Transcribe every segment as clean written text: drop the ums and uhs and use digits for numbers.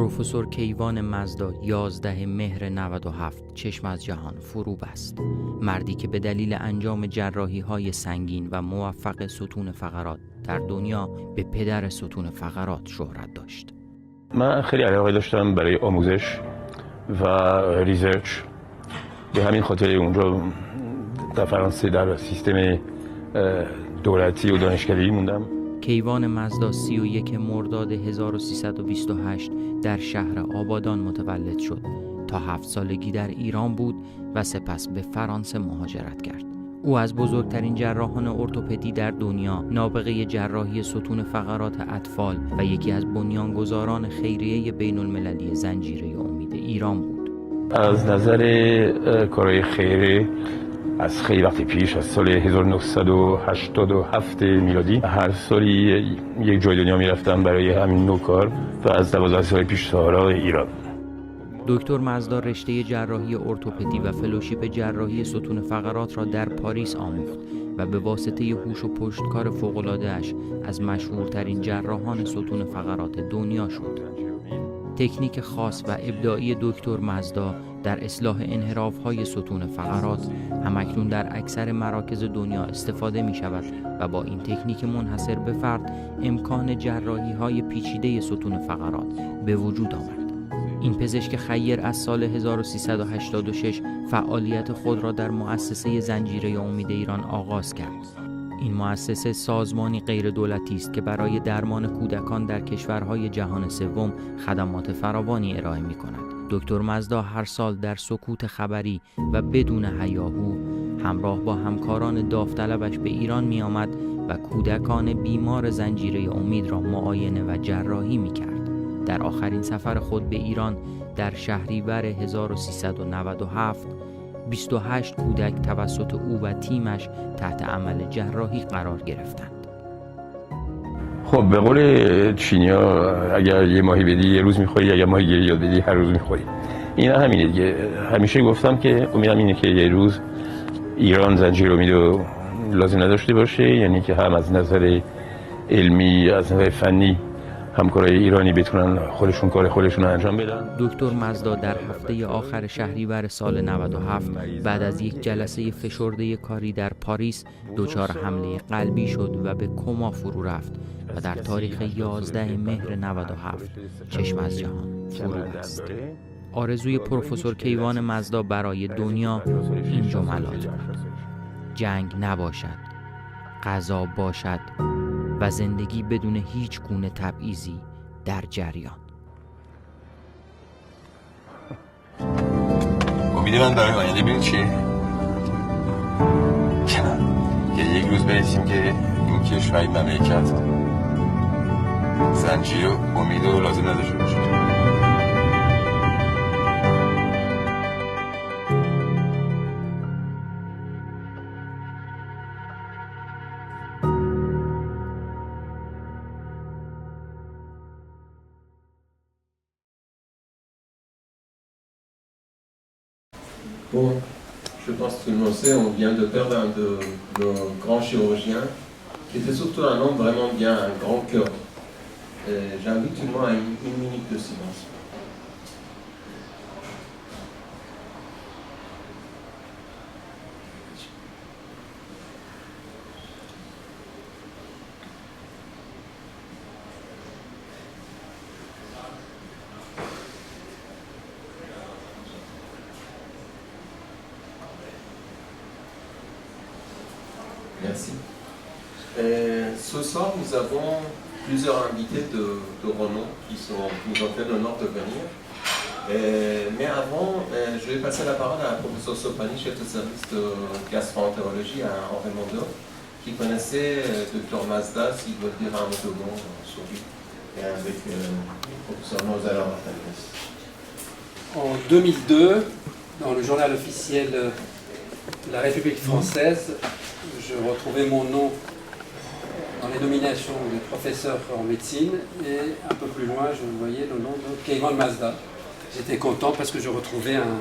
پروفسور کیوان مزدا 11 مهر 97 چشم از جهان فرو بست. مردی که به دلیل انجام جراحی‌های سنگین و موفق ستون فقرات در دنیا به پدر ستون فقرات شهرت داشت. من خیلی علاقه داشتم برای آموزش و ریسرچ. به همین خاطر اونجا در فرانسه در سیستم دولتی و دانشکده‌ای موندم. کیوان مزدا 31 مرداد 1328 در شهر آبادان متولد شد. تا 7 سالگی در ایران بود و سپس به فرانسه مهاجرت کرد. او از بزرگترین جراحان ارتوپدی در دنیا، نابغه جراحی ستون فقرات اطفال و یکی از بنیانگذاران خیریه بین المللی زنجیره امید ایران بود. از نظر کارهای خیری از خیلی وقت پیش، از سال 1987 میلادی، هر سالی یک جای دنیا میرفتم برای همین نوع کار و از 12 سال پیش سارا ایران. دکتر مزدا رشته جراحی ارتوپدی و فلوشیپ جراحی ستون فقرات را در پاریس آموخت و به واسطه هوش و پشتکار فوق‌العاده‌اش از مشهورترین جراحان ستون فقرات دنیا شد. تکنیک خاص و ابداعی دکتر مزدا در اصلاح انحراف‌های ستون فقرات همکنون در اکثر مراکز دنیا استفاده می‌شود و با این تکنیک منحصر به فرد امکان جراحی‌های پیچیده ستون فقرات به وجود آمد. این پزشک خیر از سال 1386 فعالیت خود را در مؤسسه زنجیره امید ایران آغاز کرد. این مؤسسه سازمانی غیر دولتی است که برای درمان کودکان در کشورهای جهان سوم خدمات فراوانی ارائه می‌کند. دکتر مزدا هر سال در سکوت خبری و بدون هیاهو همراه با همکاران داوطلبش به ایران می‌آمد و کودکان بیمار زنجیره امید را معاینه و جراحی می‌کرد. در آخرین سفر خود به ایران در شهریور 1397 28 کودک توسط او و تیمش تحت عمل جراحی قرار گرفتند. خب به قول چینی‌ها اگر یه ماهی بدی یه روز می‌خوری، اگر ماهی گیری یاد بدی هر روز می‌خوری. اینا همینه دیگه. همیشه گفتم که امیدم اینه که یه روز ایران زنجیر امیدو لازم نداشته باشه، یعنی که هم از نظر علمی، از نظر فنی همکارای ایرانی بتونن خودشون کار خودشون رو انجام بدن. دکتر مزدا در هفته آخر شهریور سال 97 بعد از یک جلسه فشرده کاری در پاریس دچار حمله قلبی شد و به کما فرو رفت و در تاریخ 11 مهر 97 چشم از جهان فرو بست. آرزوی پروفسور کیوان مزدا برای دنیا این جملات: جنگ نباشد، غذا باشد و زندگی بدون هیچ گونه تبعیضی در جریان. امید من برای آینده ببین چیه؟ که یک روز برسیم که این کشور، این مملکت زنجیر و امید رو لازم نداشته باشه. Bon, je pense que tout le monde sait, on vient de perdre un de nos grands chirurgiens, qui était surtout un homme vraiment bien, un grand cœur. J'invite tout le monde à une minute de silence. Merci. Ce soir, nous avons plusieurs invités de renom qui nous ont fait l'honneur de venir. Mais avant, je vais passer la parole à la professeure Sopani, chef de service de gastroentérologie à Henri Mondor, qui connaissait Dr Mazda, s'il veut dire un mot de mot sur lui. Et avec le professeur Nozala Martinez. En 2002, dans le journal officiel de la République française, je retrouvais mon nom dans les nominations des professeurs en médecine et un peu plus loin, je voyais le nom de Keivan Mazda. J'étais content parce que je retrouvais un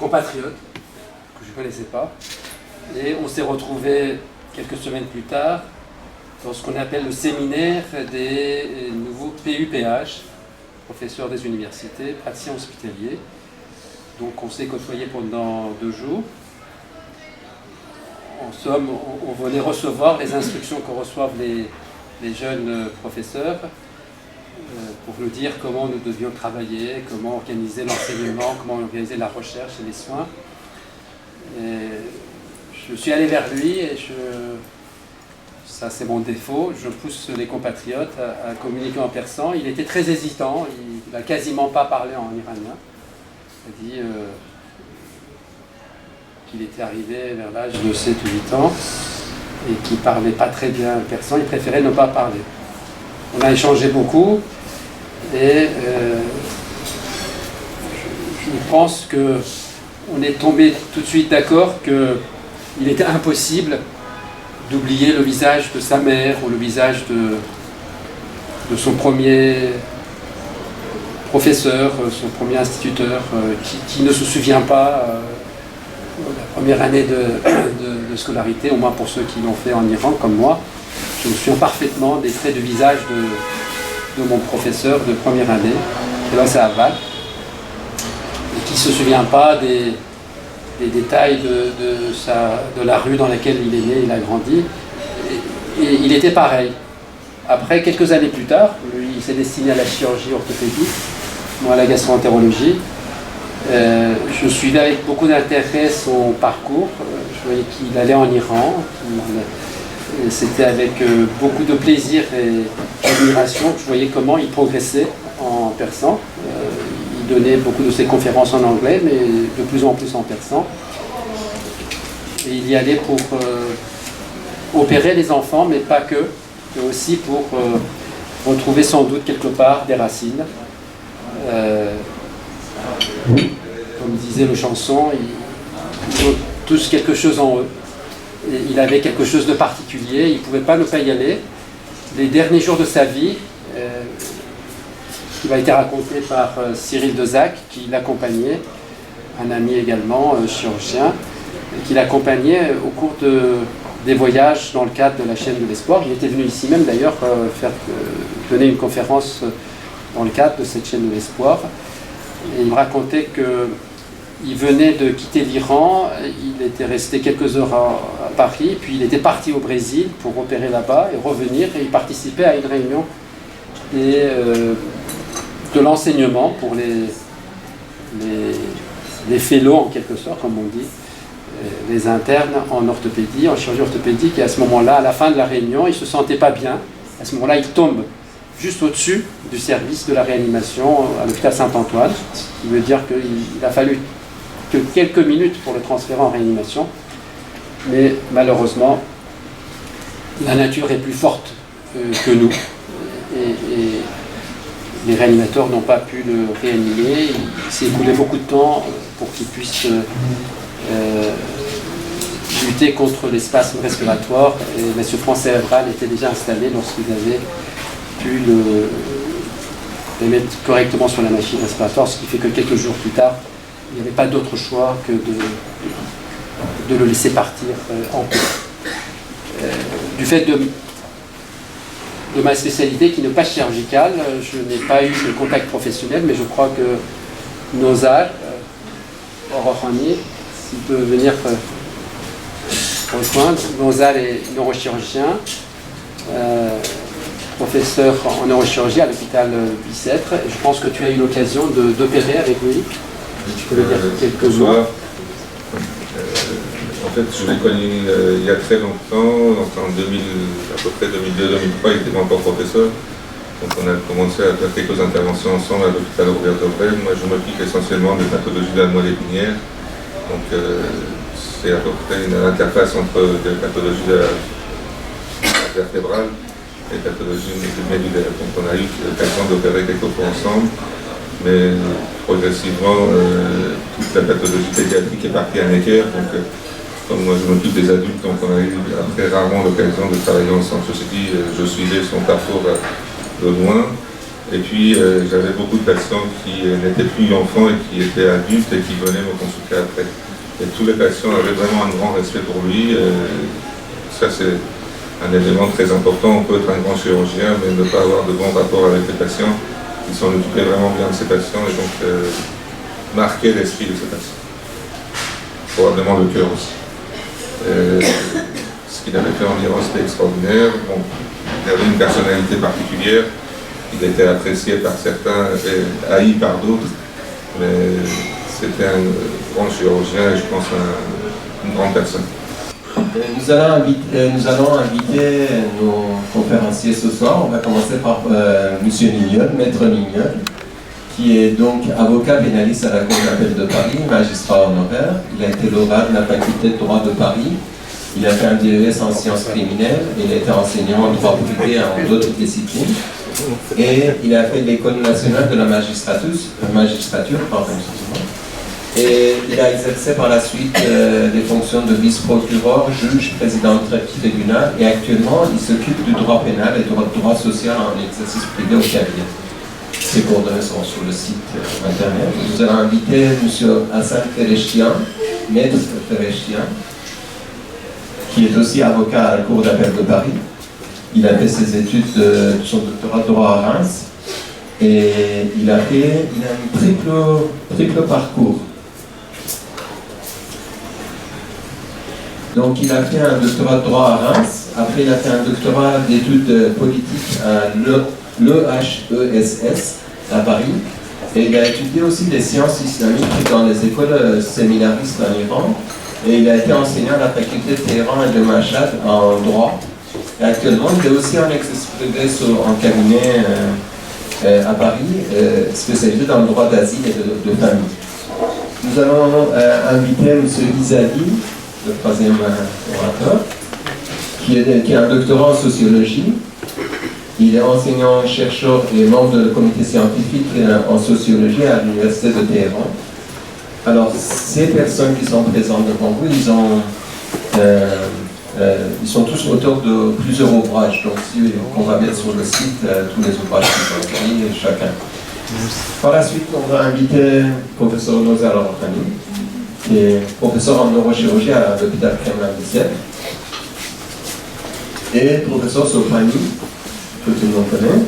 compatriote que je ne connaissais pas. Et on s'est retrouvés quelques semaines plus tard dans ce qu'on appelle le séminaire des nouveaux PUPH, professeur des universités, praticien hospitalier. Donc on s'est côtoyé pendant 2 jours. En somme, on venait recevoir les instructions que reçoivent les jeunes professeurs pour nous dire comment nous devions travailler, comment organiser l'enseignement, comment organiser la recherche et les soins. Et je suis allé vers lui et ça c'est mon défaut, je pousse les compatriotes à communiquer en persan. Il était très hésitant, il n'a quasiment pas parlé en iranien. Il a dit qu'il était arrivé vers l'âge de 7 ou 8 ans et qu'il ne parlait pas très bien persan, il préférait ne pas parler. On a échangé beaucoup et je pense qu'on est tombé tout de suite d'accord qu'il était impossible d'oublier le visage de sa mère ou le visage de son premier professeur, son premier instituteur, qui ne se souvient pas la première année de scolarité, au moins pour ceux qui l'ont fait en Iran comme moi. Je me souviens parfaitement des traits de visage de mon professeur de première année, et là c'est Aval, et qui ne se souvient pas des détails de la rue dans laquelle il est né, il a grandi. Et il était pareil. Après, quelques années plus tard, lui, il s'est destiné à la chirurgie orthopédique, moi à la gastroentérologie. Je suivais avec beaucoup d'intérêt son parcours. Je voyais qu'il allait en Iran. C'était avec beaucoup de plaisir et d'admiration que je voyais comment il progressait en persan. Il donnait beaucoup de ses conférences en anglais, mais de plus en plus en persan. Et il y allait pour opérer les enfants, mais pas que, mais aussi pour retrouver sans doute quelque part des racines. Comme disait le chanson, ils ont tous quelque chose en eux. Et il avait quelque chose de particulier, il ne pouvait pas ne pas y aller. Les derniers jours de sa vie, qui m'a été raconté par Cyril Dezac, qui l'accompagnait, un ami également, chirurgien, qui l'accompagnait au cours des voyages dans le cadre de la chaîne de l'espoir. Il était venu ici même d'ailleurs donner une conférence dans le cadre de cette chaîne de l'espoir. Et il me racontait qu'il venait de quitter l'Iran, il était resté quelques heures à Paris, puis il était parti au Brésil pour opérer là-bas et revenir, et il participait à une réunion de l'enseignement pour les fellows en quelque sorte, comme on dit, les internes en orthopédie, en chirurgie orthopédique. Et à ce moment-là, à la fin de la réunion, il ne se sentait pas bien. À ce moment-là, il tombe juste au-dessus du service de la réanimation à l'hôpital Saint-Antoine, ce qui veut dire qu'il a fallu que quelques minutes pour le transférer en réanimation. Mais malheureusement, la nature est plus forte que nous. Et les réanimateurs n'ont pas pu le réanimer. Il s'est écoulé beaucoup de temps pour qu'il puisse lutter contre les spasmes respiratoires. Et le suffrant cérébral était déjà installé lorsqu'ils avaient pu les mettre correctement sur la machine respiratoire, ce qui fait que quelques jours plus tard, il n'y avait pas d'autre choix que de le laisser partir en paix. Du fait de ma spécialité qui n'est pas chirurgicale, je n'ai pas eu de contact professionnel, mais je crois que Nozal, Orohani, s'il peut venir rejoindre. Nozal est neurochirurgien, professeur en neurochirurgie à l'hôpital Bicêtre. Je pense que tu as eu l'occasion d'opérer avec lui. Tu peux lui dire quelques mots. En fait, je l'ai connu il y a très longtemps, donc en 2000, à peu près 2002-2003, il était encore professeur. Donc on a commencé à faire quelques interventions ensemble à l'hôpital Robert Debrel. Moi, je m'occupe essentiellement des pathologies de la moelle épinière. Donc c'est à peu près une interface entre des pathologies de la vertébrale et pathologies médulaires. Donc on a eu l'occasion d'opérer quelques fois ensemble, mais progressivement toute la pathologie pédiatrique est partie à l'équerre. Donc comme moi je m'occupe des adultes, donc on a eu très rarement l'occasion de travailler ensemble. Ceci dit, je suivais son parcours de loin. Et puis j'avais beaucoup de patients qui n'étaient plus enfants et qui étaient adultes et qui venaient me consulter après. Et tous les patients avaient vraiment un grand respect pour lui. Ça c'est un élément très important. On peut être un grand chirurgien mais ne pas avoir de bons rapports avec les patients. il s'en occupait vraiment bien de ses patients et donc marquait l'esprit de ses patients. Probablement le cœur aussi. Ce qu'il avait fait en Iran, c'était extraordinaire. Bon, il avait une personnalité particulière. Il était apprécié par certains et haï par d'autres. Mais c'était un grand chirurgien et je pense une grande personne. Nous allons inviter nos conférenciers ce soir. On va commencer par M. Mignol, Maître Mignol, qui est donc avocat pénaliste à la Cour d'appel de Paris, magistrat honoraire. Il a été lauréat de la faculté de droit de Paris. Il a fait un DES en sciences criminelles. Il a été enseignant en droit privé en d'autres disciplines. Et il a fait l'École nationale de la magistrature, et il a exercé par la suite les fonctions de vice-procureur, juge, président de tribunal, et actuellement il s'occupe du droit pénal et du droit social en exercice privé au cabinet. Ses coordonnées sont sur le site internet. Nous allons inviter M. Hassan Fereshtian, maître Fereshtian, qui est aussi avocat à la Cour d'appel de Paris. Il a fait ses études de son doctorat de droit à Reims et il a un triple parcours. Donc il a fait un doctorat de droit à Reims, après il a fait un doctorat d'études politiques à l'EHESS à Paris, et il a étudié aussi les sciences islamiques dans les écoles séminaristes en Iran, et il a été enseignant à la faculté de Téhéran et de Mashhad en droit. Et actuellement, il est aussi en exercice privé en cabinet à Paris, spécialisé dans le droit d'asile et de famille. Nous allons inviter M. Izali, le troisième orateur, qui est un doctorat en sociologie. Il est enseignant, chercheur et membre du comité scientifique en sociologie à l'Université de Téhéran. Alors, ces personnes qui sont présentes devant vous, ils sont tous auteurs de plusieurs ouvrages. Donc, si on va mettre sur le site tous les ouvrages qu'ils ont écrits, chacun. Par la suite, on va inviter le professeur Nozar Al-Rohani, qui est professeur en neurochirurgie à l'hôpital Kremlin-Bicêtre, et le professeur Sopani, que tout le monde connaît,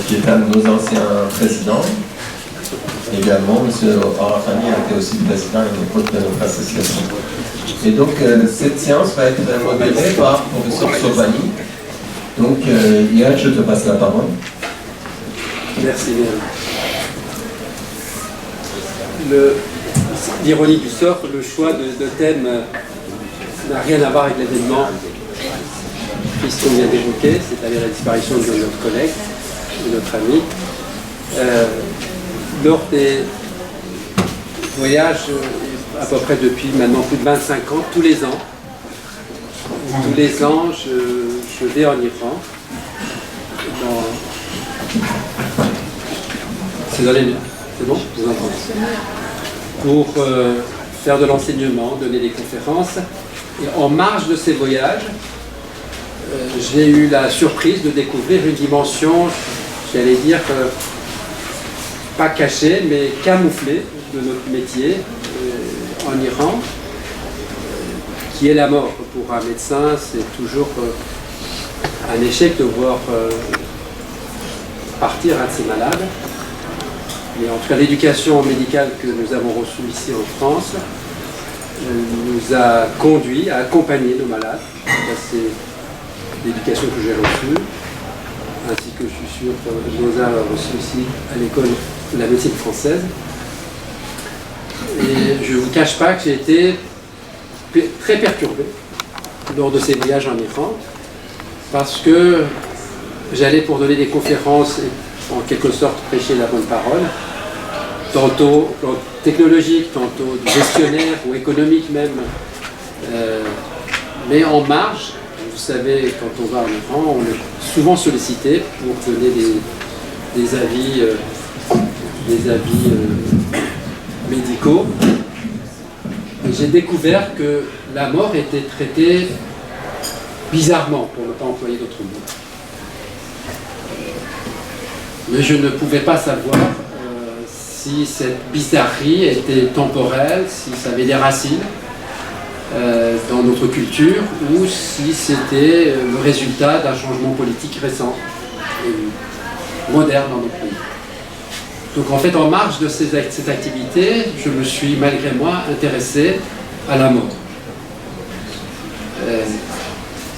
qui est un de nos anciens présidents. Également, M. Al-Rohani a été aussi président à l'époque de notre association. Et donc, cette séance va être modérée par le professeur Sopani. Donc, Yann, je te passe la parole. Merci bien. L'ironie du sort, le choix de thème n'a rien à voir avec l'événement qu'on vient d'évoquer, c'est-à-dire la disparition de notre collègue, de notre ami. Lors des voyages, à peu près depuis maintenant plus de 25 ans, tous les ans, je vais en Iran. C'est dans les murs, c'est bon? Vous entendez? Pour faire de l'enseignement, donner des conférences. Et en marge de ces voyages, j'ai eu la surprise de découvrir une dimension, j'allais dire, pas cachée, mais camouflée de notre métier en Iran, qui est la mort. Pour un médecin, c'est toujours un échec de voir partir un de ses malades. Mais en tout cas, l'éducation médicale que nous avons reçue ici en France nous a conduit à accompagner nos malades. C'est l'éducation que j'ai reçue, ainsi que je suis sûr que Nozar a reçu aussi à l'école de la médecine française. Et je ne vous cache pas que j'ai été très perturbé lors de ces voyages en Iran, parce que j'allais pour donner des conférences et en quelque sorte prêcher la bonne parole, tantôt technologique, tantôt gestionnaire ou économique même, mais en marge. Vous savez, quand on va en Iran, on est souvent sollicité pour donner des avis médicaux. Et j'ai découvert que la mort était traitée bizarrement, pour ne pas employer d'autres mots. Mais je ne pouvais pas savoir si cette bizarrerie était temporelle, si ça avait des racines dans notre culture, ou si c'était le résultat d'un changement politique récent. Et moderne dans notre pays. Donc en fait, en marge de cette activité, je me suis malgré moi intéressé à la mort.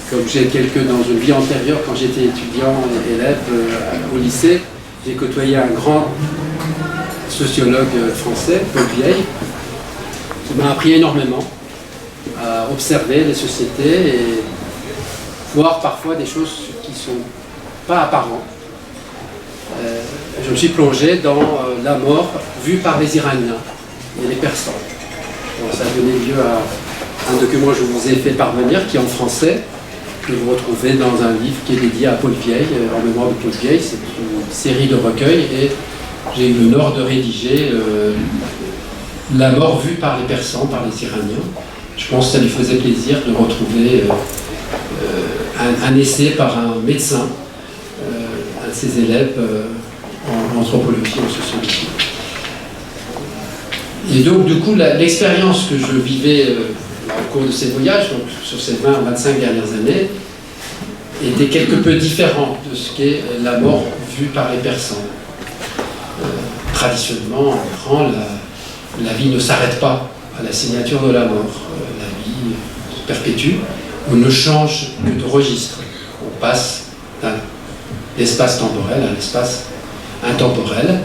Comme j'ai dans une vie antérieure, quand j'étais étudiant et élève au lycée, j'ai côtoyé un grand sociologue français, Paul Vieille, qui m'a appris énormément à observer les sociétés et voir parfois des choses qui ne sont pas apparentes. Je me suis plongé dans la mort vue par les Iraniens et les Persans. Bon, ça a donné lieu à un document que je vous ai fait parvenir, qui est en français, que vous retrouvez dans un livre qui est dédié à Paul Vieille, en mémoire de Paul Vieille. C'est une série de recueils et j'ai eu l'honneur de rédiger la mort vue par les Persans, par les Iraniens. Je pense que ça lui faisait plaisir de retrouver un essai par un médecin, un de ses élèves en anthropologie, en sociologie. Et donc, du coup, l'expérience que je vivais au cours de ces voyages, donc sur ces 20-25 dernières années, était quelque peu différente de ce qu'est la mort vue par les Persans. Traditionnellement, en Iran, la vie ne s'arrête pas à la signature de la mort. La vie se perpétue. On ne change que de registre. On passe d'un espace temporel à l'espace intemporel.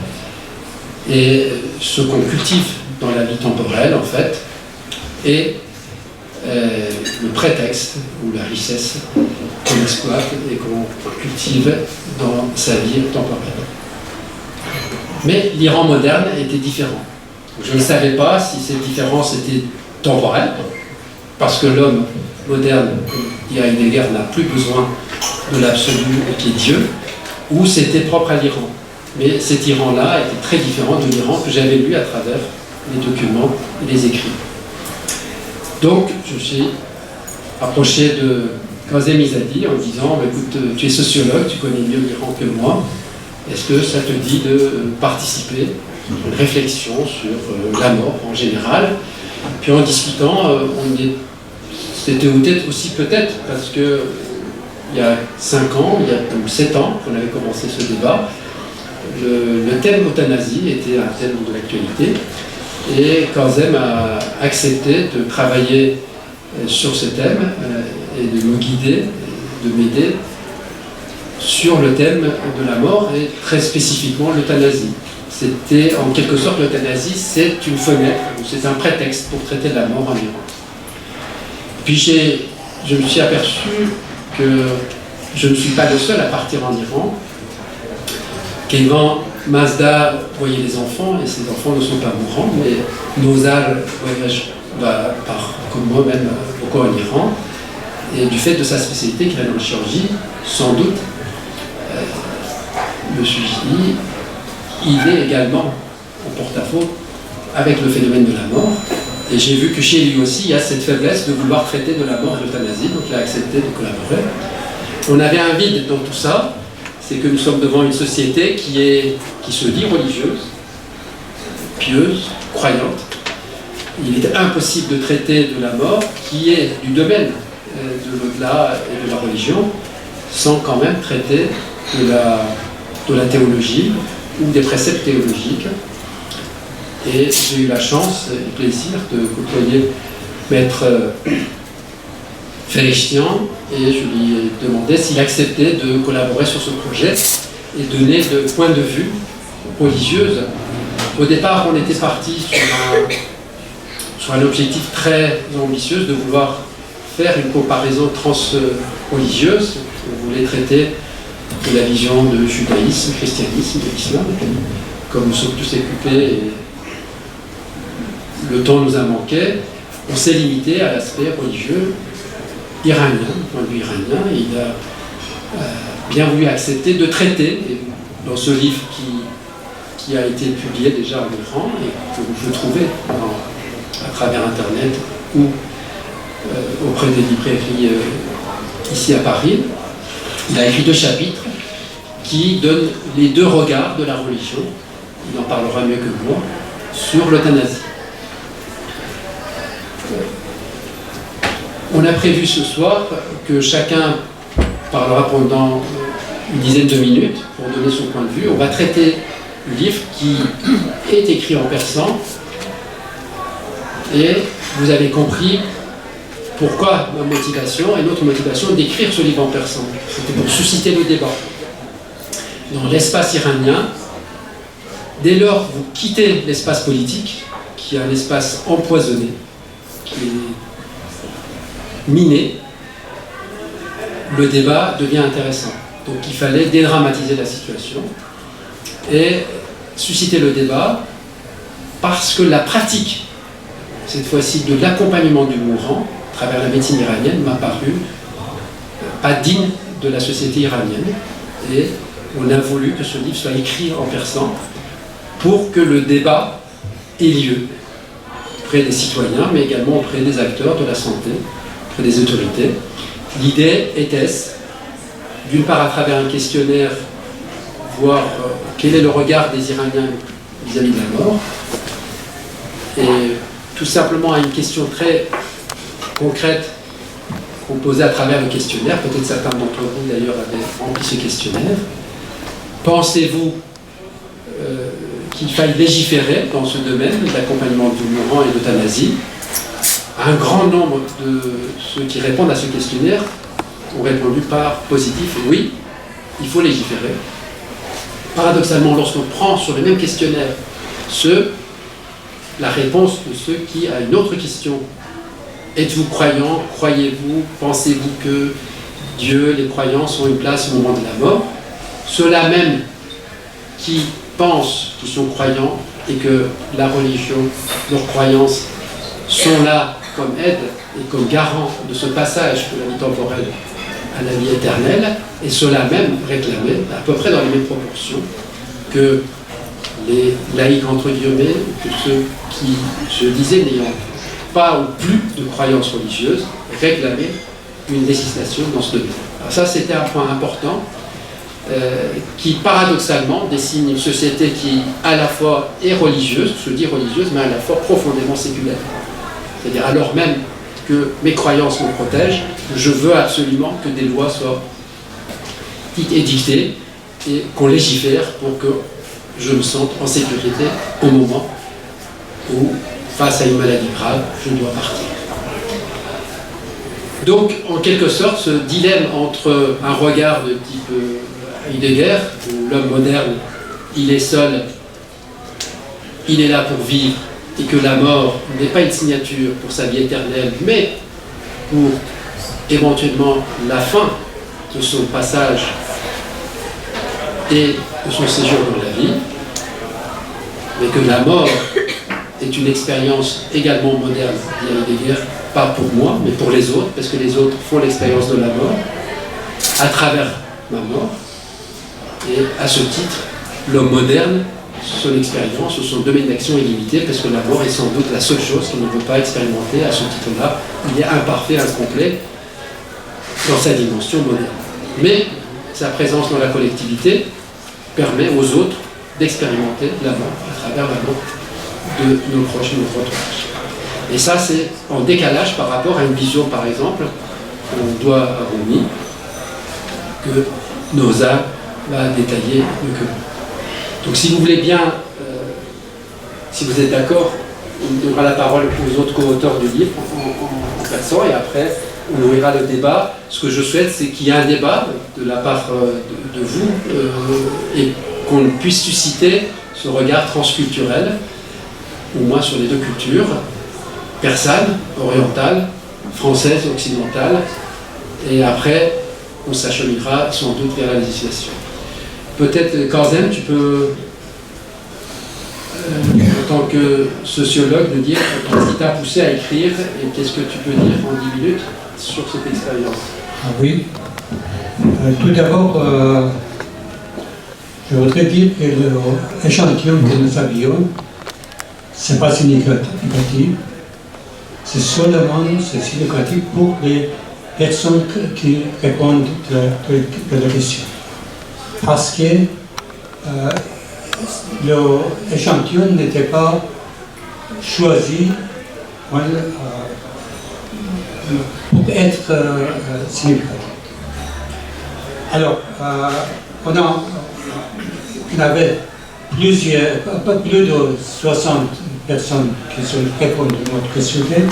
Et ce qu'on cultive dans la vie temporelle, en fait, est le prétexte ou la richesse qu'on exploite et qu'on cultive dans sa vie temporelle. Mais l'Iran moderne était différent. Je ne savais pas si cette différence était temporelle, parce que l'homme moderne, comme dit Heidegger, n'a plus besoin de l'absolu qui est Dieu, ou c'était propre à l'Iran. Mais cet Iran-là était très différent de l'Iran que j'avais lu à travers les documents et les écrits. Donc, je me suis approché de Kazem Izadi en disant, écoute, tu es sociologue, tu connais mieux l'Iran que moi, est-ce que ça te dit de participer à une réflexion sur la mort en général? Puis en discutant, c'était aussi peut-être parce que il y a 5 ans, il y a 7 ans qu'on avait commencé ce débat, le thème euthanasie était un thème de l'actualité et Kazem a accepté de travailler sur ce thème et de me guider, de m'aider sur le thème de la mort et très spécifiquement l'euthanasie. C'était en quelque sorte l'euthanasie, c'est une fenêtre, c'est un prétexte pour traiter de la mort en Iran. Puis je me suis aperçu que je ne suis pas le seul à partir en Iran. Keivan Mazda voyait les enfants, et ces enfants ne sont pas mourants, mais Nozal voyage comme moi-même, beaucoup en Iran. Et du fait de sa spécialité, qui est dans la chirurgie, sans doute, je me suis dit, il est également en porte-à-faux avec le phénomène de la mort. Et j'ai vu que chez lui aussi, il y a cette faiblesse de vouloir traiter de la mort et de l'euthanasie, donc il a accepté de collaborer. On avait un vide dans tout ça, c'est que nous sommes devant une société qui se dit religieuse, pieuse, croyante. Il est impossible de traiter de la mort, qui est du domaine de l'au-delà et de la religion, sans quand même traiter de la théologie ou des préceptes théologiques. Et j'ai eu la chance et le plaisir de côtoyer Maître Ferishtian, et je lui ai demandé s'il acceptait de collaborer sur ce projet et donner de points de vue religieux. Au départ, on était parti sur un objectif très ambitieux de vouloir faire une comparaison trans-religieuse. On voulait traiter de la vision de judaïsme, christianisme, de l'islam. Comme nous sommes tous occupés et le temps nous a manqué, on s'est limité à l'aspect religieux iranien, du point de vue iranien, et il a bien voulu accepter de traiter, dans ce livre qui a été publié déjà en Iran, et que je trouvais à travers Internet ou auprès des librairies ici à Paris, il a écrit 2 chapitres qui donnent les 2 regards de la religion, il en parlera mieux que moi, sur l'euthanasie. On a prévu ce soir que chacun parlera pendant une dizaine de minutes pour donner son point de vue. On va traiter le livre qui est écrit en persan et vous avez compris pourquoi ma motivation et notre motivation d'écrire ce livre en persan. C'était pour susciter le débat. Dans l'espace iranien, dès lors que vous quittez l'espace politique, qui est un espace empoisonné, qui est miné, le débat devient intéressant. Donc il fallait dédramatiser la situation et susciter le débat parce que la pratique, cette fois-ci de l'accompagnement du mourant, à travers la médecine iranienne, m'a paru pas digne de la société iranienne. Et on a voulu que ce livre soit écrit en persan pour que le débat ait lieu auprès des citoyens, mais également auprès des acteurs de la santé, auprès des autorités. L'idée était-ce, d'une part à travers un questionnaire, voir quel est le regard des Iraniens vis-à-vis de la mort, et tout simplement à une question très concrète qu'on posait à travers le questionnaire, peut-être certains d'entre vous d'ailleurs avaient rempli ce questionnaire. Pensez-vous qu'il faille légiférer dans ce domaine de l'accompagnement du mourant et d'euthanasie? Un grand nombre de ceux qui répondent à ce questionnaire ont répondu par positif, oui, il faut légiférer. Paradoxalement, lorsqu'on prend sur le même questionnaire la réponse de ceux qui, à une autre question, êtes-vous croyant, croyez-vous, pensez-vous que Dieu, les croyants ont une place au moment de la mort, ceux-là même qui pensent qu'ils sont croyants et que la religion, leurs croyances sont là comme aide et comme garant de ce passage de la vie temporelle à la vie éternelle, et ceux-là même réclamaient, à peu près dans les mêmes proportions, que les laïcs entre guillemets, que ceux qui se disaient n'ayant pas ou plus de croyances religieuses, réclamaient une législation dans ce domaine. Alors ça, c'était un point important qui, paradoxalement, dessine une société qui, à la fois, est religieuse, se dit religieuse, mais à la fois profondément séculaire. C'est-à-dire, alors même que mes croyances me protègent, je veux absolument que des lois soient édictées et qu'on légifère pour que je me sente en sécurité au moment où, face à une maladie grave, je dois partir. Donc, en quelque sorte, ce dilemme entre un regard de type Heidegger, où l'homme moderne, il est seul, il est là pour vivre, et que la mort n'est pas une signature pour sa vie éternelle, mais pour éventuellement la fin de son passage et de son séjour dans la vie, mais que la mort est une expérience également moderne, dit Heidegger, pas pour moi, mais pour les autres, parce que les autres font l'expérience de la mort, à travers ma mort, et à ce titre, l'homme moderne, son expérience ou son domaine d'action est limité, parce que la mort est sans doute la seule chose qu'il ne peut pas expérimenter à ce titre-là. Il est imparfait, incomplet dans sa dimension moderne. Mais sa présence dans la collectivité permet aux autres d'expérimenter la mort à travers la mort de nos proches et notre entourage. Et ça, c'est en décalage par rapport à une vision, par exemple, qu'on doit à Rumi, que Noza va détailler mieux que nous. Donc si vous voulez bien, si vous êtes d'accord, on donnera la parole aux autres co-auteurs du livre en passant, et après on ouvrira le débat. Ce que je souhaite, c'est qu'il y ait un débat de la part de vous et qu'on puisse susciter ce regard transculturel, au moins sur les deux cultures, persane, orientale, française, occidentale, et après on s'acheminera sans doute vers la législation. Peut-être, Kazem, tu peux, en tant que sociologue, nous dire qu'est-ce qui t'a poussé à écrire et qu'est-ce que tu peux dire en 10 minutes sur cette expérience? Ah oui. Tout d'abord, je voudrais dire que l'échantillon que nous avions, ce n'est pas significatif. C'est seulement significatif pour les personnes qui répondent à la question. Parce que l'échantillon n'était pas choisi pour être significatif. Alors, on avait pas plus de 60 personnes qui sont répondues à notre sujet,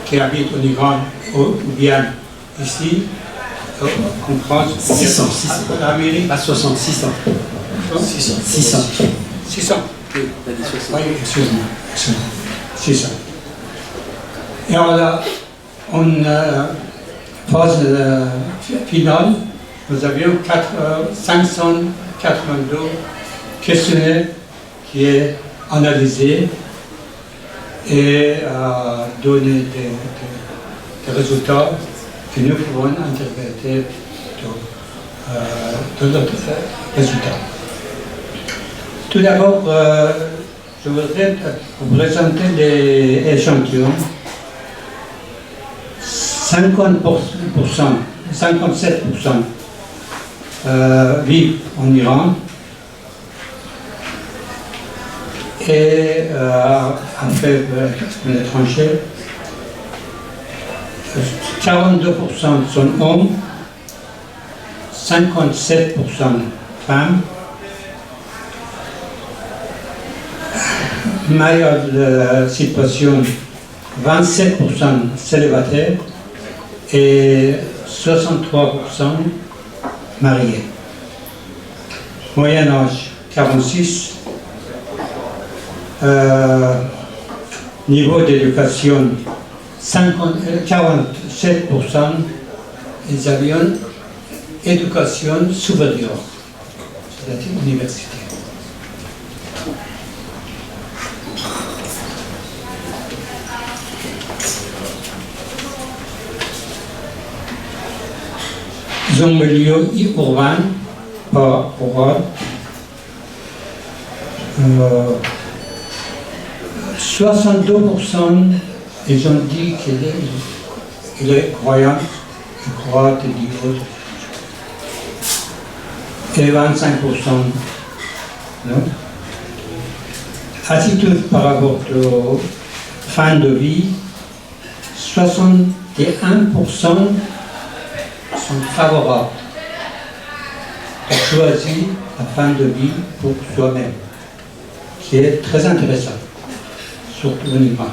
qui habitent en Iran ou bien ici, en France. 600. En Amérique. Pas 60, 600. 600. 600. Oui, t'as dit 60. Oui, excuse-moi. 600. Et alors là, en phase finale, nous avions 582 questionnaires qui est analysé et donné des résultats que nous pouvons interpréter de notre résultat. Tout d'abord, je voudrais vous présenter les échantillons. 57% vivent en Iran et après l'étranger, 42% sont hommes, 57% femmes. Meilleure situation, 27% célibataires et 63% mariés. Moyen âge 46. Niveau d'éducation 47%. Ils avaient une éducation supérieure, c'est-à-dire universitaire. Ils ont un milieu urbain, pas rural. 62%, ils ont dit qu'il est croyant, il croit à Dieu. Et 25%, non. Attitude par rapport à fin de vie, 61% sont favorables à choisir la fin de vie pour soi-même, qui est très intéressant, surtout en Iran,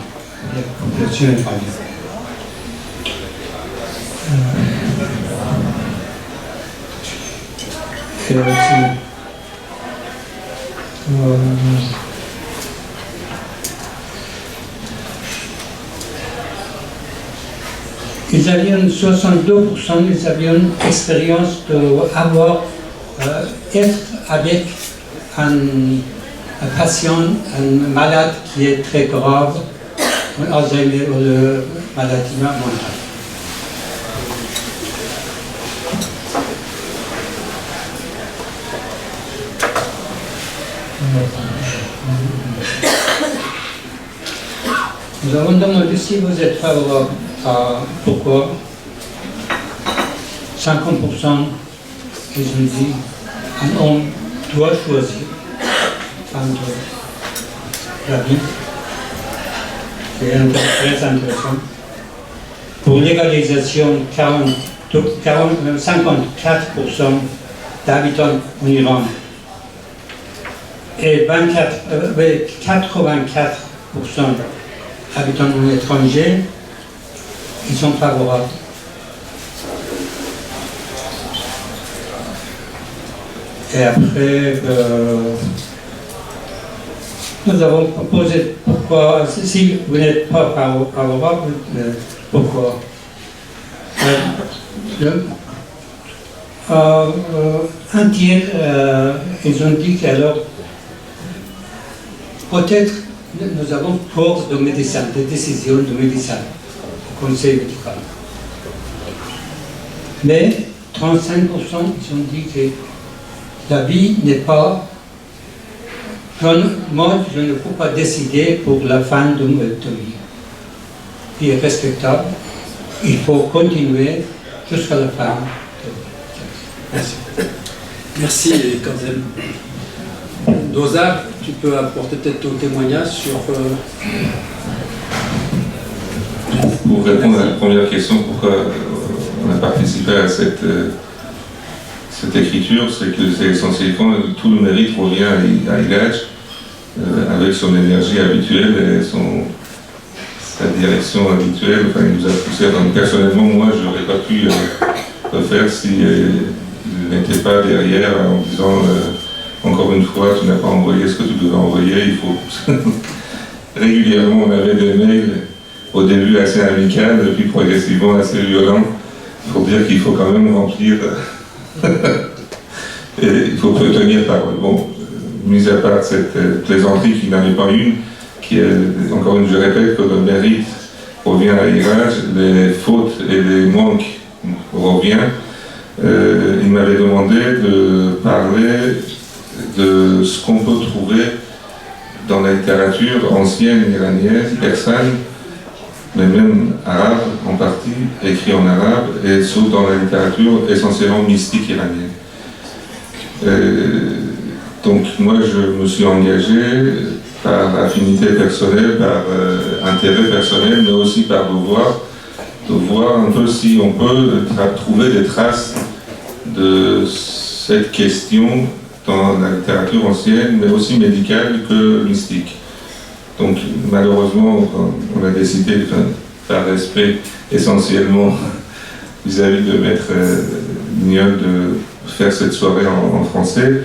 la population iranienne. Ils avaient 62%, ils avaient une expérience d'avoir être avec un patient, un malade qui est très grave, un Alzheimer ou une maladie mentale. Nous avons demandé si vous êtes favorable à pourquoi. 50%, ils ont dit un homme doit choisir entre la vie, c'est très intéressant. Pour l'égalisation, 54% d'habitants en Iran et 84% habitants à l'étranger, ils sont favorables. Et après, nous avons proposé pourquoi, si vous n'êtes pas favorable, pourquoi. Un tiers, ils ont dit qu'alors, peut-être nous avons force de médecin, de décision de médecin, au conseil médical. Mais 35%, ils ont dit que la vie n'est pas. Moi, je ne peux pas décider pour la fin de ma vie. Il est respectable. Il faut continuer jusqu'à la fin. Merci. Merci, Kanzel. Dosa, tu peux apporter peut-être ton témoignage sur. Pour répondre à la première question, pourquoi on a participé à cette cette écriture, c'est que c'est essentiellement tout le mérite revient à Igach, avec son énergie habituelle et sa direction habituelle. Enfin, il nous a poussé. Donc, personnellement, moi, je n'aurais pas pu le faire s'il n'était pas derrière en disant encore une fois, tu n'as pas envoyé ce que tu devais envoyer. Il faut régulièrement, on avait des mails au début assez amicaux, et puis progressivement assez violents, pour dire qu'il faut quand même remplir. Et il faut tenir parole. Bon, mis à part cette plaisanterie qui n'en est pas une, qui est, encore une, je répète que le mérite revient à Igach, les fautes et les manques reviennent. Il m'avait demandé de parler de ce qu'on peut trouver dans la littérature ancienne iranienne, persane, mais même arabe en partie, écrit en arabe, et sauf dans la littérature essentiellement mystique iranienne. Donc moi je me suis engagé par affinité personnelle, par intérêt personnel, mais aussi par devoir, de voir un peu si on peut trouver des traces de cette question dans la littérature ancienne, mais aussi médicale que mystique. Donc malheureusement, on a décidé, par respect essentiellement vis-à-vis de Maître Mignol, de faire cette soirée en français.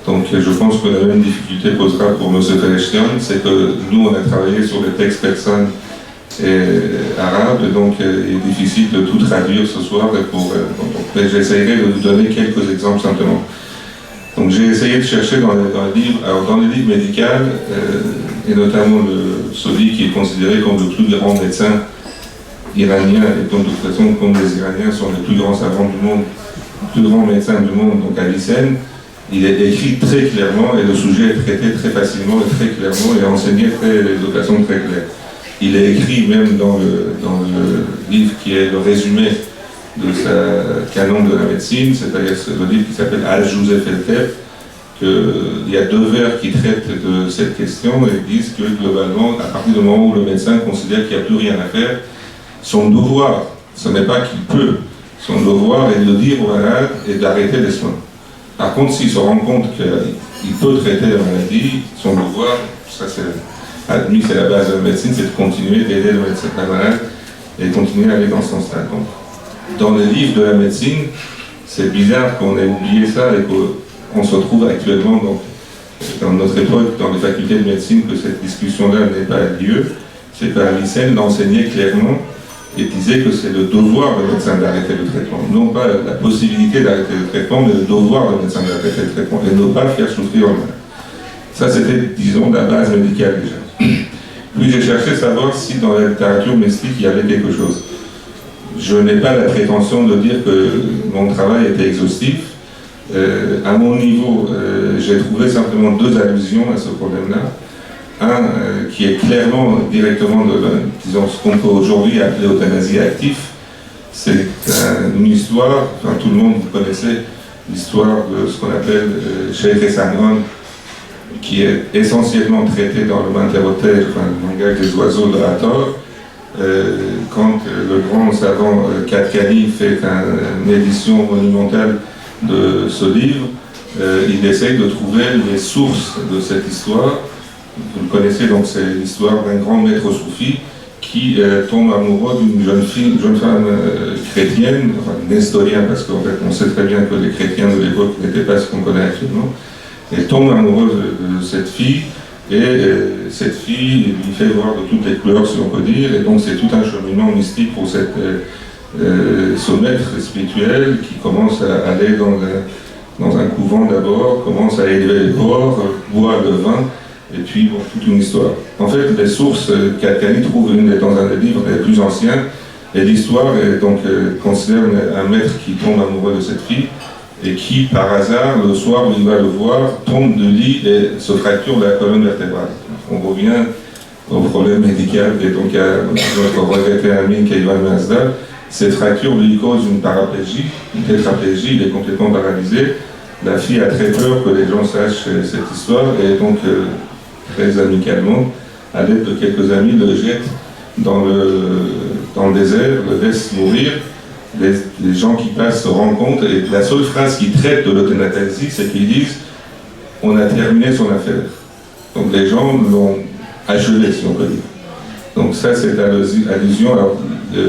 Donc je pense que la même difficulté posera pour M. Feleshtian, c'est que nous on a travaillé sur les textes persanes et arabes, et donc il est difficile de tout traduire ce soir, mais j'essaierai de vous donner quelques exemples simplement. Donc j'ai essayé de chercher dans les livres médicaux, et notamment celui qui est considéré comme le plus grand médecin iranien, et donc de toute façon comme les Iraniens sont les plus grands savants du monde, plus grands médecins du monde, donc Avicenne, il est écrit très clairement et le sujet est traité très facilement et très clairement et enseigné de façon très claire. Il est écrit même dans le livre qui est le résumé de sa canon de la médecine, c'est-à-dire le livre qui s'appelle Al-Joseph El-Kef, qu'il y a 2 vers qui traitent de cette question et disent que globalement, à partir du moment où le médecin considère qu'il n'y a plus rien à faire, son devoir, ce n'est pas qu'il peut, son devoir est de dire au malade et d'arrêter les soins. Par contre, s'il se rend compte qu'il peut traiter la maladie, son devoir, ça c'est admis, c'est la base de la médecine, c'est de continuer d'aider le médecin, la malade et continuer à aller dans ce sens-là. Dans les livres de la médecine, c'est bizarre qu'on ait oublié ça et qu'on se retrouve actuellement dans notre époque, dans les facultés de médecine, que cette discussion-là n'ait pas lieu. C'est qu'Avicenne l'enseignait clairement et disait que c'est le devoir du médecin d'arrêter le traitement. Non pas la possibilité d'arrêter le traitement, mais le devoir du médecin d'arrêter le traitement et ne pas faire souffrir le malade. Ça, c'était, disons, la base médicale déjà. Puis j'ai cherché à savoir si dans la littérature mystique, il y avait quelque chose. Je n'ai pas la prétention de dire que mon travail était exhaustif. À mon niveau, j'ai trouvé simplement 2 allusions à ce problème-là. Un qui est clairement, directement, disons, ce qu'on peut aujourd'hui appeler euthanasie active. C'est une histoire, enfin tout le monde, vous connaissez l'histoire de ce qu'on appelle Cheikh Essanon, qui est essentiellement traité dans le Manterotej, enfin le langage des oiseaux de Hathor. Quand le grand savant Katkani fait une édition monumentale de ce livre, il essaye de trouver les sources de cette histoire. Vous le connaissez, donc c'est l'histoire d'un grand maître soufi qui tombe amoureux d'une jeune femme chrétienne, enfin nestorien, parce qu'en fait on sait très bien que les chrétiens de l'époque n'étaient pas ce qu'on connaît actuellement. Elle tombe amoureuse de cette fille, et cette fille lui fait voir de toutes les couleurs, si on peut dire, et donc c'est tout un cheminement mystique pour ce maître spirituel qui commence à aller dans un couvent d'abord, commence à élever les porcs, boire le vin, et puis bon, toute une histoire. En fait, les sources qu'Atkani trouve dans un des livres les plus anciens, et l'histoire concerne un maître qui tombe amoureux de cette fille, et qui, par hasard, le soir où il va le voir, tombe de lit et se fracture la colonne vertébrale. On revient au problème médical, et donc à notre regretté ami Keivan Mazdal. Cette fracture lui cause une paraplégie, une tétraplégie, il est complètement paralysé. La fille a très peur que les gens sachent cette histoire, et donc, très amicalement, à l'aide de quelques amis, le jette dans le désert, le laisse mourir, les gens qui passent se rendent compte, et la seule phrase qui traite de l'euthanasie, c'est qu'ils disent « on a terminé son affaire ». Donc les gens l'ont achevé, si on peut dire. Donc ça, c'est allusion. Alors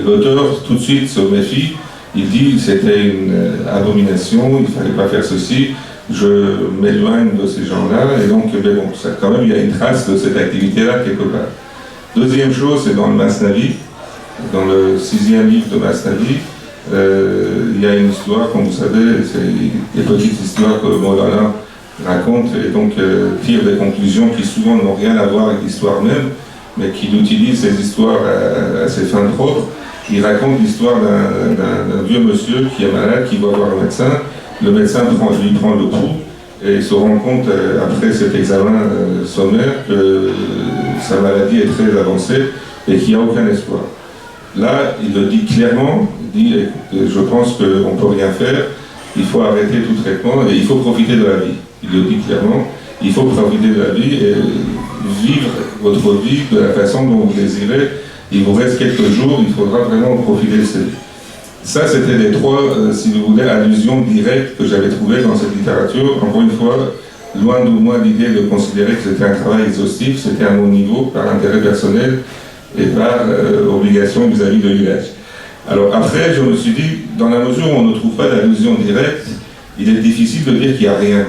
l'auteur, tout de suite, se méfie. Il dit que c'était une abomination, il ne fallait pas faire ceci. Je m'éloigne de ces gens-là. Et donc, mais bon, ça, quand même, il y a une trace de cette activité-là quelque part. Deuxième chose, c'est dans le Masnavi, dans le 6e livre de Masnavi. Il y a une histoire, comme vous savez, c'est des petites histoires que Maulana raconte et donc tire des conclusions qui souvent n'ont rien à voir avec l'histoire même, mais qu'il utilise ces histoires à ses fins propres. Il raconte l'histoire d'un vieux monsieur qui est malade, qui va voir un médecin. Le médecin lui prend le pouls et se rend compte, après cet examen sommaire, que sa maladie est très avancée et qu'il n'y a aucun espoir. Là, il le dit clairement, il dit « je pense qu'on ne peut rien faire, il faut arrêter tout traitement et il faut profiter de la vie ». Il le dit clairement, il faut profiter de la vie et vivre votre vie de la façon dont vous désirez. Il vous reste quelques jours, il faudra vraiment profiter de cette vie. Ça, c'était les trois, si vous voulez, allusions directes que j'avais trouvées dans cette littérature. Encore une fois, loin de moi l'idée de considérer que c'était un travail exhaustif, c'était à mon niveau, par intérêt personnel et par obligation vis-à-vis de l'usage. Alors après, je me suis dit, dans la mesure où on ne trouve pas d'allusion directe, il est difficile de dire qu'il n'y a rien.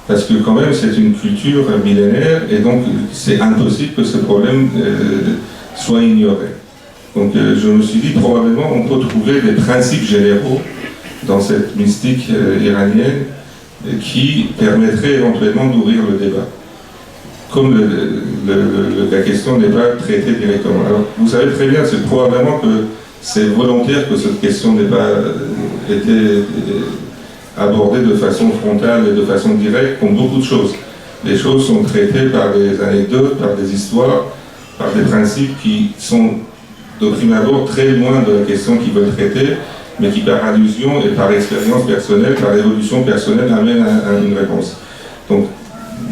Parce que quand même, c'est une culture millénaire, et donc c'est impossible que ce problème soit ignoré. Donc je me suis dit, probablement, on peut trouver des principes généraux dans cette mystique iranienne qui permettraient éventuellement d'ouvrir le débat. Comme la question n'est pas traitée directement. Alors, vous savez très bien, c'est probablement que c'est volontaire que cette question n'ait pas été abordée de façon frontale et de façon directe, comme beaucoup de choses. Les choses sont traitées par des anecdotes, par des histoires, par des principes qui sont de prime abord très loin de la question qu'ils veulent traiter, mais qui par allusion et par expérience personnelle, par évolution personnelle, amènent à une réponse. Donc,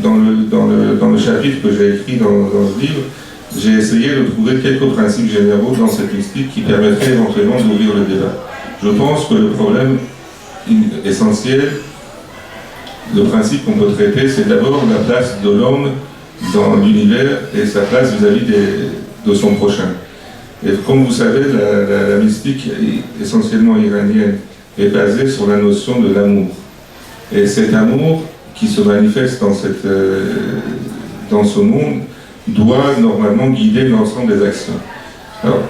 dans le chapitre que j'ai écrit dans le livre, j'ai essayé de trouver quelques principes généraux dans cette mystique qui permettraient éventuellement d'ouvrir le débat. Je pense que le problème essentiel, le principe qu'on peut traiter, c'est d'abord la place de l'homme dans l'univers et sa place vis-à-vis de son prochain. Et comme vous savez, la mystique essentiellement iranienne est basée sur la notion de l'amour. Et cet amour qui se manifeste dans ce monde doit normalement guider l'ensemble des actions. Alors,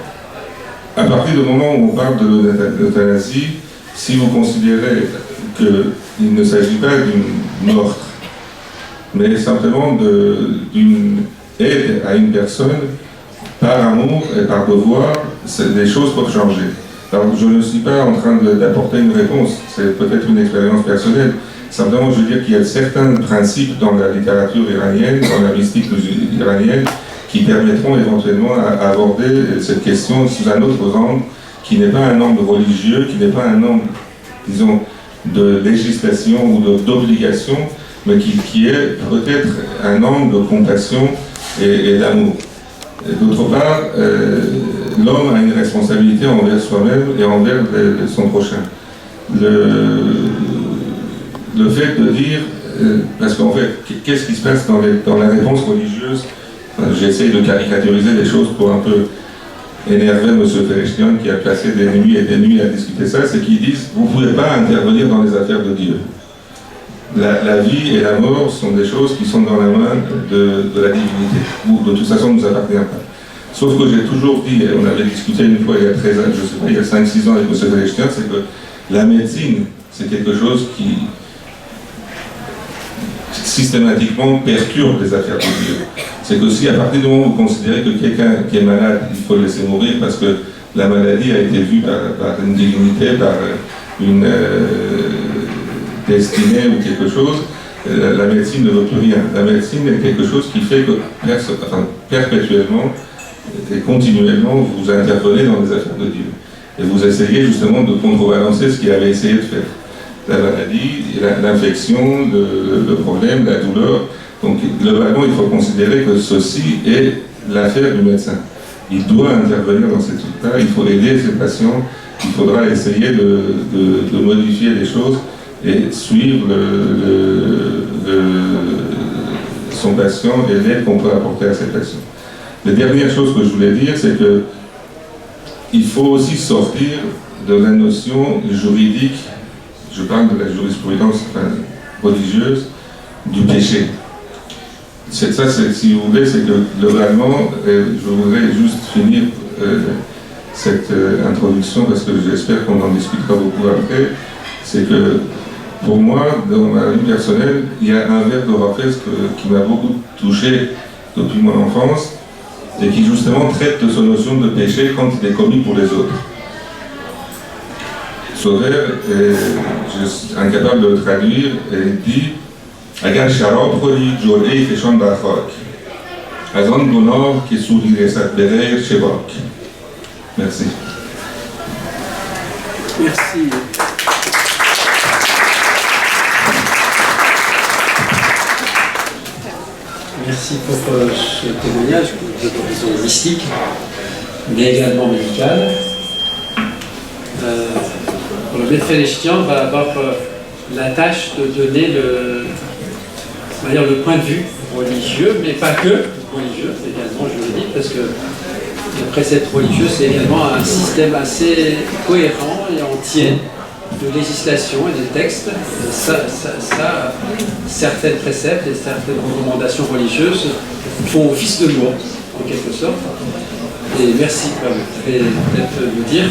à partir du moment où on parle de l'euthanasie, si vous considérez qu'il ne s'agit pas d'une meurtre, mais simplement d'une aide à une personne, par amour et par devoir, les choses peuvent changer. Alors, je ne suis pas en train d'apporter une réponse, c'est peut-être une expérience personnelle. Simplement, je veux dire qu'il y a certains principes dans la littérature iranienne, dans la mystique iranienne, qui permettront éventuellement d'aborder cette question sous un autre angle, qui n'est pas un angle religieux, qui n'est pas un angle, disons, de législation ou d'obligation, mais qui est peut-être un angle de compassion et d'amour. D'autre part, l'homme a une responsabilité envers soi-même et envers son prochain. Le fait de dire, parce qu'en fait, qu'est-ce qui se passe dans la réponse religieuse? J'essaie de caricaturiser les choses pour un peu énerver M. Fereshtian qui a passé des nuits et des nuits à discuter ça, c'est qu'ils disent, vous ne pouvez pas intervenir dans les affaires de Dieu. La vie et la mort sont des choses qui sont dans la main de la divinité, ou de toute façon ne nous appartient pas. Sauf que j'ai toujours dit, et on avait discuté une fois il y a 13 ans, je ne sais pas, il y a 5-6 ans avec M. Fereshtian, c'est que la médecine, c'est quelque chose qui systématiquement perturbe les affaires de Dieu. C'est que si à partir du moment où vous considérez que quelqu'un qui est malade, il faut le laisser mourir parce que la maladie a été vue par une divinité, par une destinée ou quelque chose, la médecine ne veut plus rien. La médecine est quelque chose qui fait que perpétuellement et continuellement vous intervenez dans les affaires de Dieu. Et vous essayez justement de contrebalancer ce qu'il avait essayé de faire. La maladie, l'infection, le problème, la douleur. Donc globalement, il faut considérer que ceci est l'affaire du médecin. Il doit intervenir dans ces trucs-là, il faut aider ses patients il faudra essayer de modifier les choses et suivre son patient et l'aide qu'on peut apporter à ses patients. La dernière chose que je voulais dire, c'est que il faut aussi sortir de la notion juridique, je parle de la jurisprudence religieuse, du péché. Ça, si vous voulez, c'est que globalement, je voudrais juste finir cette introduction parce que j'espère qu'on en discutera beaucoup après. C'est que pour moi, dans ma vie personnelle, il y a un vers de Raphaël qui m'a beaucoup touché depuis mon enfance et qui justement traite de cette notion de péché quand il est commis pour les autres. Ce vers, je suis incapable de le traduire, et dit اگر شراب خوری جرعه‌ای فشان بر خاک از آن گناه که سودی رسد به غیر چه باک. Merci. Merci. Merci pour ce témoignage de l'horizon mystique, mais également médical. Le maître Félician va avoir la tâche de donner le point de vue religieux, mais pas que religieux, également juridique, parce que le précepte religieux, c'est également un système assez cohérent et entier de législation et de textes. Et ça, certains préceptes et certaines recommandations religieuses font office de loi, en quelque sorte. Et merci, peut-être nous dire.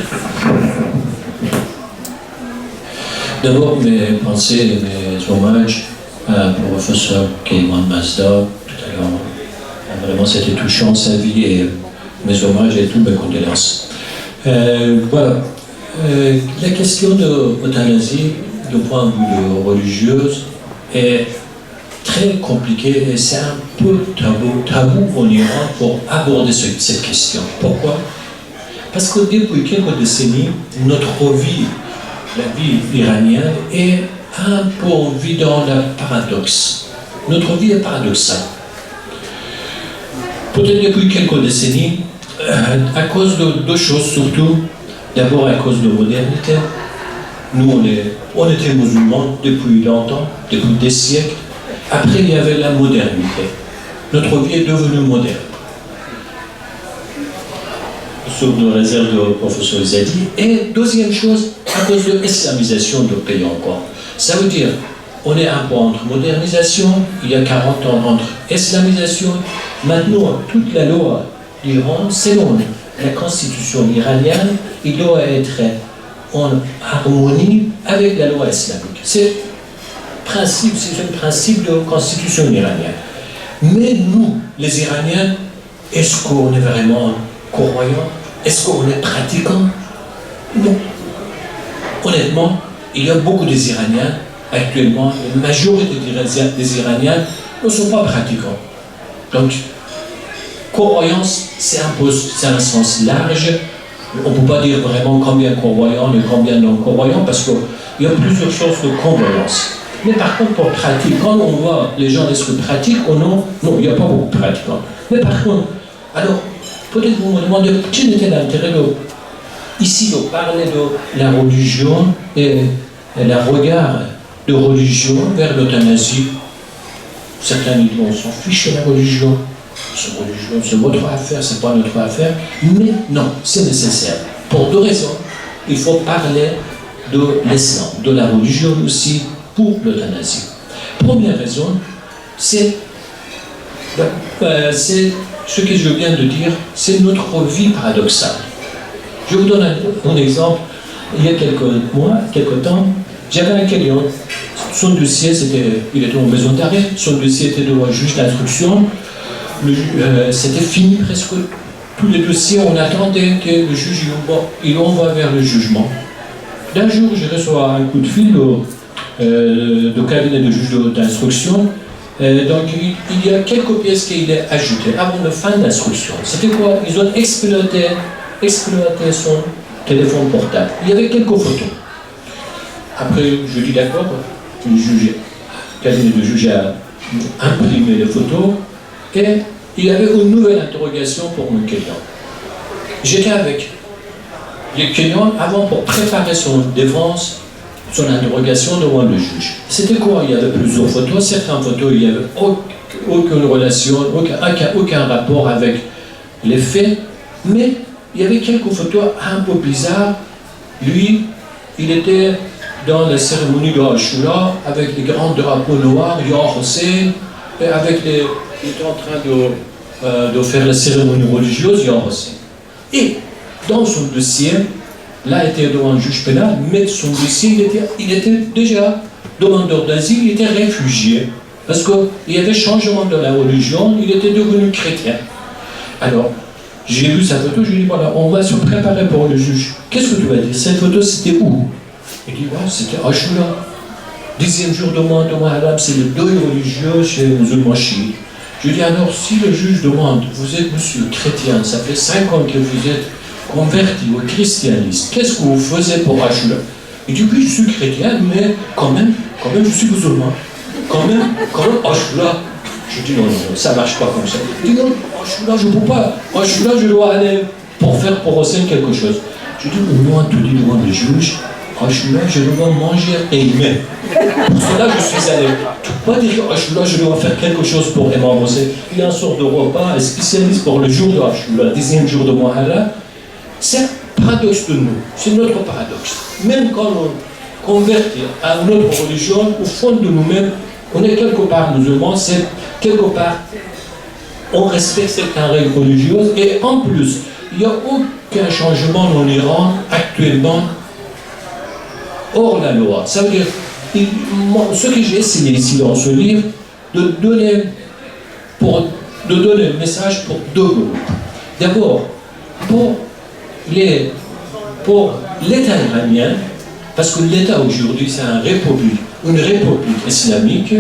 D'abord, mes pensées et mes hommages au professeur Keyman Mazda, tout à l'heure. Vraiment, c'était touchant sa vie et mes hommages et toutes mes condoléances. Voilà. La question de l'euthanasie, du point de vue religieux, est très compliquée et c'est un peu tabou en Iran pour aborder cette question. Pourquoi? Parce que depuis quelques décennies, notre vie, la vie iranienne, est un peu vue dans le paradoxe. Notre vie est paradoxale. Peut-être depuis quelques décennies, à cause de deux choses surtout. D'abord à cause de la modernité. Nous, on était musulmans depuis longtemps, depuis des siècles. Après, il y avait la modernité. Notre vie est devenue moderne. Sauf de réserve du professeur Zadi. Et deuxième chose, à cause de l'islamisation du pays encore. Ça veut dire, on est un peu entre modernisation, il y a 40 ans entre islamisation. Maintenant, toute la loi d'Iran, selon la constitution iranienne, il doit être en harmonie avec la loi islamique. C'est un principe de constitution iranienne. Mais nous, les Iraniens, est-ce qu'on est vraiment croyants? Est-ce qu'on est pratiquants? Non. Honnêtement, il y a beaucoup des Iraniens, actuellement, la majorité des Iraniens ne sont pas pratiquants. Donc, croyance, c'est un sens large. On ne peut pas dire vraiment combien de croyants et combien de non-croyants parce qu'il y a plusieurs choses de croyance. Mais par contre, pour pratique, quand on voit les gens est-ce que pratiquent ou non, non, il n'y a pas beaucoup de pratiquants. Mais par contre, alors, peut-être vous me demandez quel était l'intérêt ici de parler de la religion et le regard de religion vers l'euthanasie. Certains disent on s'en fiche de la religion. C'est votre affaire, c'est pas notre affaire. Mais non, c'est nécessaire. Pour deux raisons. Il faut parler de l'islam, de la religion aussi pour l'euthanasie. Première raison, c'est ce que je viens de dire, c'est notre vie paradoxale. Je vous donne un exemple. Il y a quelques temps, j'avais un client. Son dossier, il était en besoin d'arrêt. Son dossier était devant le juge d'instruction. C'était fini presque tous les dossiers. On attendait que le juge il envoie vers le jugement. D'un jour, je reçois un coup de fil de cabinet de juge d'instruction. Donc, il y a quelques pièces qu'il a ajoutées avant la fin de l'instruction. C'était quoi? Ils ont exploité son téléphone portable. Il y avait quelques photos. Après, je dis d'accord, le cabinet de juge a imprimé les photos et il y avait une nouvelle interrogation pour mon client. J'étais avec. les Kenyans, avant, pour préparer son défense, son interrogation devant le juge. C'était quoi? Il y avait plusieurs photos. Certaines photos, il n'y avait aucune relation, aucun rapport avec les faits, mais il y avait quelques photos un peu bizarres. Lui, il était dans la cérémonie de Ashura avec les grands drapeaux noirs, Yahya Hussein, et il était en train de faire la cérémonie religieuse, Yahya Hussein. Et dans son dossier, là, il était devant un juge pénal, mais son dossier, il était déjà demandeur d'asile, il était réfugié. Parce qu'il y avait changement de la religion, il était devenu chrétien. Alors, j'ai vu sa photo, je lui ai dit, voilà, on va se préparer pour le juge. Qu'est-ce que tu vas dire? Cette photo, c'était où? Il dit, ouais, c'était Ashura. 10e jour de Muharram, c'est le deuil religieux chez les musulmans chiites. Je lui dis, alors, si le juge demande, vous êtes monsieur chrétien, ça fait 5 ans que vous êtes converti au christianisme, qu'est-ce que vous faisiez pour Ashura? Il dit, oui, je suis chrétien, mais quand même, je suis musulman. Quand même, Ashura. Je dis, non, ça ne marche pas comme ça. Il dit, non, Ashura, je ne peux pas. Ashura, je dois aller pour faire pour Hussein quelque chose. Je dis, au moins, tout dit devant le juge, Ashura, je dois manger et aimer. Pour cela, je suis allé. Tu ne peux pas dire Ashura, je dois faire quelque chose pour Imam Hussein. Il y a une sorte de repas spécialiste pour le jour de Ashura, 10e jour de Muharram. C'est un paradoxe de nous. C'est notre paradoxe. Même quand on convertit à une autre religion, au fond de nous-mêmes, on est quelque part musulman, c'est quelque part, on respecte certaines règles religieuses, et en plus, il n'y a aucun changement en Iran actuellement hors la loi. Ça veut dire, ce que j'ai essayé ici dans ce livre, de donner le message pour deux groupes. D'abord, pour l'État iranien, parce que l'État aujourd'hui c'est une république islamique,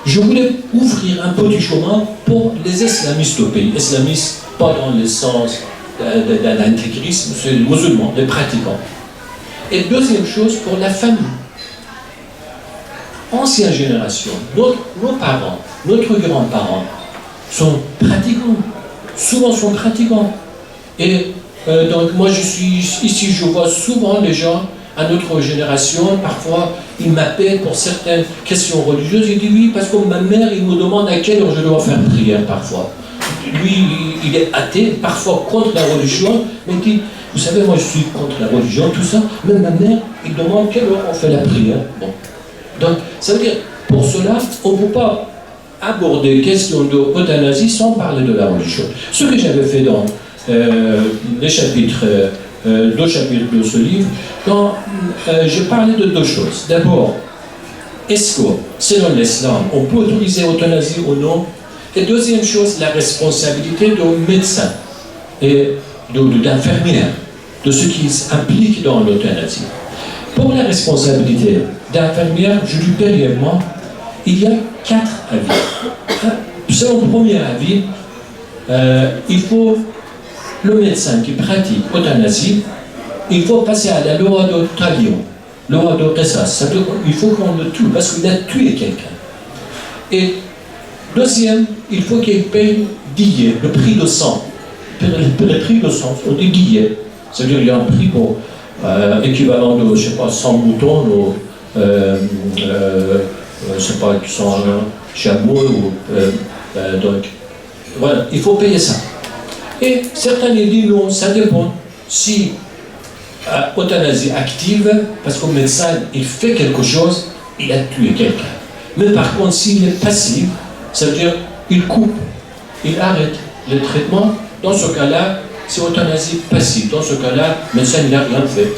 je voulais ouvrir un petit chemin pour les islamistes au pays. Islamistes, pas dans le sens de l'intégrisme, c'est les musulmans, les pratiquants. Et deuxième chose, pour la famille. Ancienne génération, nos parents, notre grands-parents sont pratiquants, souvent sont pratiquants. Et donc moi je suis ici, je vois souvent les gens à notre génération, parfois ils m'appellent pour certaines questions religieuses, il dit oui, parce que ma mère, il me demande à quelle heure je dois faire prière parfois. Lui, il est athée, parfois contre la religion, mais il dit, vous savez, moi je suis contre la religion, tout ça, même ma mère, il demande quelle heure on fait la prière. Bon. Donc, ça veut dire, pour cela, on ne peut pas aborder la question de l'euthanasie sans parler de la religion. Ce que j'avais fait dans les chapitres, 2 chapitres de ce livre, j'ai parlé de deux choses. D'abord, est-ce que, selon l'islam, on peut autoriser l'euthanasie ou non? Et deuxième chose, la responsabilité de médecins et d'infirmières, de ce qui s'implique dans l'euthanasie. Pour la responsabilité d'infirmière, je dis brièvement, il y a 4 avis. Selon le premier avis, il faut le médecin qui pratique l'euthanasie, il faut passer à la loi de talion, loi de qisas. C'est-à-dire qu'il faut qu'on le tue parce qu'il a tué quelqu'un. Et deuxième, il faut qu'il paye diye, le prix de sang. Le prix de sang, on dit diye. C'est-à-dire qu'il y a un prix pour équivalent de, je ne sais pas, 100 moutons, ou, je ne sais pas, 100 chameaux, donc, voilà, il faut payer ça. Et certains disent non, ça dépend. Si euthanasie active, parce que le médecin, il fait quelque chose, il a tué quelqu'un. Mais par contre, s'il est passif, ça veut dire il coupe, il arrête le traitement. Dans ce cas-là, c'est euthanasie passive. Dans ce cas-là, le médecin n'a rien fait.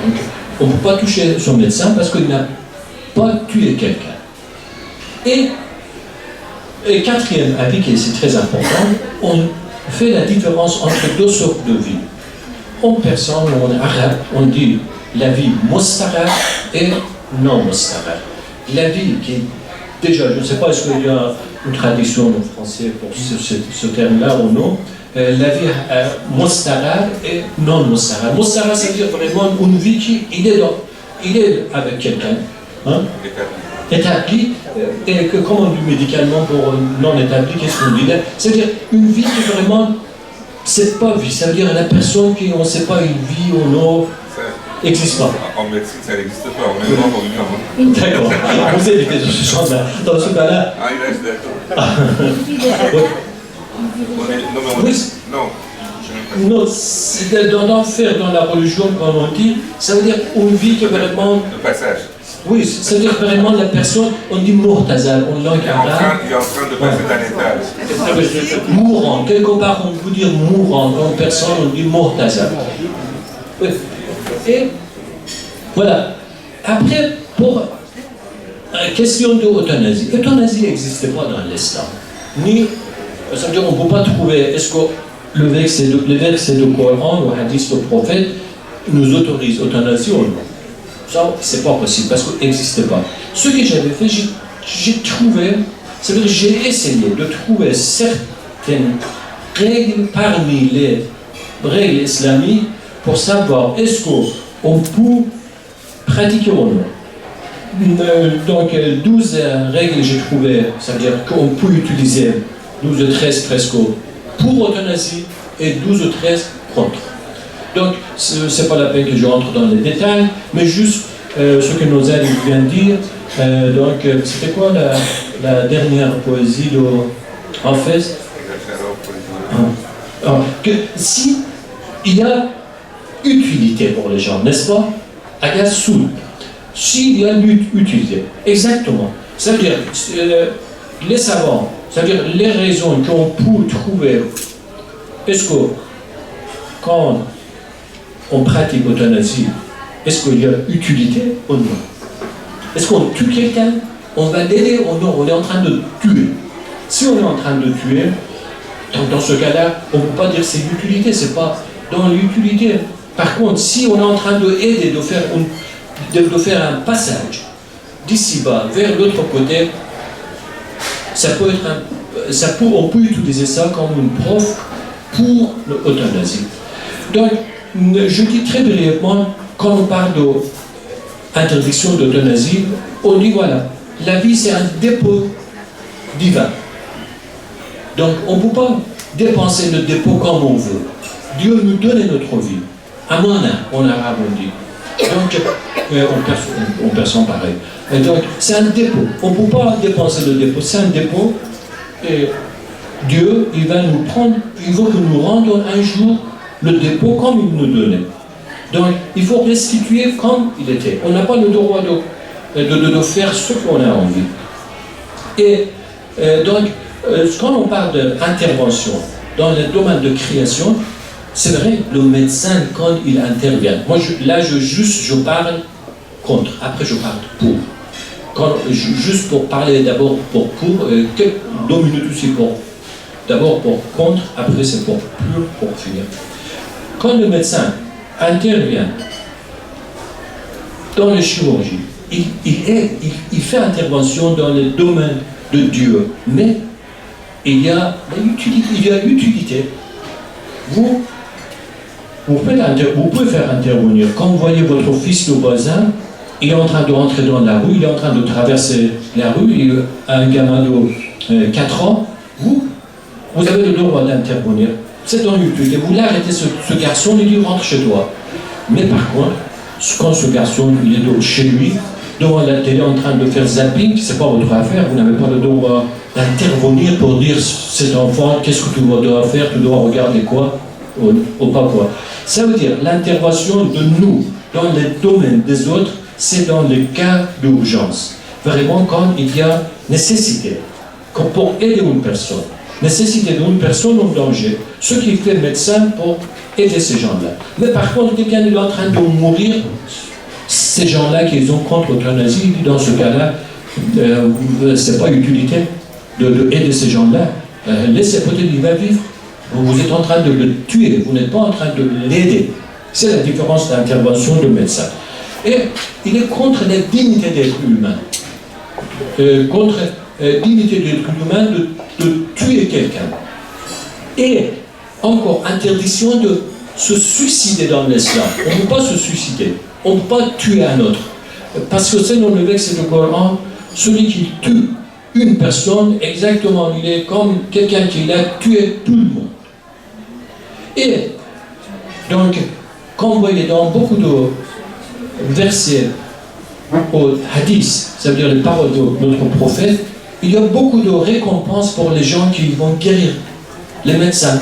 Donc, on ne peut pas toucher son médecin parce qu'il n'a pas tué quelqu'un. Et quatrième avis, qui est très important, on fait la différence entre deux sortes de vie. En persan ou en arabe, on dit la vie mustara et non mustara. La vie qui, déjà, je ne sais pas est-ce qu'il y a une tradition en français pour ce terme-là ou non, la vie mustara et non mustara. Mustara, c'est-à-dire vraiment une vie qui, il est avec quelqu'un, hein, établi, et que, comme on dit médicalement pour non établi, qu'est-ce qu'on dit là? C'est-à-dire une vie qui vraiment c'est pas vie. Ça veut dire la personne qui on ne sait pas une vie ou non n'existe pas. En médecine, ça n'existe pas. On est mort en une heure. D'accord. Vous évitez de ce genre-là. Dans ce cas-là. Ah, il reste d'accord. Non, c'est d'enfer dans la religion, comme on dit, ça veut dire une vie qui est vraiment. Le passage. Oui, ça veut dire vraiment la personne, on dit mortazal, en langue arabe. Il est en train de passer d'un étage. Mourant, quelque part on peut dire mourant, en personne on dit mortazal. Oui. Et voilà. Après, pour la question de l'euthanasie. L'euthanasie n'existait pas dans l'islam. Ni, ça veut dire on ne peut pas trouver, est-ce que le verset de Coran ou hadith du prophète nous autorise l'euthanasie ou non. Ça, c'est pas possible parce qu'il n'existait pas. Ce que j'avais fait, j'ai trouvé, c'est-à-dire j'ai essayé de trouver certaines règles parmi les règles islamiques pour savoir est-ce qu'on peut pratiquer ou non. Donc 12 règles j'ai trouvé, c'est-à-dire qu'on peut utiliser 12 ou 13 presque pour euthanasie et 12 ou 13 contre. Donc, ce n'est pas la peine que je rentre dans les détails, mais juste ce que nos amis viennent dire. Donc, c'était quoi la dernière poésie de Hafez? Que si il y a utilité pour les gens, n'est-ce pas? Agasoul. S'il y a utilité, exactement. C'est-à-dire, les savants, c'est-à-dire les raisons qu'on peut trouver, est-ce que quand on pratique l'euthanasie, est-ce qu'il y a utilité ou non? Est-ce qu'on tue quelqu'un? On va l'aider ou non? On est en train de tuer. Si on est en train de tuer, dans ce cas-là, on ne peut pas dire c'est l'utilité, c'est pas dans l'utilité. Par contre, si on est en train d'aider, de faire un passage d'ici-bas vers l'autre côté, ça peut être on peut utiliser ça comme une preuve pour l'euthanasie. Donc, je dis très brièvement, quand on parle d'interdiction d'euthanasie, on dit voilà, la vie c'est un dépôt divin. Donc, on ne peut pas dépenser le dépôt comme on veut. Dieu nous donne notre vie. Amana, en arabe on dit. Donc, on perçoit pareil. Et donc, c'est un dépôt. On ne peut pas dépenser le dépôt. C'est un dépôt. Et Dieu, il va nous prendre, il veut que nous rendions un jour le dépôt comme il nous donnait. Donc, il faut restituer comme il était. On n'a pas le droit de faire ce qu'on a envie. Et donc, quand on parle d'intervention dans le domaine de création, c'est vrai, le médecin, quand il intervient, moi, je parle contre, après je parle pour. Juste pour parler d'abord pour, 2 minutes aussi pour. D'abord pour contre, après c'est pour finir. Quand le médecin intervient dans la chirurgie, il fait intervention dans le domaine de Dieu, mais il y a utilité. Vous pouvez faire intervenir. Quand vous voyez votre fils, le voisin, il est en train de rentrer dans la rue, il est en train de traverser la rue, il a un gamin de 4 ans, vous avez le droit d'intervenir. C'est dans l'utilité. Vous l'arrêtez, ce garçon, il dit rentre chez toi. Mais par contre, quand ce garçon il est chez lui, devant la télé en train de faire zapping, c'est pas votre affaire, vous n'avez pas le droit d'intervenir pour dire cet enfant, qu'est-ce que tu dois faire, tu dois regarder quoi ou pas quoi. Ça veut dire l'intervention de nous dans le domaine des autres, c'est dans les cas d'urgence. Vraiment quand il y a nécessité, pour aider une personne. Nécessité d'une personne en danger, ce qui fait médecin pour aider ces gens-là. Mais par contre, quelqu'un est en train de mourir, ces gens-là qui sont contre l'euthanasie, dans ce cas-là, c'est pas utilité de aider ces gens-là. Laissez peut-être il va vivre. Vous êtes en train de le tuer, vous n'êtes pas en train de l'aider. C'est la différence d'intervention de médecin. Et il est contre la dignité d'être humain. Contre la dignité d'être humain de tuer quelqu'un. Et encore, interdiction de se suicider dans l'islam. On ne peut pas se suicider. On ne peut pas tuer un autre. Parce que selon le verset du Coran, celui qui tue une personne, exactement, il est comme quelqu'un qui a tué tout le monde. Et donc, comme vous voyez dans beaucoup de versets au hadith, ça veut dire les paroles de notre prophète, il y a beaucoup de récompenses pour les gens qui vont guérir, les médecins.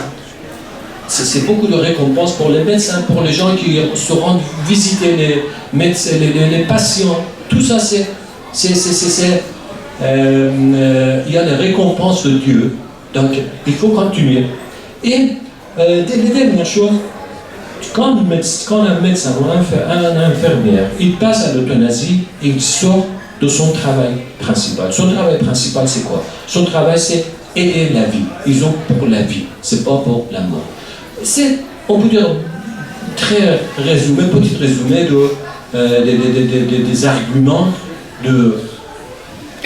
C'est beaucoup de récompenses pour les médecins, pour les gens qui se rendent visiter les patients. Tout ça, il y a les récompenses de Dieu. Donc, il faut continuer. Et les dernières choses, quand un médecin ou un infirmière, il passe à l'euthanasie, il sort de son travail principal. Son travail principal, c'est quoi? Son travail, c'est aider la vie. Ils ont pour la vie, c'est pas pour la mort. C'est, on peut dire, très résumé, petit résumé des arguments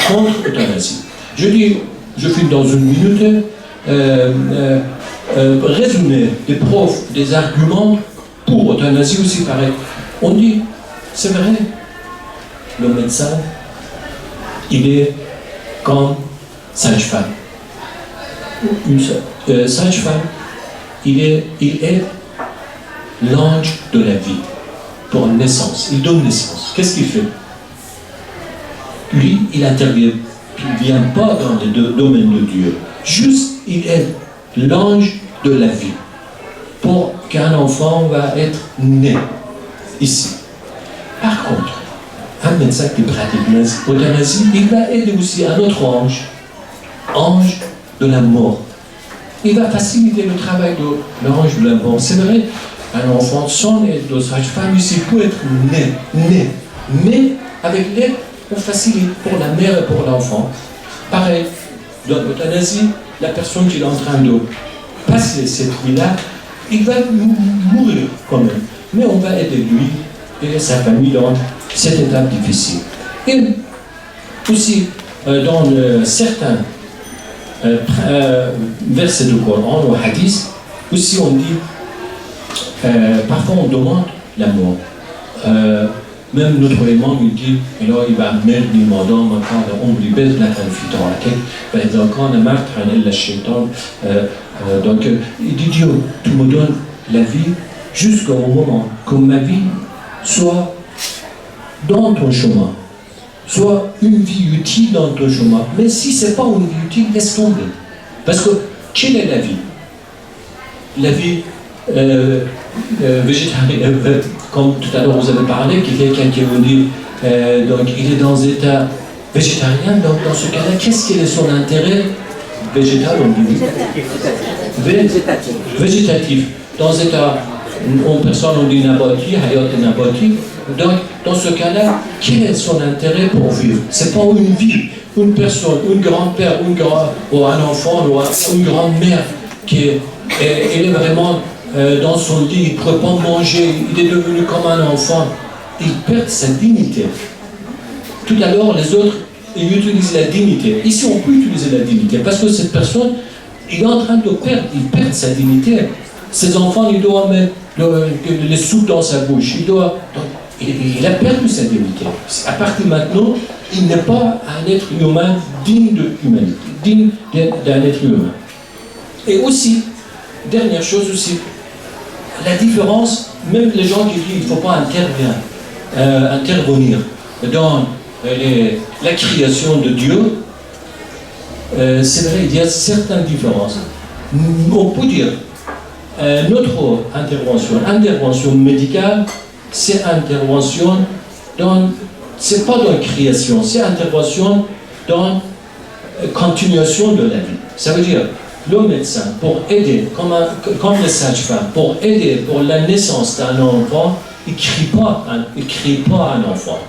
contre l'euthanasie. Je finis dans une minute, résumer des preuves, des arguments pour l'euthanasie aussi pareil. On dit, c'est vrai, le médecin, il est comme sage-femme. Une sage-femme, il est l'ange de la vie pour naissance. Il donne naissance. Qu'est-ce qu'il fait? Lui, il n'intervient pas dans les deux domaines de Dieu. Juste, il est l'ange de la vie pour qu'un enfant va être né ici. Par contre, un médecin qui pratique l'euthanasie, il va aider aussi un autre ange de la mort. Il va faciliter le travail de l'ange de la mort. C'est vrai, un enfant sans aide de sage-femme ici peut être né. Mais avec l'aide, on facilite pour la mère et pour l'enfant. Pareil, dans l'euthanasie, la personne qui est en train de passer cette vie-là, il va mourir quand même. Mais on va aider lui et sa famille dans cette étape difficile. Et aussi, dans certains versets du Coran, ou hadith, aussi on dit, parfois on demande la mort. Même notre imam il dit, alors il va mettre des mandats, on lui baisse la donc il dit Dieu, tu me donnes la vie jusqu'au moment que ma vie soit dans ton chemin, soit une vie utile dans ton chemin. Mais si ce n'est pas une vie utile, laisse tomber. Parce que quelle est la vie? La vie végétarienne, comme tout à l'heure vous avez parlé, qu'il y a quelqu'un qui vous dit, donc il est dans un état végétarien, donc dans ce cas-là, qu'est-ce qui est son intérêt végétal, on dit végétatif. Dans un état, en personne on dit nabati, hayat nabati. Donc dans ce cas-là, quel est son intérêt pour vivre? C'est pas une vie, une personne, un grand-père, ou un enfant, ou une grand-mère qui est vraiment dans son lit, il ne peut pas manger, il est devenu comme un enfant, il perd sa dignité. Tout à l'heure, les autres, ils utilisent la dignité. Ici, on peut utiliser la dignité, parce que cette personne, il est en train de perdre, il perd sa dignité. Ses enfants, il doit mettre les sous dans sa bouche, il a perdu sa dignité. À partir de maintenant, il n'est pas un être humain digne de l'humanité, digne d'un être humain. Et aussi, dernière chose aussi, la différence, même les gens qui disent qu'il ne faut pas intervenir dans la création de Dieu, c'est vrai, il y a certaines différences. On peut dire, notre intervention médicale, c'est intervention c'est pas dans la création, c'est intervention dans la continuation de la vie. Ça veut dire, le médecin, pour aider, comme les sages-femmes, pour aider pour la naissance d'un enfant, il ne crie pas un enfant.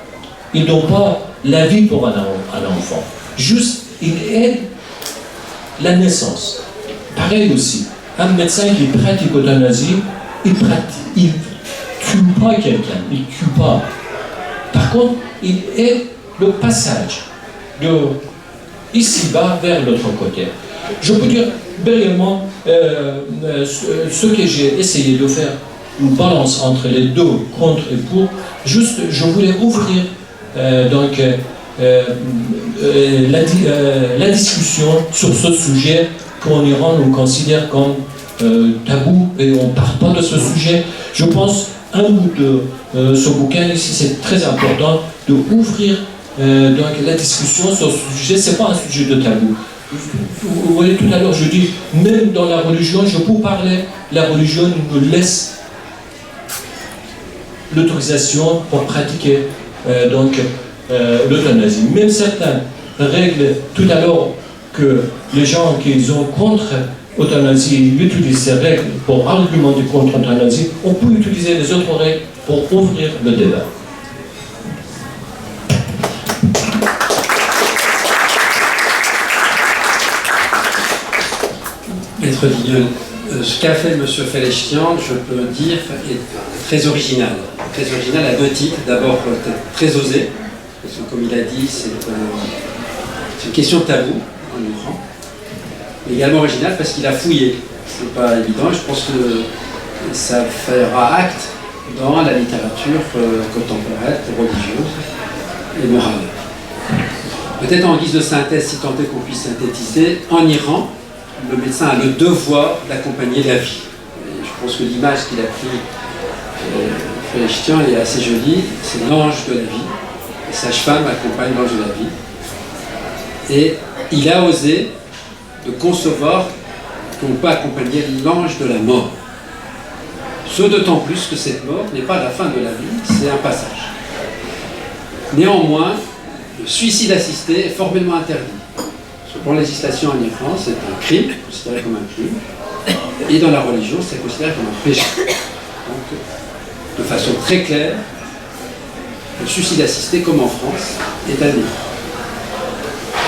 Il ne donne pas la vie pour un enfant. Juste, il aide la naissance. Pareil aussi, un médecin qui pratique l'euthanasie, il ne tue pas quelqu'un, il ne tue pas. Par contre, il aide le passage de ici-bas vers l'autre côté. Je peux dire brièvement ce que j'ai essayé de faire, une balance entre les deux, contre et pour. Juste, je voulais ouvrir la discussion sur ce sujet qu'en Iran on considère comme tabou et on ne parle pas de ce sujet. Je pense, un bout de ce bouquin ici, c'est très important de ouvrir donc la discussion sur ce sujet. Ce n'est pas un sujet de tabou. Vous voyez, tout à l'heure, je dis, même dans la religion, je peux parler, la religion nous laisse l'autorisation pour pratiquer l'euthanasie. Même certaines règles, tout à l'heure, que les gens qui sont contre l'euthanasie utilisent ces règles pour argumenter contre l'euthanasie, on peut utiliser les autres règles pour ouvrir le débat. Maître Vignol, ce qu'a fait M. Feleshtian, je peux dire, est très original. Très original à deux titres. D'abord, très osé, parce que comme il a dit, c'est une question tabou en Iran. Mais également original parce qu'il a fouillé. C'est pas évident. Je pense que ça fera acte dans la littérature contemporaine, religieuse et morale. Peut-être en guise de synthèse, si tant est qu'on puisse synthétiser, en Iran, le médecin a le devoir d'accompagner la vie. Et je pense que l'image qu'il a prise, Feleshtian, est assez jolie. C'est l'ange de la vie. Les sages-femmes accompagnent l'ange de la vie. Et il a osé de concevoir qu'on peut accompagner l'ange de la mort. Ce d'autant plus que cette mort n'est pas la fin de la vie, c'est un passage. Néanmoins, le suicide assisté est formellement interdit. Pour la législation en Iran, c'est un crime, considéré comme un crime, et dans la religion, c'est considéré comme un péché. Donc, de façon très claire, le suicide assisté, comme en France, est admis.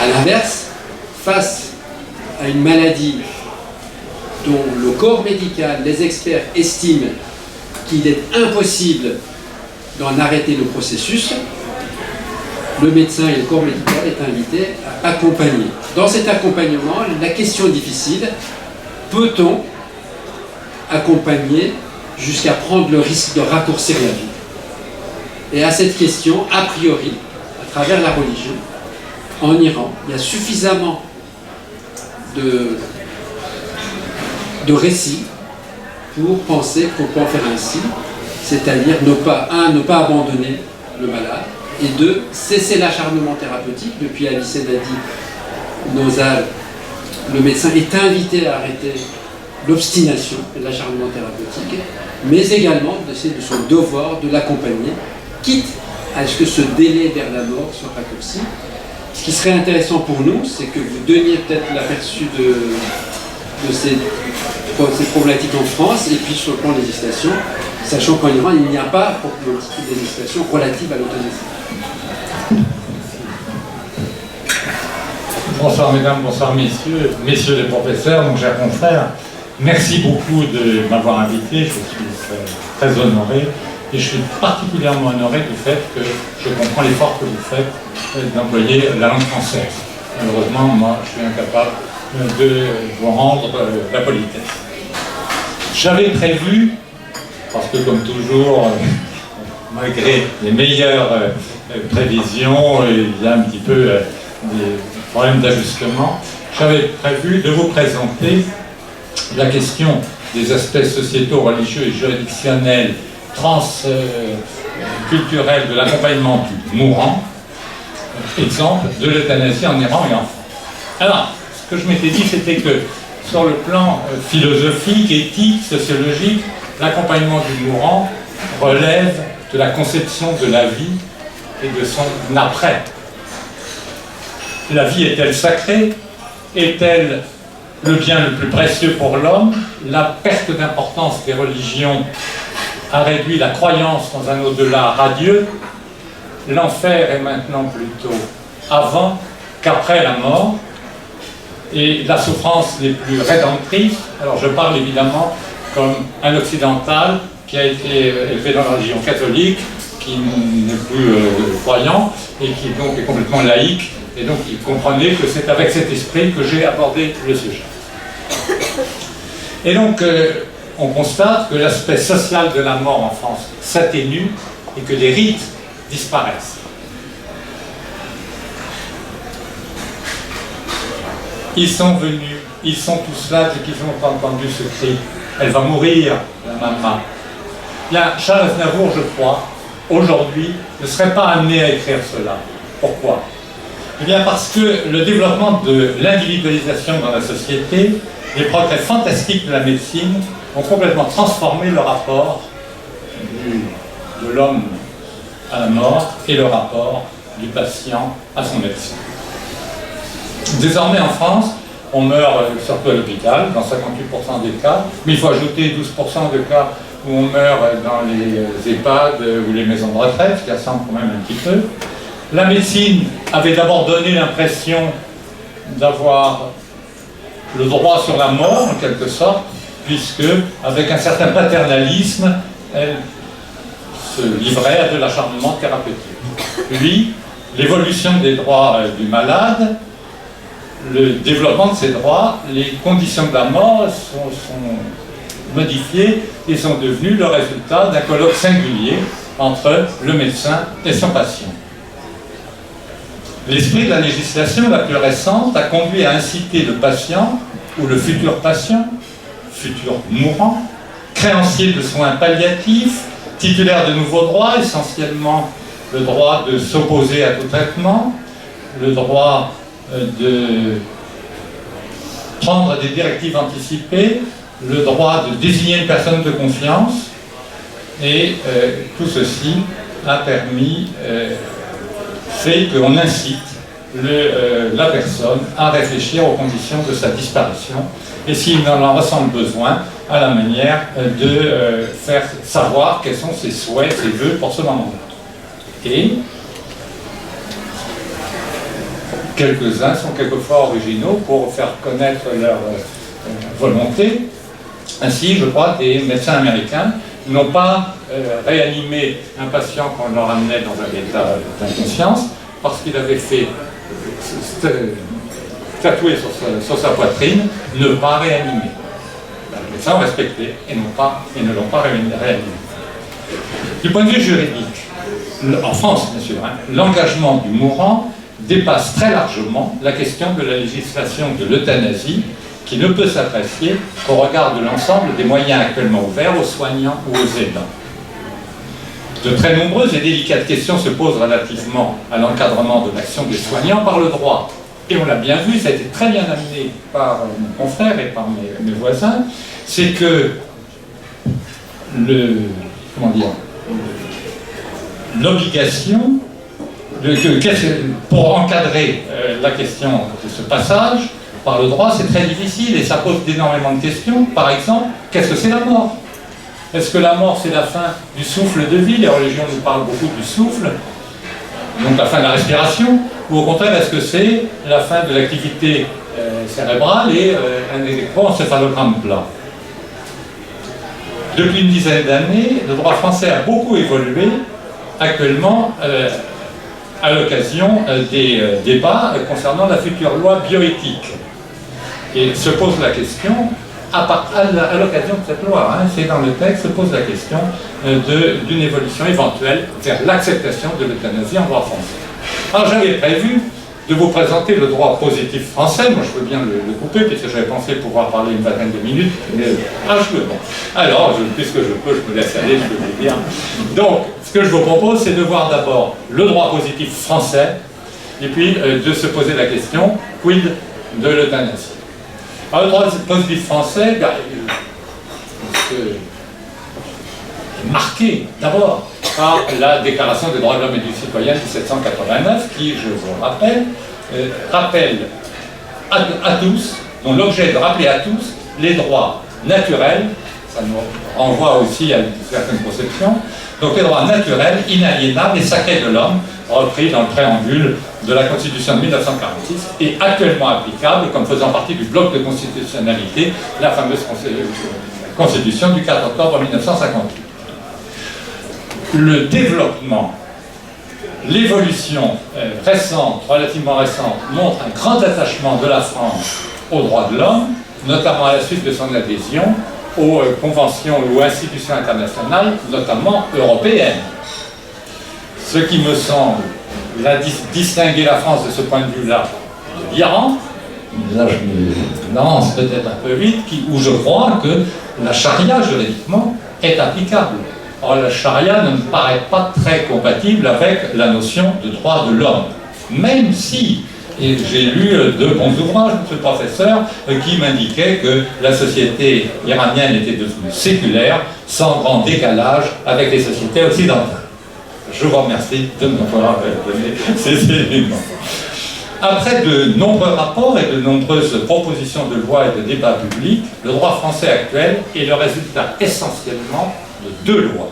A l'inverse, face à une maladie dont le corps médical, les experts estiment qu'il est impossible d'en arrêter le processus, le médecin et le corps médical est invité à accompagner. Dans cet accompagnement, la question difficile, peut-on accompagner jusqu'à prendre le risque de raccourcir la vie? Et à cette question, a priori, à travers la religion, en Iran, il y a suffisamment de récits pour penser qu'on peut en faire ainsi, c'est-à-dire ne pas abandonner le malade, et deux, cesser l'acharnement thérapeutique. Depuis Alice Nadi Nozal, le médecin est invité à arrêter l'obstination et l'acharnement thérapeutique, mais également d'essayer de son devoir de l'accompagner, quitte à ce que ce délai vers la mort soit raccourci. Ce qui serait intéressant pour nous, c'est que vous donniez peut-être l'aperçu de ces problématiques en France, et puis sur le plan de législation, sachant qu'en Iran, il n'y a pas pour politique de législation relative à l'euthanasie. Bonsoir mesdames, bonsoir messieurs, messieurs les professeurs, mon cher confrère. Merci beaucoup de m'avoir invité, je suis très honoré et je suis particulièrement honoré du fait que je comprends l'effort que vous faites d'employer la langue française. Malheureusement, moi, je suis incapable de vous rendre la politesse. J'avais prévu, parce que comme toujours, malgré les meilleures prévisions, il y a un petit peu des problèmes d'ajustement, j'avais prévu de vous présenter la question des aspects sociétaux, religieux et juridictionnels, culturels de l'accompagnement du mourant, exemple de l'euthanasie en Iran et en France. Alors, ce que je m'étais dit, c'était que sur le plan philosophique, éthique, sociologique, l'accompagnement du mourant relève de la conception de la vie et de son après. La vie est-elle sacrée? Est-elle le bien le plus précieux pour l'homme? La perte d'importance des religions a réduit la croyance dans un au-delà radieux. L'enfer est maintenant plutôt avant qu'après la mort. Et la souffrance n'est plus rédemptrice. Alors je parle évidemment comme un occidental qui a été élevé dans la religion catholique, qui n'est plus croyant et qui donc est complètement laïque. Et donc il comprenait que c'est avec cet esprit que j'ai abordé le sujet. Et donc on constate que l'aspect social de la mort en France s'atténue et que les rites disparaissent. Ils sont venus ils sont tous là dès qu'ils ont entendu ce cri. Elle va mourir, la maman. Bien, Charles Aznavour, je crois, aujourd'hui, ne serait pas amené à écrire cela. Pourquoi? Eh bien parce que le développement de l'individualisation dans la société, les progrès fantastiques de la médecine ont complètement transformé le rapport de l'homme à la mort et le rapport du patient à son médecin. Désormais en France, on meurt surtout à l'hôpital, dans 58% des cas, mais il faut ajouter 12% de cas où on meurt dans les EHPAD ou les maisons de retraite, ce qui ressemble quand même un petit peu. La médecine avait d'abord donné l'impression d'avoir le droit sur la mort, en quelque sorte, puisque, avec un certain paternalisme, elle se livrait à de l'acharnement thérapeutique. Puis, l'évolution des droits du malade, le développement de ces droits, les conditions de la mort sont modifiées et sont devenues le résultat d'un colloque singulier entre le médecin et son patient. L'esprit de la législation la plus récente a conduit à inciter le patient, ou le futur patient, futur mourant, créancier de soins palliatifs, titulaire de nouveaux droits, essentiellement le droit de s'opposer à tout traitement, le droit de prendre des directives anticipées, le droit de désigner une personne de confiance, et tout ceci a permis, fait qu'on incite la personne à réfléchir aux conditions de sa disparition, et s'il en ressent besoin, à la manière de faire savoir quels sont ses souhaits, ses vœux pour ce moment-là. Et quelques-uns sont quelquefois originaux pour faire connaître leur volonté. Ainsi, je crois, des médecins américains n'ont pas réanimé un patient qu'on leur amenait dans un état d'inconscience parce qu'il avait fait tatouer sur sa poitrine « ne pas réanimer ». Les médecins ont respecté et ne l'ont pas réanimé. Du point de vue juridique, en France bien sûr, l'engagement du mourant dépasse très largement la question de la législation de l'euthanasie qui ne peut s'apprécier qu'au regard de l'ensemble des moyens actuellement ouverts aux soignants ou aux aidants. De très nombreuses et délicates questions se posent relativement à l'encadrement de l'action des soignants par le droit. Et on l'a bien vu, ça a été très bien amené par mon confrère et par mes voisins, c'est que l'obligation pour encadrer la question de ce passage par le droit, c'est très difficile et ça pose énormément de questions. Par exemple, qu'est-ce que c'est la mort? Est-ce que la mort, c'est la fin du souffle de vie? Les religions nous parlent beaucoup du souffle, donc la fin de la respiration, ou au contraire, est-ce que c'est la fin de l'activité cérébrale et un électroencéphalogramme plat? Depuis une dizaine d'années, le droit français a beaucoup évolué, actuellement, à l'occasion des débats concernant la future loi bioéthique. Et se pose la question, à l'occasion de cette loi, c'est dans le texte, se pose la question d'une évolution éventuelle vers l'acceptation de l'euthanasie en droit français. Alors j'avais prévu de vous présenter le droit positif français, moi je peux bien le couper, puisque j'avais pensé pouvoir parler une vingtaine de minutes, mais je peux, bon. Alors, puisque je peux, je me laisse aller, je peux vous dire. Donc, ce que je vous propose, c'est de voir d'abord le droit positif français, et puis de se poser la question, quid de l'euthanasie? Alors, le droit positif français, est marqué d'abord par la Déclaration des droits de l'homme et du citoyen de 1789, qui, je vous rappelle, rappelle à tous, dont l'objet est de rappeler à tous les droits naturels, ça nous renvoie aussi à une certaine conception, donc les droits naturels, inaliénables et sacrés de l'homme, repris dans le préambule de la Constitution de 1946 et actuellement applicable comme faisant partie du bloc de constitutionnalité, la fameuse Constitution du 4 octobre 1958. Le développement, l'évolution récente, relativement récente, montre un grand attachement de la France aux droits de l'homme, notamment à la suite de son adhésion aux conventions ou institutions internationales, notamment européennes. Ce qui me semble distinguer la France de ce point de vue-là de l'Iran, là je me n'avance peut-être un peu vite, où je crois que la charia, juridiquement, est applicable. Or, la charia ne me paraît pas très compatible avec la notion de droit de l'homme, même si, et j'ai lu de bons ouvrages, monsieur le professeur, qui m'indiquaient que la société iranienne était devenue séculaire, sans grand décalage avec les sociétés occidentales. Je vous remercie de m'avoir donné ces éléments. Après de nombreux rapports et de nombreuses propositions de loi et de débats publics, le droit français actuel est le résultat essentiellement de deux lois.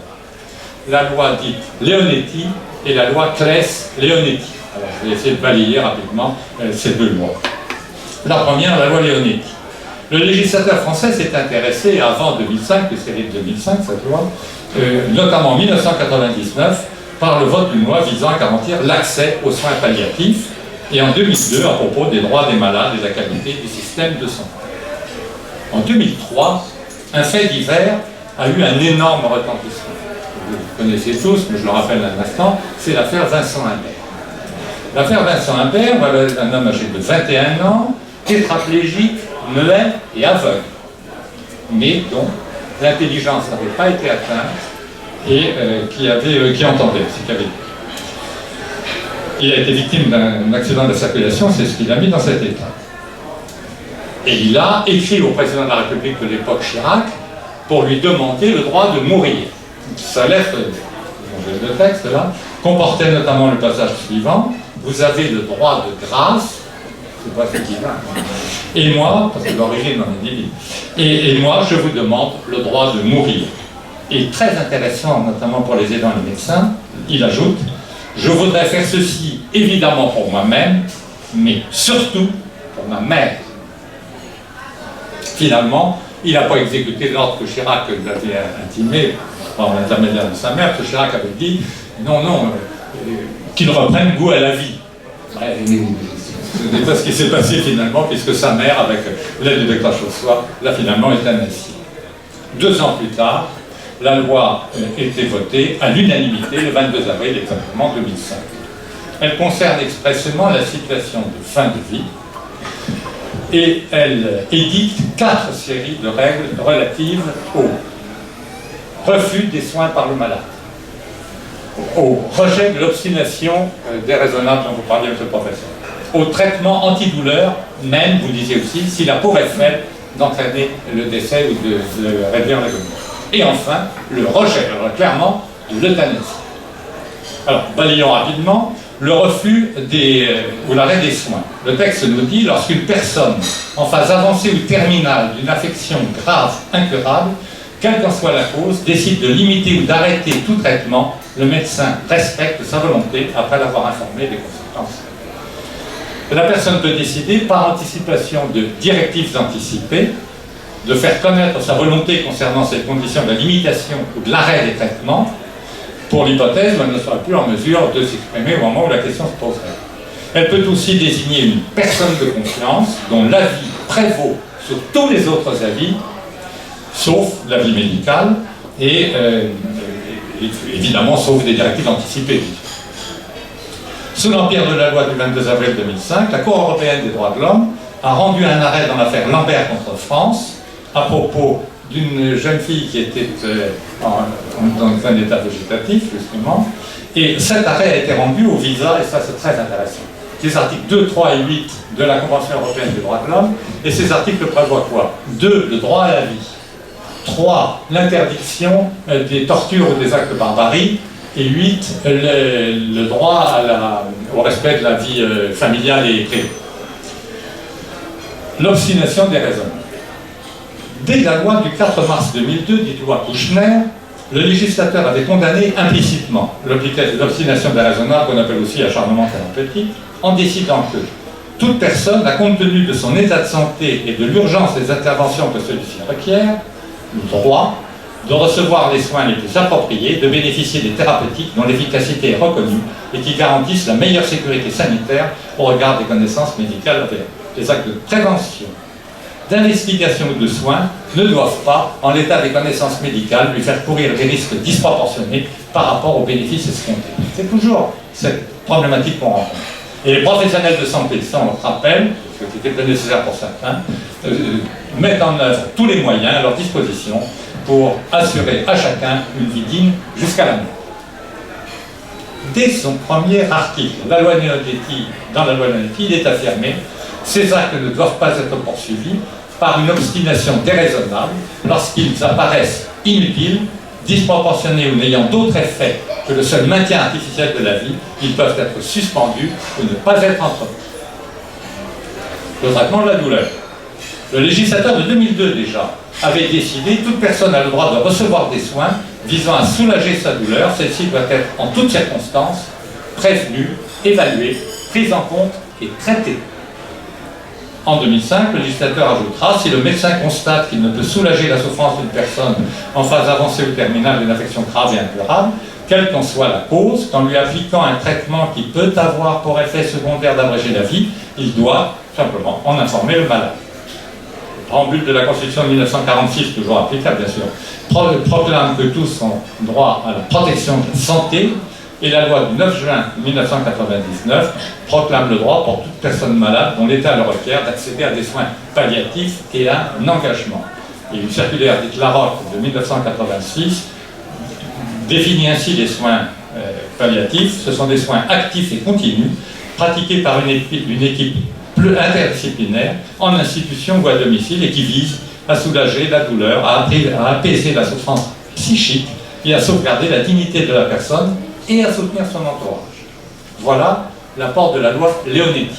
La loi dite Leonetti et la loi Claes-Leonetti. Alors je vais essayer de balayer rapidement ces deux lois. La première, la loi Leonetti. Le législateur français s'est intéressé avant 2005, puisqu'elle est de 2005 cette loi, notamment en 1999, par le vote d'une loi visant à garantir l'accès aux soins palliatifs, et en 2002 à propos des droits des malades et de la qualité du système de santé. En 2003, un fait divers a eu un énorme retentissement. Vous le connaissez tous, mais je le rappelle un instant, c'est l'affaire Vincent Imbert. L'affaire Vincent Imbert, voilà un homme âgé de 21 ans, tétraplégique, muet et aveugle, mais dont l'intelligence n'avait pas été atteinte et qui entendait, c'est qu'il avait. Il a été victime d'un accident de circulation, c'est ce qu'il a mis dans cet état. Et il a écrit au président de la République de l'époque, Chirac, pour lui demander le droit de mourir. Sa lettre, le texte là, comportait notamment le passage suivant: vous avez le droit de grâce, c'est pas ce qu'il a, et moi, parce que l'origine en est divine, et moi je vous demande le droit de mourir. Et très intéressant, notamment pour les aidants et les médecins, il ajoute: je voudrais faire ceci évidemment pour moi-même, mais surtout pour ma mère. Finalement, il n'a pas exécuté l'ordre que Chirac lui avait intimé par l'intermédiaire de sa mère, que Chirac avait dit non, qu'il reprenne goût à la vie. Ce n'est pas ce qui s'est passé finalement, puisque sa mère, avec l'aide du docteur Chaussois, l'a finalement euthanasié. 2 ans plus tard, la loi était votée à l'unanimité le 22 avril exactement 2005. Elle concerne expressément la situation de fin de vie et elle édicte 4 séries de règles relatives au refus des soins par le malade, au rejet de l'obstination déraisonnable dont vous parliez, monsieur le professeur, au traitement antidouleur, même, vous disiez aussi, s'il a pour effet d'entraîner le décès ou de réduire l'agonie. Et enfin, le rejet, alors clairement, de l'euthanasie. Alors, balayons rapidement, le refus ou l'arrêt des soins. Le texte nous dit, lorsqu'une personne en phase avancée ou terminale d'une affection grave, incurable, quelle qu'en soit la cause, décide de limiter ou d'arrêter tout traitement, le médecin respecte sa volonté après l'avoir informé des conséquences. La personne peut décider, par anticipation de directives anticipées, de faire connaître sa volonté concernant cette condition de limitation ou de l'arrêt des traitements, pour l'hypothèse où elle ne sera plus en mesure de s'exprimer au moment où la question se poserait. Elle peut aussi désigner une personne de confiance dont l'avis prévaut sur tous les autres avis, sauf l'avis médical, et évidemment sauf des directives anticipées. Sous l'empire de la loi du 22 avril 2005, la Cour européenne des droits de l'homme a rendu un arrêt dans l'affaire Lambert contre France à propos d'une jeune fille qui était dans un état végétatif, justement, et cet arrêt a été rendu au visa, et ça c'est très intéressant. Les articles 2, 3 et 8 de la Convention européenne des droits de l'homme, et ces articles prévoient quoi? 2, le droit à la vie. 3, l'interdiction des tortures ou des actes de barbarie. Et 8, le droit au respect de la vie familiale et privée. L'obstination des raisonnements. Dès la loi du 4 mars 2002, dite loi Kouchner, le législateur avait condamné implicitement l'obstination des raisonnements, qu'on appelle aussi acharnement thérapeutique, en décidant que toute personne, à compte tenu de son état de santé et de l'urgence des interventions que celui-ci requiert, le droit de recevoir les soins les plus appropriés, de bénéficier des thérapeutiques dont l'efficacité est reconnue et qui garantissent la meilleure sécurité sanitaire au regard des connaissances médicales avérées. Les actes de prévention, d'investigation ou de soins ne doivent pas, en l'état des connaissances médicales, lui faire courir des risques disproportionnés par rapport aux bénéfices escomptés. C'est toujours cette problématique qu'on rencontre. Et les professionnels de santé, ça on le rappelle, ce qui était très nécessaire pour certains, mettent en œuvre tous les moyens à leur disposition pour assurer à chacun une vie digne jusqu'à la mort. Dès son premier article, la loi Leonetti, dans la loi Leonetti, il est affirmé « Ces actes ne doivent pas être poursuivis par une obstination déraisonnable lorsqu'ils apparaissent inutiles, disproportionnés ou n'ayant d'autre effet que le seul maintien artificiel de la vie, ils peuvent être suspendus ou ne pas être entrepris. » Le traitement de la douleur. Le législateur de 2002 déjà avait décidé que toute personne a le droit de recevoir des soins visant à soulager sa douleur. Celle-ci doit être en toutes circonstances prévenue, évaluée, prise en compte et traitée. En 2005, le législateur ajoutera, si le médecin constate qu'il ne peut soulager la souffrance d'une personne en phase avancée ou terminale d'une affection grave et incurable, quelle qu'en soit la cause, qu'en lui appliquant un traitement qui peut avoir pour effet secondaire d'abréger la vie, il doit simplement en informer le malade. Le préambule de la Constitution de 1946, toujours applicable bien sûr, proclame que tous ont droit à la protection de la santé, et la loi du 9 juin 1999 proclame le droit pour toute personne malade dont l'état le requiert d'accéder à des soins palliatifs et à un engagement. Et une circulaire dite Larocque de 1986 définit ainsi les soins palliatifs. Ce sont des soins actifs et continus pratiqués par une équipe plus interdisciplinaire en institution ou à domicile et qui visent à soulager la douleur, à apaiser la souffrance psychique et à sauvegarder la dignité de la personne et à soutenir son entourage. Voilà l'apport de la loi Leonetti.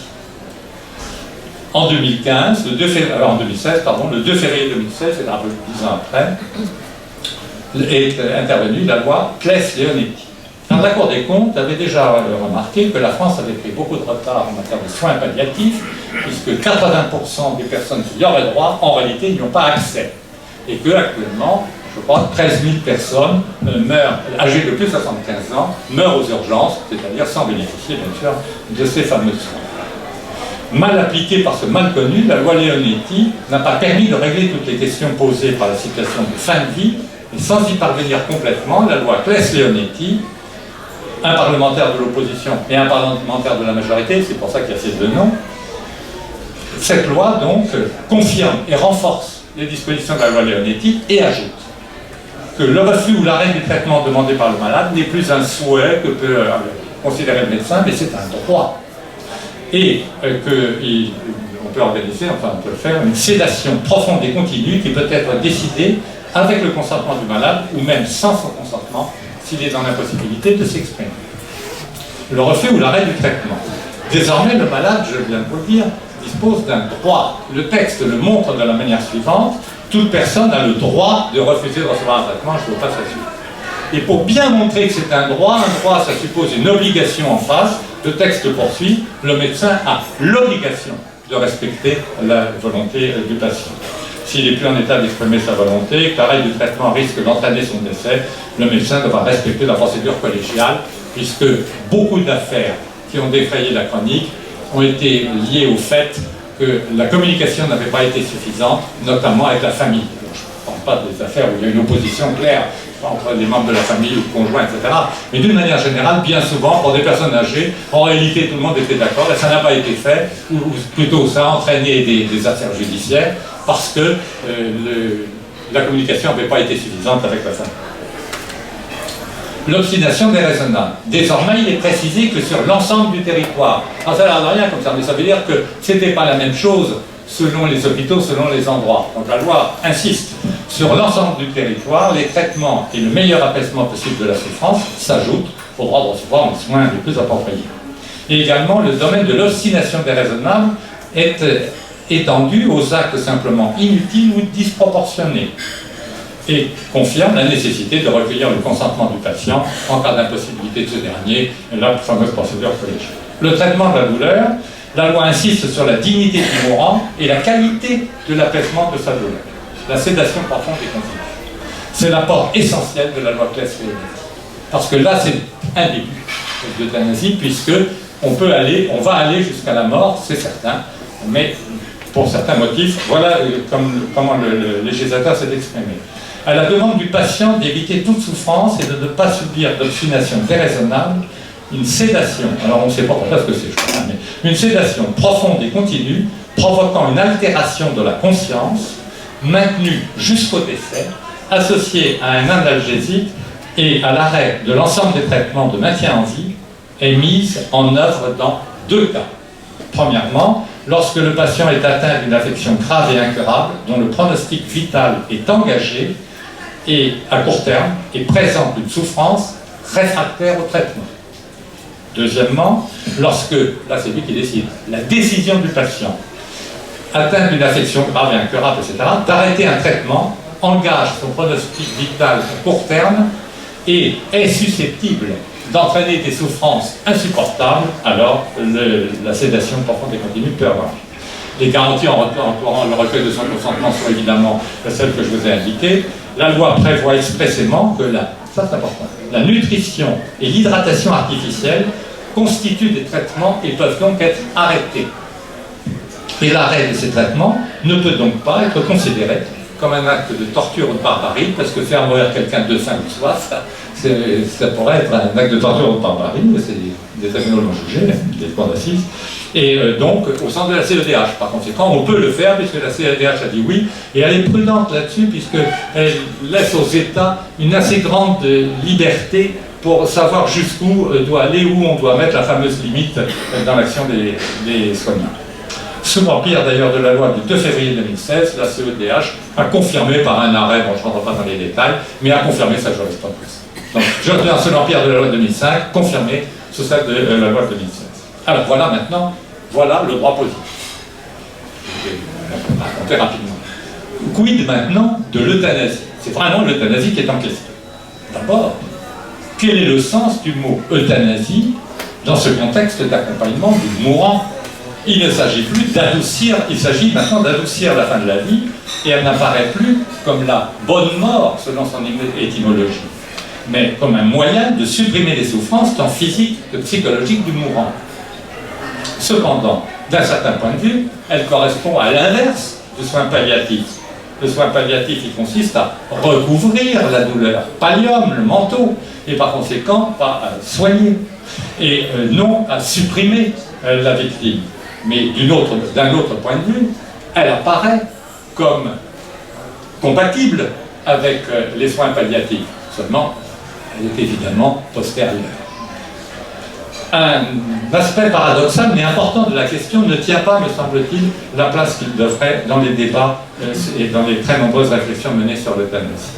En 2016, le 2 février 2016, c'est un peu 10 ans après, est intervenue la loi Claes-Leonetti. La Cour des comptes avait déjà remarqué que la France avait pris beaucoup de retard en matière de soins palliatifs, puisque 80% des personnes qui y auraient droit, en réalité, n'y ont pas accès. Et que actuellement, je crois, 13 000 personnes meurent, âgées de plus de 75 ans, meurent aux urgences, c'est-à-dire sans bénéficier, bien sûr, de ces fameux soins. Mal appliquée par ce mal connu, la loi Leonetti n'a pas permis de régler toutes les questions posées par la situation de fin de vie, et sans y parvenir complètement, la loi Claes-Leonetti, un parlementaire de l'opposition et un parlementaire de la majorité, c'est pour ça qu'il y a ces deux noms, cette loi donc confirme et renforce les dispositions de la loi Leonetti et ajoute que le refus ou l'arrêt du traitement demandé par le malade n'est plus un souhait que peut considérer le médecin, mais c'est un droit. Et qu'on peut organiser, enfin on peut le faire, une sédation profonde et continue qui peut être décidée avec le consentement du malade ou même sans son consentement s'il est dans l'impossibilité de s'exprimer. Le refus ou l'arrêt du traitement. Désormais, le malade, je viens de vous le dire, dispose d'un droit. Le texte le montre de la manière suivante. Toute personne a le droit de refuser de recevoir un traitement, je ne veux pas s'assurer. Et pour bien montrer que c'est un droit, ça suppose une obligation en face. Le texte poursuit, le médecin a l'obligation de respecter la volonté du patient. S'il n'est plus en état d'exprimer sa volonté, que l'arrêt du traitement risque d'entraîner son décès, le médecin devra respecter la procédure collégiale, puisque beaucoup d'affaires qui ont défrayé la chronique ont été liées au fait que la communication n'avait pas été suffisante, notamment avec la famille. Alors, je ne parle pas des affaires où il y a une opposition claire entre les membres de la famille ou le conjoint, etc. Mais d'une manière générale, bien souvent, pour des personnes âgées, en réalité, tout le monde était d'accord, et ça n'a pas été fait, ou plutôt ça a entraîné des affaires judiciaires, parce que la communication n'avait pas été suffisante avec la famille. L'obstination déraisonnable. Désormais, il est précisé que sur l'ensemble du territoire. Alors, ça n'a l'air de rien comme ça, mais ça veut dire que ce n'était pas la même chose selon les hôpitaux, selon les endroits. Donc la loi insiste sur l'ensemble du territoire, les traitements et le meilleur apaisement possible de la souffrance s'ajoutent au droit de recevoir les soins les plus appropriés. Et également, le domaine de l'obstination déraisonnable est étendu aux actes simplement inutiles ou disproportionnés et confirme la nécessité de recueillir le consentement du patient en cas d'impossibilité de ce dernier, la fameuse procédure collégiale. Le traitement de la douleur, la loi insiste sur la dignité du mourant et la qualité de l'apaisement de sa douleur. La sédation profonde et continue. C'est l'apport essentiel de la loi Claes-Leonetti. Parce que là, c'est un début d'euthanasie, puisque on va aller jusqu'à la mort, c'est certain, mais pour certains motifs, voilà comment le législateur s'est exprimé. À la demande du patient d'éviter toute souffrance et de ne pas subir d'obstination déraisonnable, une sédation, alors on ne sait pas ce que c'est, je crois, mais une sédation profonde et continue, provoquant une altération de la conscience, maintenue jusqu'au décès, associée à un analgésique et à l'arrêt de l'ensemble des traitements de maintien en vie, est mise en œuvre dans 2 cas. Premièrement, lorsque le patient est atteint d'une affection grave et incurable, dont le pronostic vital est engagé et à court terme et présente une souffrance réfractaire au traitement. Deuxièmement, lorsque, là c'est lui qui décide, la décision du patient atteint d'une affection grave et incurable, etc., d'arrêter un traitement engage son pronostic vital à court terme et est susceptible d'entraîner des souffrances insupportables, alors la sédation profonde et continue peut avoir. Les garanties entourant le recueil de son consentement sont évidemment celles que je vous ai indiquées. La loi prévoit expressément que ça c'est important, la nutrition et l'hydratation artificielle constituent des traitements et peuvent donc être arrêtés. Et l'arrêt de ces traitements ne peut donc pas être considéré comme un acte de torture ou de barbarie, parce que faire mourir quelqu'un de faim ou de soif, ça pourrait être un acte de torture ou de barbarie, c'est des tribunaux l'ont jugé, des cours d'assises, et donc au sens de la CEDH. Par conséquent, on peut le faire, puisque la CEDH a dit oui, et elle est prudente là-dessus, puisqu'elle laisse aux États une assez grande liberté pour savoir jusqu'où doit aller, où on doit mettre la fameuse limite dans l'action des soignants. Sous l'empire d'ailleurs de la loi du 2 février 2016, la CEDH a confirmé par un arrêt, bon je ne rentre pas dans les détails, mais a confirmé sa jurisprudence. Donc je reviens sous l'empire de la loi de 2005, confirmé sous celle de la loi de 2016. Alors voilà maintenant, voilà le droit positif. Je vais raconter rapidement. Quid maintenant de l'euthanasie? C'est vraiment l'euthanasie qui est en question. D'abord, quel est le sens du mot euthanasie dans ce contexte d'accompagnement du mourant? Il ne s'agit plus d'adoucir, il s'agit maintenant d'adoucir la fin de la vie, et elle n'apparaît plus comme la bonne mort, selon son étymologie, mais comme un moyen de supprimer les souffrances tant physiques que psychologiques du mourant. Cependant, d'un certain point de vue, elle correspond à l'inverse du soin palliatif. Le soin palliatif, il consiste à recouvrir la douleur, pallium, le manteau, et par conséquent, pas à soigner, et non à supprimer la victime. Mais d'un autre point de vue, elle apparaît comme compatible avec les soins palliatifs. Seulement, elle est évidemment postérieure. Un aspect paradoxal mais important de la question ne tient pas, me semble-t-il, la place qu'il devrait dans les débats et dans les très nombreuses réflexions menées sur l'euthanasie.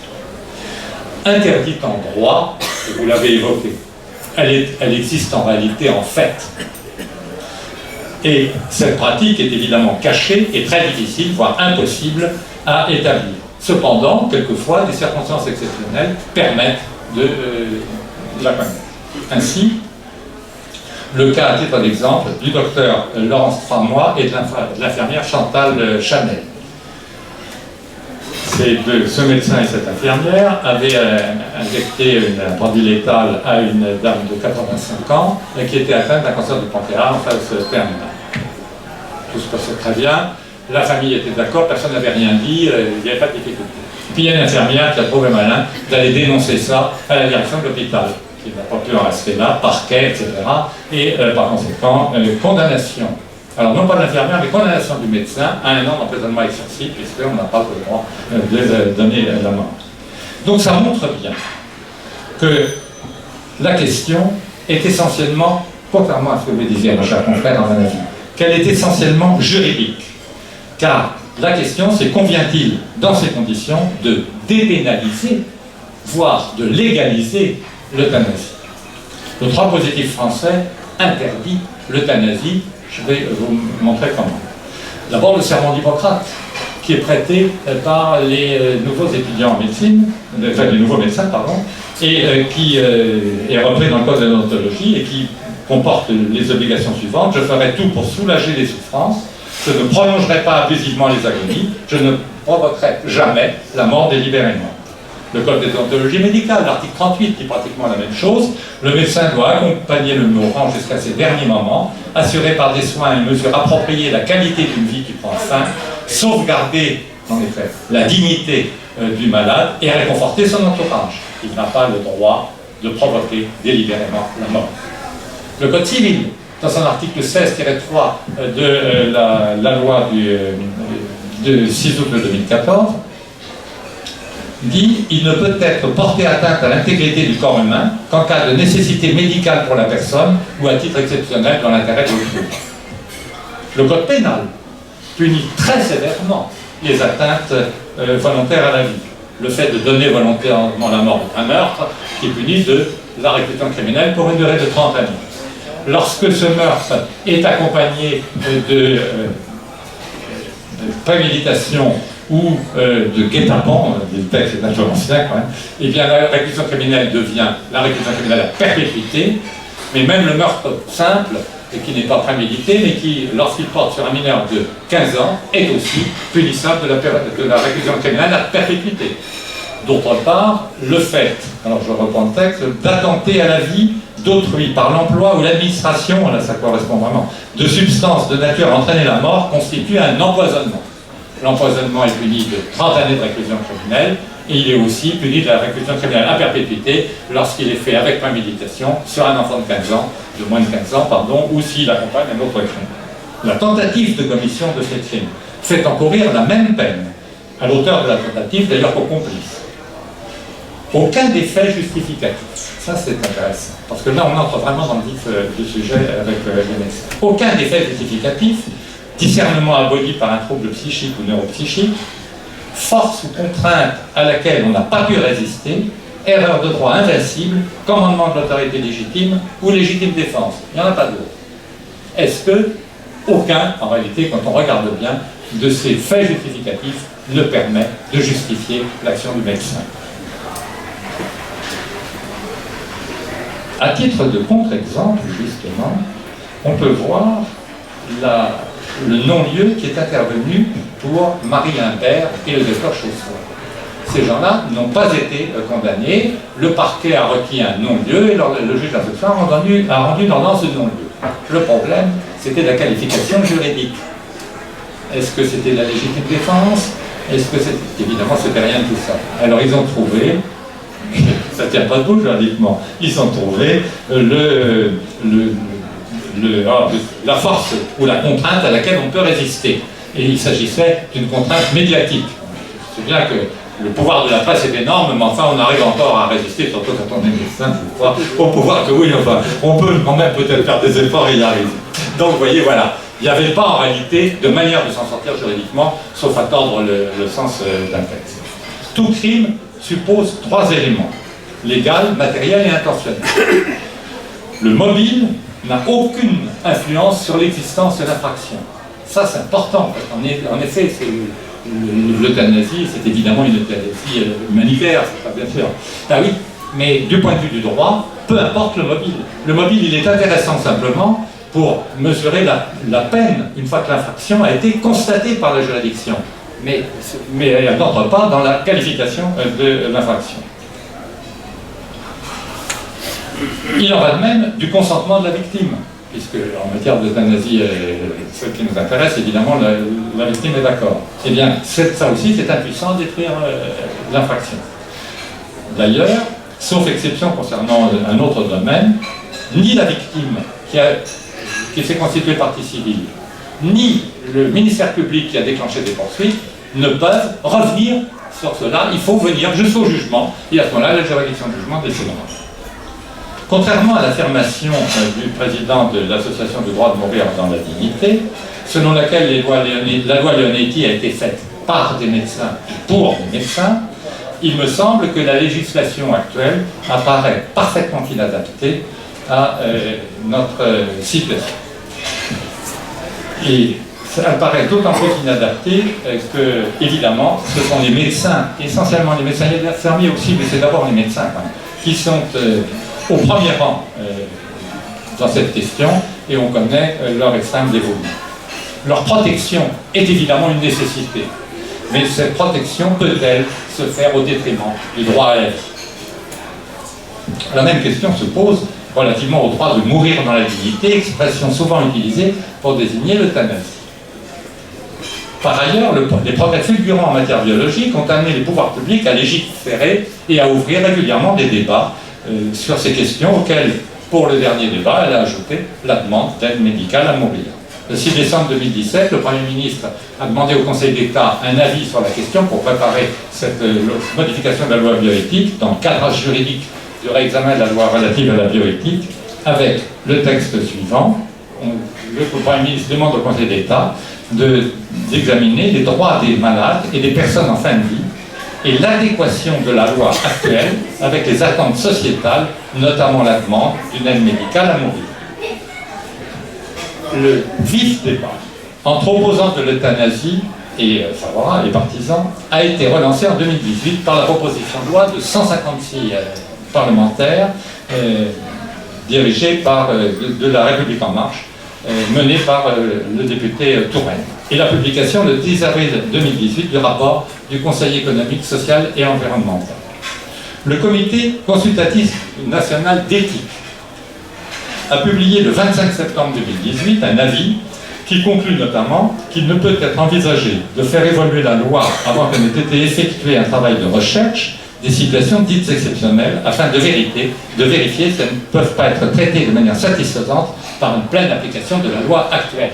Interdite en droit, et vous l'avez évoqué, elle existe en réalité en fait. Et cette pratique est évidemment cachée et très difficile, voire impossible à établir. Cependant, quelquefois, des circonstances exceptionnelles permettent de la connaître. Ainsi, le cas, à titre d'exemple, du docteur Laurence Framois et de l'infirmière Chantal Chanel. Ce médecin et cette infirmière avaient injecté un produit létal à une dame de 85 ans qui était atteinte d'un cancer du pancréas en phase terminale. Tout se passait très bien, la famille était d'accord, personne n'avait rien dit, il n'y avait pas de difficulté. Puis il y a une infirmière qui a trouvé malin d'aller dénoncer ça à la direction de l'hôpital, qui n'a pas pu en rester là, parquet, etc. Et par conséquent, condamnation. Alors non pas de l'infirmière, mais condamnation du médecin à 1 an d'emprisonnement exercice, puisqu'on n'a pas le droit de donner la mort. Donc ça montre bien que la question est essentiellement, contrairement à ce que me disait mon cher confrère dans un avis, qu'elle est essentiellement juridique. Car la question, c'est convient-il, dans ces conditions, de dépénaliser, voire de légaliser l'euthanasie. Le droit positif français interdit l'euthanasie. Je vais vous montrer comment. D'abord, le serment d'Hippocrate, qui est prêté par les nouveaux étudiants en médecine, enfin les nouveaux médecins, pardon, et qui est repris dans le code de l'odontologie et qui comporte les obligations suivantes. Je ferai tout pour soulager les souffrances, je ne prolongerai pas abusivement les agonies, je ne provoquerai jamais la mort délibérément. Le code de déontologie médicale, l'article 38, dit pratiquement la même chose. Le médecin doit accompagner le mourant jusqu'à ses derniers moments, assurer par des soins et mesures appropriées la qualité d'une vie qui prend fin, sauvegarder, en effet, la dignité du malade et réconforter son entourage. Il n'a pas le droit de provoquer délibérément la mort. Le Code civil, dans son article 16-3 de la loi du 6 août 2014, dit « Il ne peut être porté atteinte à l'intégrité du corps humain qu'en cas de nécessité médicale pour la personne ou à titre exceptionnel dans l'intérêt de l'autrui. » Le Code pénal punit très sévèrement les atteintes volontaires à la vie. Le fait de donner volontairement la mort d'un meurtre qui est puni de la réclusion criminelle pour une durée de 30 années. Lorsque ce meurtre est accompagné de préméditation ou de guet-apens, le texte est un peu ancien quand même, eh bien la réclusion criminelle devient la réclusion criminelle à perpétuité, mais même le meurtre simple, qui n'est pas prémédité, mais qui, lorsqu'il porte sur un mineur de 15 ans, est aussi punissable de la réclusion criminelle à perpétuité. D'autre part, le fait, alors je reprends le texte, d'attenter à la vie d'autrui par l'emploi ou l'administration, là ça correspond vraiment, de substances de nature à entraîner la mort constitue un empoisonnement. L'empoisonnement est puni de 30 années de réclusion criminelle et il est aussi puni de la réclusion criminelle à perpétuité lorsqu'il est fait avec préméditation sur un enfant de 15 ans, de moins de 15 ans, pardon, ou s'il accompagne un autre crime. La tentative de commission de ces crimes fait encourir la même peine à l'auteur de la tentative, d'ailleurs qu'au complice. Aucun des faits justificatifs. Ça, c'est intéressant. Parce que là, on entre vraiment dans le vif du sujet avec les médecins. Aucun des faits justificatifs, discernement aboli par un trouble psychique ou neuropsychique, force ou contrainte à laquelle on n'a pas pu résister, erreur de droit invincible, commandement de l'autorité légitime ou légitime défense. Il n'y en a pas d'autre. Est-ce que aucun, en réalité, quand on regarde bien, de ces faits justificatifs ne permet de justifier l'action du médecin? À titre de contre-exemple, justement, on peut voir le non-lieu qui est intervenu pour Marie Imbert et le docteur Chausson. Ces gens-là n'ont pas été condamnés, le parquet a requis un non-lieu et le juge d'instruction a rendu une ordonnance de non-lieu. Le problème, c'était la qualification juridique. Est-ce que c'était la légitime défense? Est-ce que c'était... Évidemment, c'était rien de tout ça. Alors, ils ont trouvé... ça ne tient pas debout juridiquement. Ils ont trouvé la force ou la contrainte à laquelle on peut résister. Et il s'agissait d'une contrainte médiatique. C'est bien que le pouvoir de la presse est énorme, mais enfin on arrive encore à résister, surtout quand on est médecin, je crois, au pouvoir que oui, enfin, on peut quand même peut-être faire des efforts et y arriver. Donc vous voyez, voilà, il n'y avait pas en réalité de manière de s'en sortir juridiquement, sauf à tordre le sens d'un texte. Tout crime suppose 3 éléments, légal, matériel et intentionnel. Le mobile n'a aucune influence sur l'existence de l'infraction. Ça, c'est important. En effet, l'euthanasie, c'est évidemment une euthanasie humanitaire, c'est pas bien sûr. Ah oui, mais du point de vue du droit, peu importe le mobile. Le mobile, il est intéressant simplement pour mesurer la peine une fois que l'infraction a été constatée par la juridiction. Mais elle n'entre pas dans la qualification de l'infraction. Il en va de même du consentement de la victime, puisque en matière d'euthanasie, ce qui nous intéresse, évidemment, la victime est d'accord. Eh bien, ça aussi, c'est impuissant à détruire l'infraction. D'ailleurs, sauf exception concernant un autre domaine, ni la victime qui s'est constituée partie civile, ni le ministère public qui a déclenché des poursuites ne peuvent revenir sur cela. Il faut venir jusqu'au jugement, et à ce moment-là, la juridiction de jugement décidera. Contrairement à l'affirmation du président de l'Association du droit de mourir dans la dignité, selon laquelle la loi Leonetti a été faite par des médecins pour des médecins, il me semble que la législation actuelle apparaît parfaitement inadaptée à notre situation. Et ça apparaît d'autant plus inadapté que, évidemment, ce sont les médecins, essentiellement les médecins, les infirmiers aussi, mais c'est d'abord les médecins quand même, qui sont au premier rang dans cette question, et on connaît leur extrême dévouement. Leur protection est évidemment une nécessité, mais cette protection peut-elle se faire au détriment du droit à la vie? La même question se pose relativement au droit de mourir dans la dignité, expression souvent utilisée pour désigner l'euthanasie. Par ailleurs, les progrès fulgurants en matière biologique ont amené les pouvoirs publics à légiférer et à ouvrir régulièrement des débats sur ces questions auxquelles Pour le dernier débat, elle a ajouté la demande d'aide médicale à mourir. Le 6 décembre 2017, le Premier ministre a demandé au Conseil d'État un avis sur la question pour préparer cette modification de la loi bioéthique dans le cadrage juridique du réexamen de la loi relative à la bioéthique, avec le texte suivant. Le Premier ministre demande au Conseil d'État d'examiner les droits des malades et des personnes en fin de vie et l'adéquation de la loi actuelle avec les attentes sociétales, notamment la demande d'une aide médicale à mourir. Le vif débat entre opposants de l'euthanasie et favorables et partisans a été relancé en 2018 par la proposition de loi de 156 parlementaires dirigée par de la République en marche, menée par le député Touraine. Et la publication le 10 avril 2018 du rapport du Conseil économique, social et environnemental. Le Comité consultatif national d'éthique a publié le 25 septembre 2018 un avis qui conclut notamment qu'il ne peut être envisagé de faire évoluer la loi avant que n'ait été effectué un travail de recherche des situations dites exceptionnelles afin de vérifier si elles ne peuvent pas être traitées de manière satisfaisante par une pleine application de la loi actuelle.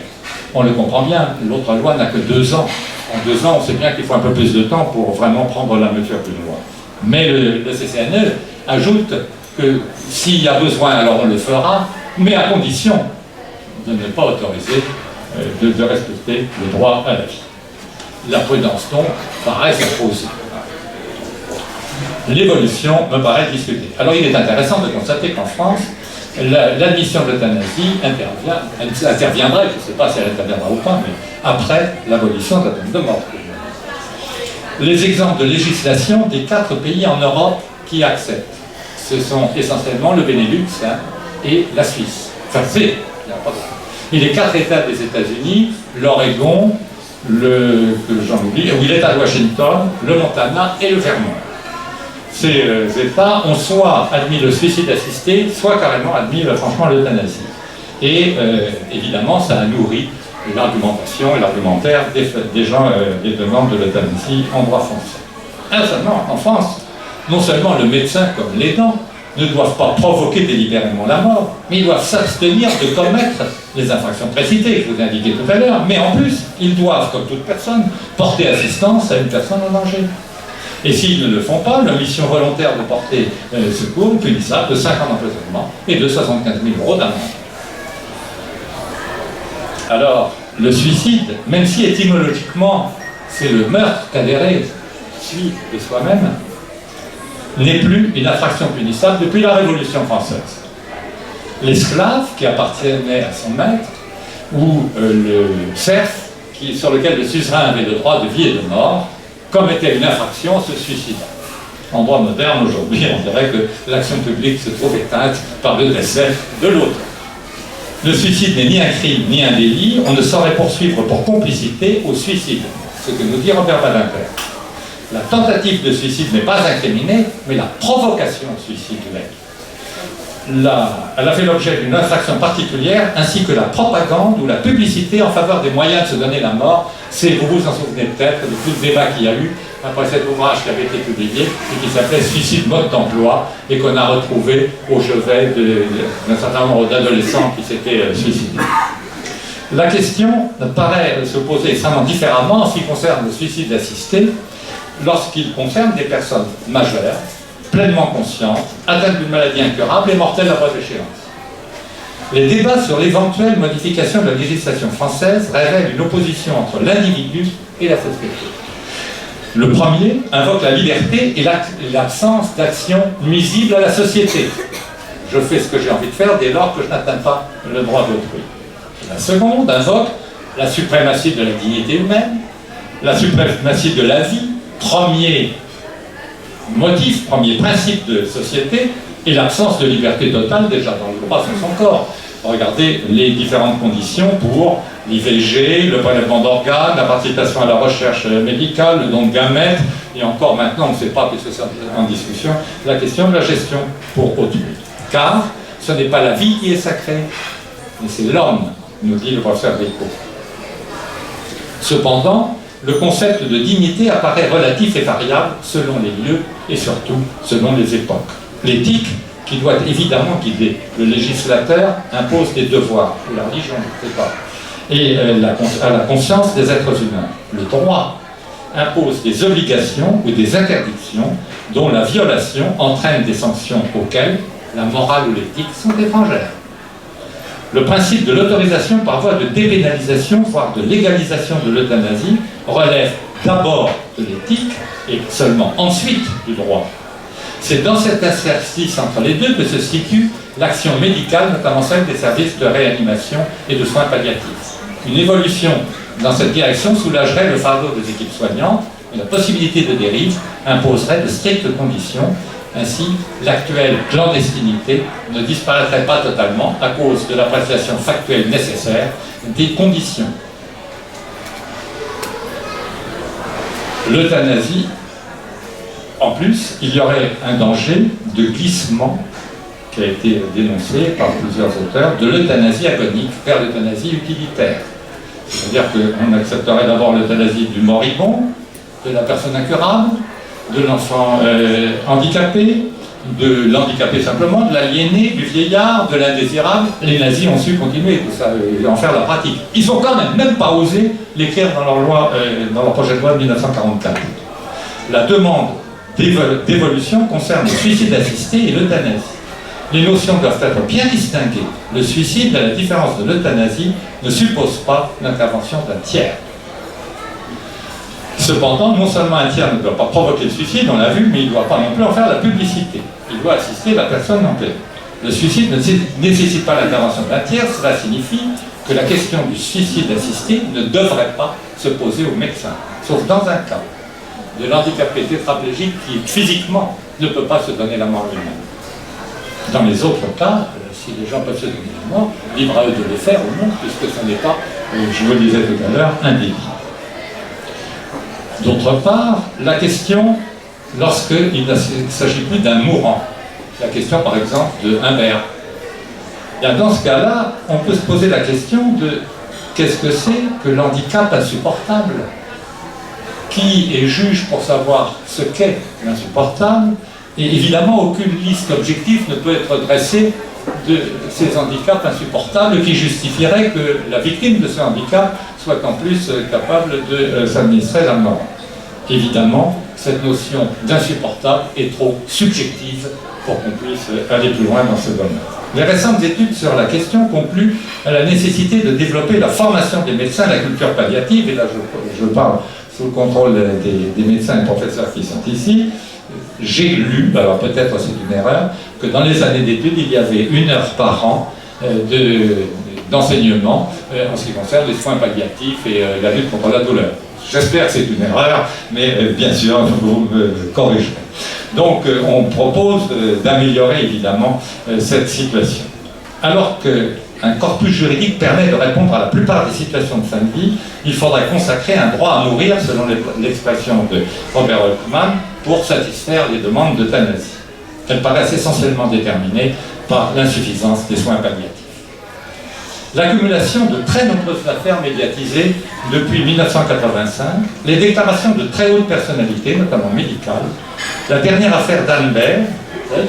On le comprend bien, l'autre loi n'a que 2 ans. En 2 ans, on sait bien qu'il faut un peu plus de temps pour vraiment prendre la mesure d'une loi. Mais le CCNE ajoute que s'il y a besoin, alors on le fera, mais à condition de ne pas autoriser, de respecter le droit à la vie. La prudence, donc, paraît s'imposer. L'évolution me paraît discutée. Alors il est intéressant de constater qu'en France, l'admission de l'euthanasie interviendrait, je ne sais pas si elle interviendra ou pas, mais après l'abolition de la peine de mort. Les exemples de législation des 4 pays en Europe qui acceptent, ce sont essentiellement le Benelux et la Suisse. Enfin, et les 4 États des États-Unis, l'Oregon, l'État de Washington, le Montana et le Vermont. Ces États ont soit admis le suicide assisté, soit carrément admis franchement l'euthanasie. Et évidemment, ça a nourri l'argumentation et l'argumentaire des gens des demandes de l'euthanasie en droit français. Seulement, en France, non seulement le médecin comme l'aidant ne doivent pas provoquer délibérément la mort, mais ils doivent s'abstenir de commettre les infractions précitées, que je vous ai indiquées tout à l'heure, mais en plus, ils doivent, comme toute personne, porter assistance à une personne en danger. Et s'ils ne le font pas, leur mission volontaire de porter secours est punissable de 5 ans d'emprisonnement et de 75 000 € d'amende. Alors, le suicide, même si étymologiquement c'est le meurtre qu'adhérer suit de soi-même, n'est plus une infraction punissable depuis la Révolution française. L'esclave qui appartenait à son maître, ou le serf sur lequel le suzerain avait le droit de vie et de mort, commettait une infraction, se suicida. En droit moderne, aujourd'hui, on dirait que l'action publique se trouve éteinte par le décès de l'autre. Le suicide n'est ni un crime ni un délit, on ne saurait poursuivre pour complicité au suicide, ce que nous dit Robert Badinter. La tentative de suicide n'est pas incriminée, mais la provocation au suicide l'est. Elle a fait l'objet d'une infraction particulière, ainsi que la propagande ou la publicité en faveur des moyens de se donner la mort. Vous vous en souvenez peut-être de tout le débat qu'il y a eu après cet ouvrage qui avait été publié et qui s'appelait « Suicide mode d'emploi » et qu'on a retrouvé au chevet d'un certain nombre d'adolescents qui s'étaient suicidés. La question paraît se poser extrêmement différemment en ce qui concerne le suicide assisté, lorsqu'il concerne des personnes majeures, pleinement conscientes, atteintes d'une maladie incurable et mortelle à brève échéance. Les débats sur l'éventuelle modification de la législation française révèlent une opposition entre l'individu et la société. Le premier invoque la liberté et l'absence d'action nuisible à la société. Je fais ce que j'ai envie de faire dès lors que je n'atteins pas le droit d'autrui. La seconde invoque la suprématie de la dignité humaine, la suprématie de la vie, premier motif, premier principe de société, et l'absence de liberté totale déjà dans le droit sur son corps. Regardez les différentes conditions pour l'IVG, le prélèvement d'organes, la participation à la recherche médicale, le don de gamètes, et encore maintenant, on ne sait pas puisque c'est en discussion, la question de la gestion pour autrui. Car ce n'est pas la vie qui est sacrée, mais c'est l'homme, nous dit le professeur Rico. Cependant, le concept de dignité apparaît relatif et variable selon les lieux et surtout selon les époques. L'éthique qui doit évidemment guider. Le législateur impose des devoirs, ou la religion, je ne sais pas, et à la conscience des êtres humains. Le droit impose des obligations ou des interdictions dont la violation entraîne des sanctions auxquelles la morale ou l'éthique sont étrangères. Le principe de l'autorisation par voie de dépénalisation, voire de légalisation de l'euthanasie, relève d'abord de l'éthique et seulement ensuite du droit. C'est dans cet exercice entre les deux que se situe l'action médicale, notamment celle des services de réanimation et de soins palliatifs. Une évolution dans cette direction soulagerait le fardeau des équipes soignantes, mais la possibilité de dérive imposerait de strictes conditions. Ainsi, l'actuelle clandestinité ne disparaîtrait pas totalement à cause de l'appréciation factuelle nécessaire des conditions. L'euthanasie, en plus, il y aurait un danger de glissement qui a été dénoncé par plusieurs auteurs, de l'euthanasie agonique vers l'euthanasie utilitaire. C'est-à-dire qu'on accepterait d'abord l'euthanasie du moribond, de la personne incurable, de l'enfant handicapé, de l'handicapé simplement, de l'aliéné, du vieillard, de l'indésirable. Les nazis ont su continuer tout ça et en faire la pratique. Ils ont quand même pas osé l'écrire dans leur loi, dans leur projet de loi de 1944. La demande d'évolution concerne le suicide assisté et l'euthanasie. Les notions doivent être bien distinguées. Le suicide, à la différence de l'euthanasie, ne suppose pas l'intervention d'un tiers. Cependant, non seulement un tiers ne doit pas provoquer le suicide, on l'a vu, mais il ne doit pas non plus en faire la publicité. Il doit assister la personne en pleine. Le suicide ne nécessite pas l'intervention d'un tiers, cela signifie que la question du suicide assisté ne devrait pas se poser au médecin, sauf dans un cas de l'handicapé tétraplégique qui physiquement ne peut pas se donner la mort lui-même. Dans les autres cas, si les gens peuvent se donner la mort, libre à eux de le faire ou non, puisque ce n'est pas, je vous le disais tout à l'heure, un délit. D'autre part, la question, lorsqu'il ne s'agit plus d'un mourant, la question par exemple de Humbert, dans ce cas-là, on peut se poser la question de qu'est-ce que c'est que l'handicap insupportable? Qui est juge pour savoir ce qu'est l'insupportable? Et évidemment, aucune liste objective ne peut être dressée de ces handicaps insupportables qui justifieraient que la victime de ce handicap soit en plus capable de s'administrer la mort. Évidemment, cette notion d'insupportable est trop subjective pour qu'on puisse aller plus loin dans ce domaine. Les récentes études sur la question concluent à la nécessité de développer la formation des médecins à la culture palliative, et là je parle sous le contrôle des médecins et professeurs qui sont ici. J'ai lu, alors peut-être c'est une erreur, que dans les années d'études, il y avait 1 heure par an d'enseignement en ce qui concerne les soins palliatifs et la lutte contre la douleur. J'espère que c'est une erreur, mais bien sûr, vous me corrigerez. Donc, on propose d'améliorer évidemment cette situation. Alors qu'un corpus juridique permet de répondre à la plupart des situations de fin de vie, il faudrait consacrer un droit à mourir, selon l'expression de Robert Holtzman, pour satisfaire les demandes d'euthanasie. Elles paraissent essentiellement déterminées par l'insuffisance des soins palliatifs. L'accumulation de très nombreuses affaires médiatisées depuis 1985, les déclarations de très hautes personnalités, notamment médicales, la dernière affaire d'Albert,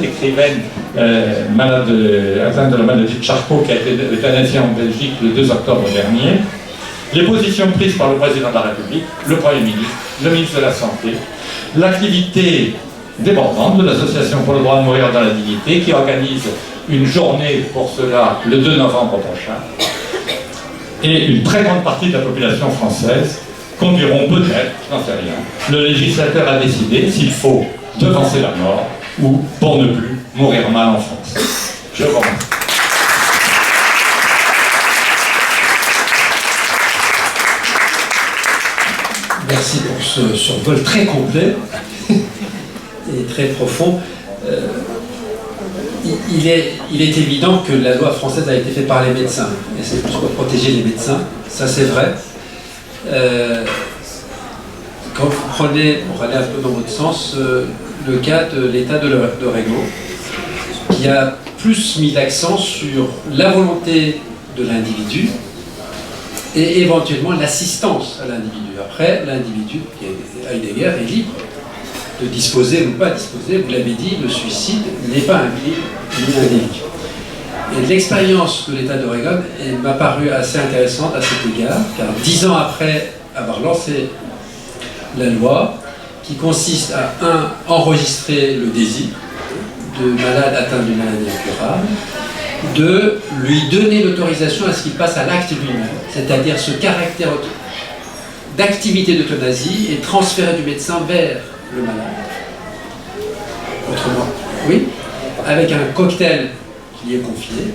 l'écrivaine atteinte de la maladie de Charcot qui a été euthanasiée en Belgique le 2 octobre dernier, les positions prises par le président de la République, le Premier ministre, le ministre de la Santé, l'activité débordante de l'Association pour le droit de mourir dans la dignité qui organise une journée pour cela le 2 novembre prochain, et une très grande partie de la population française conduiront peut-être, je n'en sais rien, le législateur a décidé s'il faut devancer la mort ou pour ne plus mourir mal en France. Je vous remercie. Merci pour ce survol très complet et très profond. Il est évident que la loi française a été faite par les médecins, et c'est pour protéger les médecins, ça c'est vrai. Quand vous prenez, pour aller un peu dans votre sens, le cas de l'État de Régnault, qui a plus mis l'accent sur la volonté de l'individu et éventuellement l'assistance à l'individu. Après, l'individu, Heidegger, est libre de disposer ou pas disposer. Vous l'avez dit, le suicide n'est pas un crime endémique. Et l'expérience de l'État d'Oregon m'a paru assez intéressante à cet égard, car 10 ans après avoir lancé la loi, qui consiste à enregistrer le désir de malade atteint d'une maladie incurable, de lui donner l'autorisation à ce qu'il passe à l'acte lui-même, c'est-à-dire ce caractère d'activité d'euthanasie est transféré du médecin vers le malade. Autrement, oui, avec un cocktail qui est confié,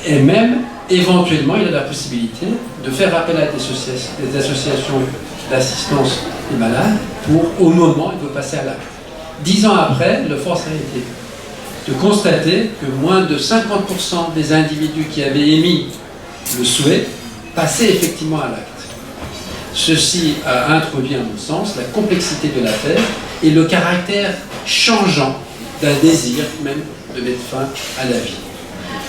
et même, éventuellement, il a la possibilité de faire appel à des associations d'assistance des malades pour, au moment, il doit passer à l'acte. 10 ans après, le force a été de constater que moins de 50% des individus qui avaient émis le souhait passaient effectivement à l'acte. Ceci a introduit, à mon sens, la complexité de l'affaire et le caractère changeant d'un désir même de mettre fin à la vie.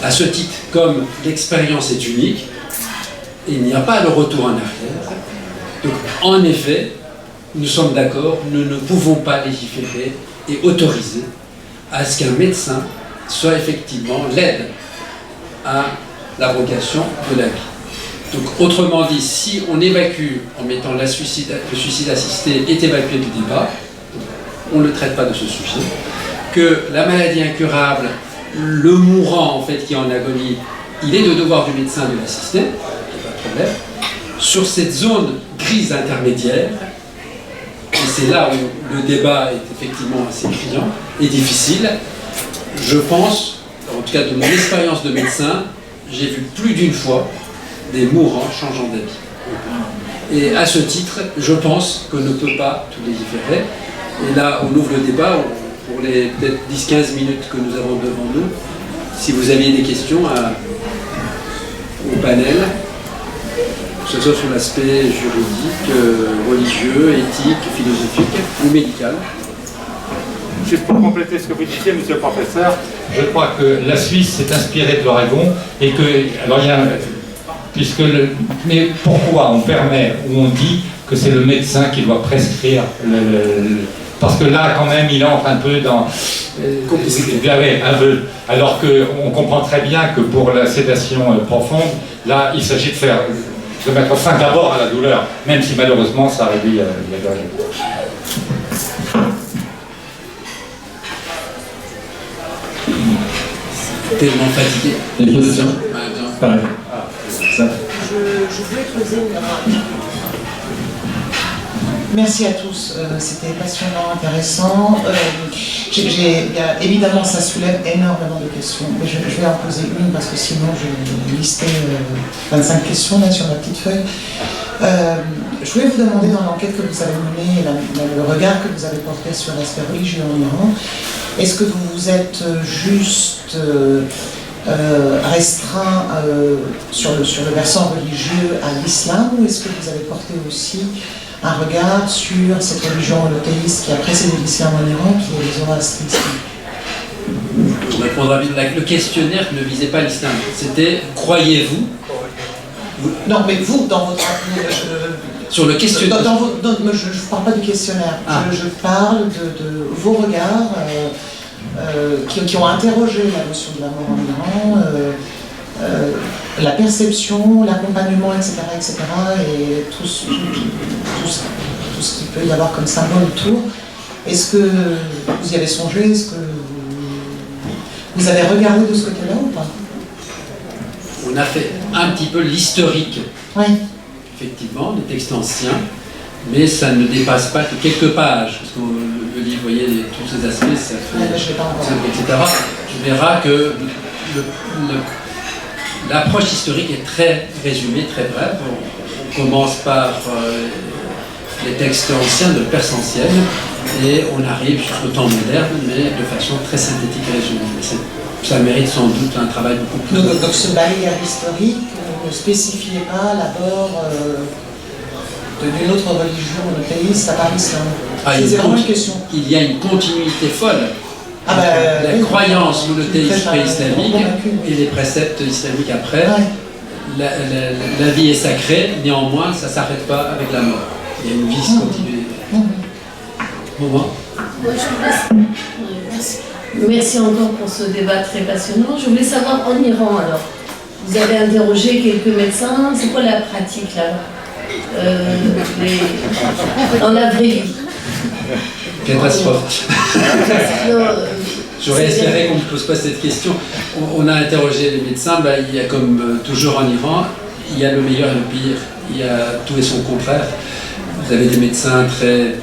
À ce titre, comme l'expérience est unique, il n'y a pas de retour en arrière. Donc, en effet, nous sommes d'accord, nous ne pouvons pas légiférer et autoriser à ce qu'un médecin soit effectivement l'aide à l'abrogation de la vie. Donc, autrement dit, si on évacue en mettant le suicide assisté est évacué du débat, on ne traite pas de ce sujet, que la maladie incurable, le mourant en fait qui est en agonie, il est de devoir du médecin de l'assister, pas de problème. Sur cette zone grise intermédiaire, et c'est là où le débat est effectivement assez criant et difficile, je pense, en tout cas de mon expérience de médecin, j'ai vu plus d'une fois des mourants changeant d'avis. Et à ce titre, je pense qu'on ne peut pas tout légiférer. Et là, on ouvre le débat pour les peut-être 10-15 minutes que nous avons devant nous. Si vous aviez des questions au panel, que ce soit sur l'aspect juridique, religieux, éthique, philosophique ou médical. Juste pour compléter ce que vous disiez, monsieur le professeur, je crois que la Suisse s'est inspirée de l'Oregon et que, alors il y a, mais pourquoi on permet ou on dit que c'est le médecin qui doit prescrire parce que là, quand même, il entre un peu dans... un peu. Alors qu'on comprend très bien que pour la sédation profonde, là, il s'agit de mettre fin d'abord à la douleur, même si malheureusement, ça réduit la douleur. Tellement fatigué. Les questions pareil. Je voulais creuser une remarque. Merci à tous, c'était passionnant, intéressant. Évidemment, ça soulève énormément de questions, mais je vais en poser une parce que sinon je vais lister 25 questions là sur ma petite feuille. Je voulais vous demander dans l'enquête que vous avez menée, le regard que vous avez porté sur l'aspect religieux en Iran, est-ce que vous vous êtes juste restreint sur le versant religieux à l'islam, ou est-ce que vous avez porté aussi un regard sur cette religion monothéiste qui a précédé l'islam en Iran, qui est le zoroastrisme? On répondra vite. Le questionnaire ne visait pas l'islam. C'était « Croyez-vous » Non, mais vous, dans votre... sur le questionnaire. je ne parle pas du questionnaire. Je parle de vos regards qui ont interrogé la notion de la mort en Iran, la perception, l'accompagnement, etc., et tout ce qu'il peut y avoir comme symbole autour. Est-ce que vous y avez songé? Est-ce que vous avez regardé de ce côté-là ou pas? On a fait un petit peu l'historique, oui. Effectivement, des textes anciens, mais ça ne dépasse pas que quelques pages, parce que le livre, vous voyez, tous ces aspects, ça fait, etc. Tu verras que l'approche historique est très résumée, très brève. On commence par les textes anciens de Perse-ancienne et on arrive jusqu'au temps moderne, mais de façon très synthétique et résumée. Ça mérite sans doute un travail beaucoup plus... Donc ce balayage historique ne spécifiait pas l'abord d'une autre religion monothéiste à part l'islam. C'est vraiment une question. Il y a une continuité folle. La croyance monothéiste pré-islamique et les préceptes islamiques après. Ouais. La vie est sacrée, néanmoins, ça ne s'arrête pas avec la mort. Il y a une vie continue. Moment. Merci. Merci encore pour ce débat très passionnant. Je voulais savoir, en Iran, alors, vous avez interrogé quelques médecins, c'est quoi la pratique là-bas dans la vraie vie? Catastrophe. J'aurais espéré qu'on ne me pose pas cette question. On a interrogé les médecins, il y a comme toujours en Iran, il y a le meilleur et le pire, il y a tout et son contraire. Vous avez des médecins très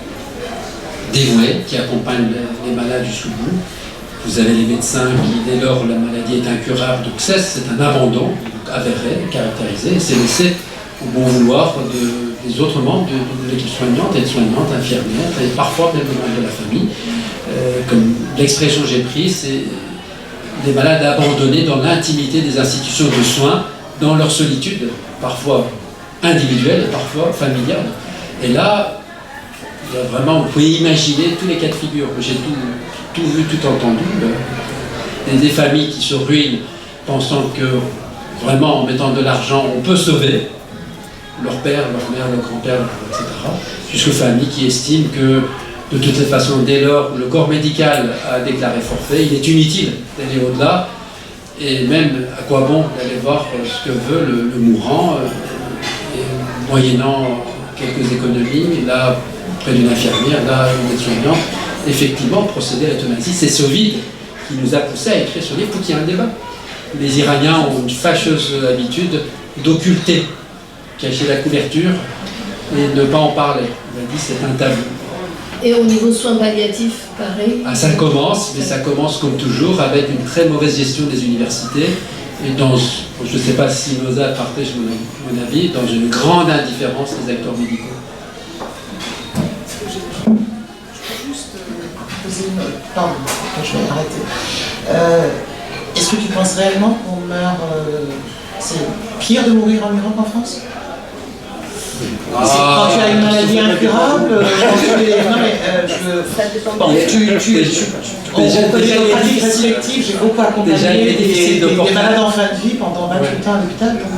dévoués qui accompagnent les malades jusqu'au bout. Vous avez les médecins qui, dès lors la maladie est incurable, donc c'est un abandon avéré, caractérisé, c'est laissé au bon vouloir des autres membres de l'équipe soignante, aides-soignantes, infirmières, et parfois même des membres de la famille. Comme l'expression que j'ai prise, c'est des malades abandonnés dans l'intimité des institutions de soins, dans leur solitude, parfois individuelle, parfois familiale. Et là, il y a vraiment, vous pouvez imaginer tous les cas de figure, que j'ai tout vu, tout entendu. Des familles qui se ruinent pensant que vraiment en mettant de l'argent on peut sauver leur père, leur mère, leur grand-père, etc. Jusqu'aux familles qui estiment que de toutes les façons, dès lors le corps médical a déclaré forfait, il est inutile d'aller au-delà, et même à quoi bon d'aller voir ce que veut le mourant, et moyennant quelques économies, là près d'une infirmière, là une aide-soignante, effectivement procéder à l'euthanasie. C'est ce vide qui nous a poussé à écrire ce livre pour qu'il y ait un débat. Les Iraniens ont une fâcheuse habitude d'occulter, cacher la couverture et ne pas en parler. On a dit c'est un tabou. Et au niveau soins palliatifs, pareil? Ça commence, mais ça commence comme toujours avec une très mauvaise gestion des universités et dans, je ne sais pas si Noza partage mon avis, dans une grande indifférence des acteurs médicaux. Je peux juste poser une... Pardon, je vais arrêter. Est-ce que tu penses réellement qu'on meurt... c'est pire de mourir en Iran qu'en France? Quand tu as une maladie incurable, non mais on connaît nos pratiques respectives, j'ai beaucoup accompagné des malades en fin de vie pendant 28 ans à l'hôpital, donc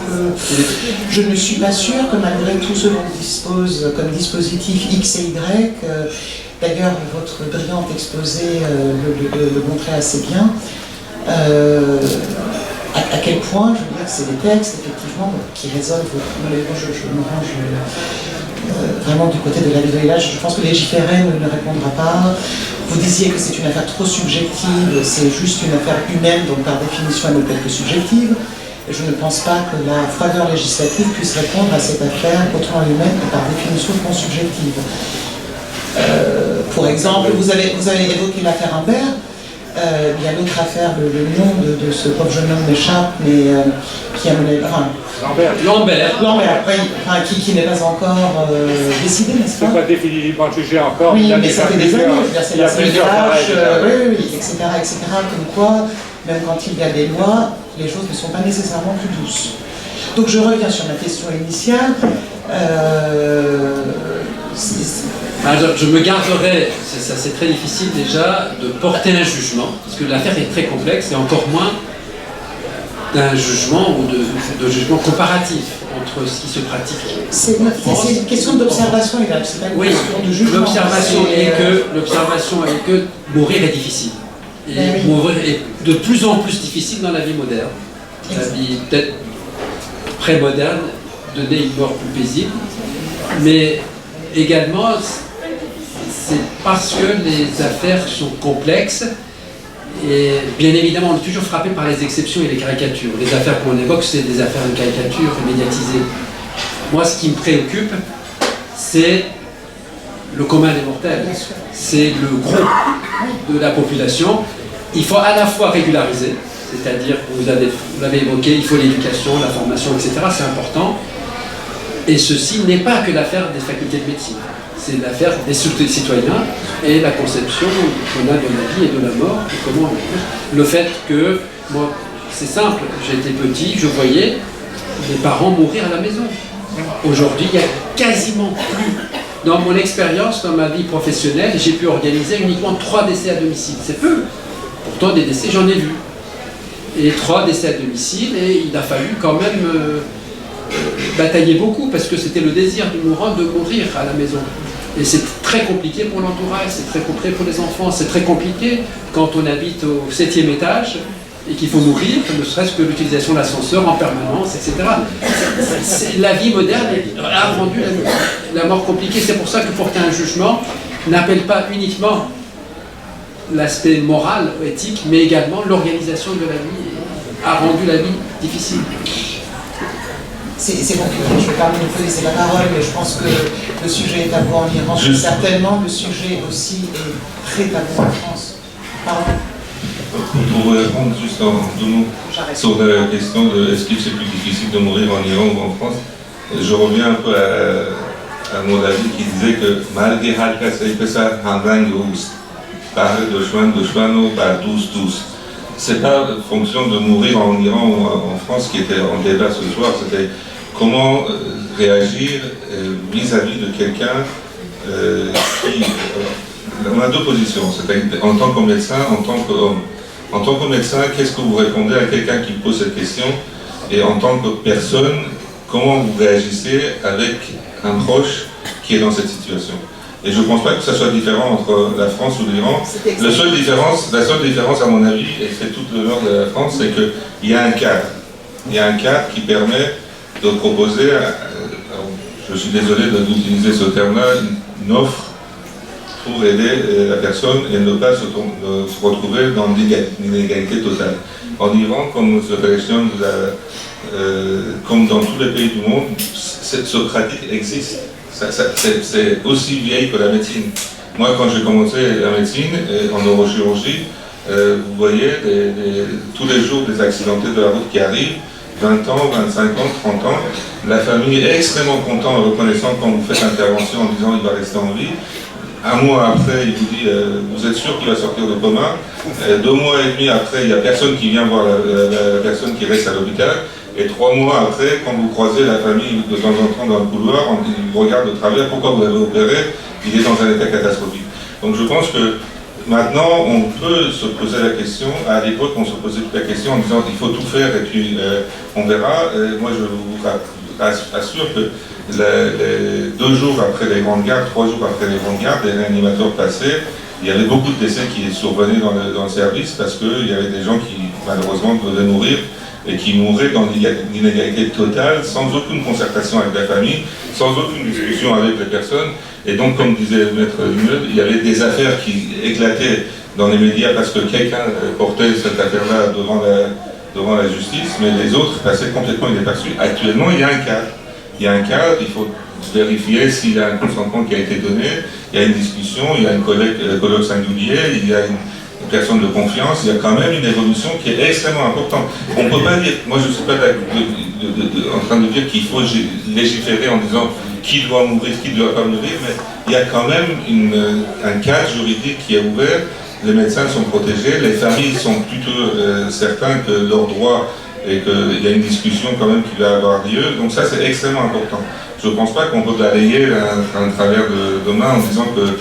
je ne suis pas sûre que malgré tout ce dont on dispose comme dispositif X et Y, d'ailleurs votre brillante exposé le montrait assez bien, à quel point, je veux dire, c'est des textes, effectivement, qui résonnent. Mais moi, je me range vraiment du côté de la village. Je pense que légiférer ne répondra pas. Vous disiez que c'est une affaire trop subjective, c'est juste une affaire humaine, donc par définition, elle ne peut être que subjective. Et je ne pense pas que la froideur législative puisse répondre à cette affaire autant humaine que par définition non subjective. Pour exemple, vous avez évoqué l'affaire Imbert. Il y a l'autre affaire, le nom de ce pauvre jeune homme m'échappe, mais qui a mené... Enfin, Lambert, oui, qui n'est pas encore décidé, n'est-ce pas? C'est pas définitivement jugé encore. Oui, mais ça fait des années, c'est la seule tâche, oui, etc., comme quoi, même quand il y a des lois, les choses ne sont pas nécessairement plus douces. Donc je reviens sur ma question initiale. Je me garderai, ça c'est très difficile déjà, de porter un jugement, parce que l'affaire est très complexe, et encore moins d'un jugement ou de jugement comparatif entre ce qui se pratique. C'est une question d'observation, c'est pas une question de jugement. L'observation est que mourir est difficile. Et mourir est de plus en plus difficile dans la vie moderne. La vie peut-être pré-moderne, donner une mort plus paisible, mais également c'est parce que les affaires sont complexes et bien évidemment on est toujours frappé par les exceptions et les caricatures. Les affaires qu'on évoque, c'est des affaires de caricature médiatisées. Moi, ce qui me préoccupe, c'est le commun des mortels, c'est le gros de la population. Il faut à la fois régulariser, c'est-à-dire, vous l'avez évoqué, il faut l'éducation, la formation, etc., c'est important. Et ceci n'est pas que l'affaire des facultés de médecine, c'est l'affaire des citoyens et la conception qu'on a de la vie et de la mort, et comment le fait que, moi, c'est simple, j'étais petit, je voyais mes parents mourir à la maison. Aujourd'hui, il n'y a quasiment plus. Dans mon expérience, dans ma vie professionnelle, j'ai pu organiser uniquement 3 décès à domicile. C'est peu. Pourtant, des décès, j'en ai vu. Et 3 décès à domicile, et il a fallu quand même batailler beaucoup, parce que c'était le désir du mourant de mourir à la maison. Et c'est très compliqué pour l'entourage, c'est très compliqué pour les enfants, c'est très compliqué quand on habite au 7e étage et qu'il faut mourir, ne serait-ce que l'utilisation de l'ascenseur en permanence, etc. La vie moderne a rendu la mort compliquée. C'est pour ça que porter un jugement n'appelle pas uniquement l'aspect moral, éthique, mais également l'organisation de la vie a rendu la vie difficile. C'est compliqué, je ne vais pas vous laisser la parole, mais je pense que le sujet est tabou en Iran. Certainement, le sujet aussi est très tabou en France. Pardon. Pour vous répondre juste en 2 mots sur la question de est-ce que c'est plus difficile de mourir en Iran ou en France, je reviens un peu à mon avis qui disait que malgré c'est pas fonction de mourir en Iran ou en France qui était en débat ce soir, c'était comment réagir vis-à-vis de quelqu'un qui... on a 2 positions, c'est en tant que médecin, en tant qu'homme. En tant que médecin, qu'est-ce que vous répondez à quelqu'un qui pose cette question? Et en tant que personne, comment vous réagissez avec un proche qui est dans cette situation? Et je ne pense pas que ça soit différent entre la France ou l'Iran. La seule différence, à mon avis, et c'est tout l'honneur de la France, c'est qu'il y a un cadre. Il y a un cadre qui permet de proposer, je suis désolé d'utiliser ce terme-là, une offre pour aider la personne et ne pas se retrouver dans l'inégalité totale. En Iran, comme comme dans tous les pays du monde, cette pratique existe. C'est aussi vieille que la médecine. Moi, quand j'ai commencé la médecine en neurochirurgie, vous voyez tous les jours des accidentés de la route qui arrivent, 20 ans, 25 ans, 30 ans. La famille est extrêmement contente et reconnaissante quand vous faites l'intervention en disant il va rester en vie. 1 mois après, il vous dit vous êtes sûr qu'il va sortir de coma. 2 mois et demi après, il n'y a personne qui vient voir la personne qui reste à l'hôpital. Et 3 mois après, quand vous croisez la famille de temps en temps dans le couloir, ils vous regardent de travers, pourquoi vous l'avez opéré? Il est dans un état catastrophique. Donc je pense que maintenant, on peut se poser la question. À l'époque, on se posait toute la question en disant il faut tout faire et puis on verra. Moi, je vous assure que 2 jours après les grandes gardes, 3 jours après les grandes gardes, les réanimateurs passaient, il y avait beaucoup de décès qui survenaient dans le service parce qu'il y avait des gens qui, malheureusement, devaient mourir et qui mouraient dans l'inégalité totale, sans aucune concertation avec la famille, sans aucune discussion avec les personnes. Et donc, comme disait Maître Limeude, il y avait des affaires qui éclataient dans les médias parce que quelqu'un portait cette affaire-là devant la justice, mais les autres passaient complètement inaperçus. Actuellement, il y a un cadre. Il y a un cadre, il faut vérifier s'il y a un consentement qui a été donné, il y a une discussion, il y a un colloque singulier, il y a une personne de confiance, il y a quand même une évolution qui est extrêmement importante. On ne peut pas dire, moi je ne suis pas en train de dire qu'il faut légiférer en disant qui doit mourir, qui ne doit pas mourir, mais il y a quand même un cadre juridique qui est ouvert, les médecins sont protégés, les familles sont plutôt certains que leurs droits et qu'il y a une discussion quand même qui va avoir lieu, donc ça c'est extrêmement important. Je ne pense pas qu'on peut balayer un travers de main en disant que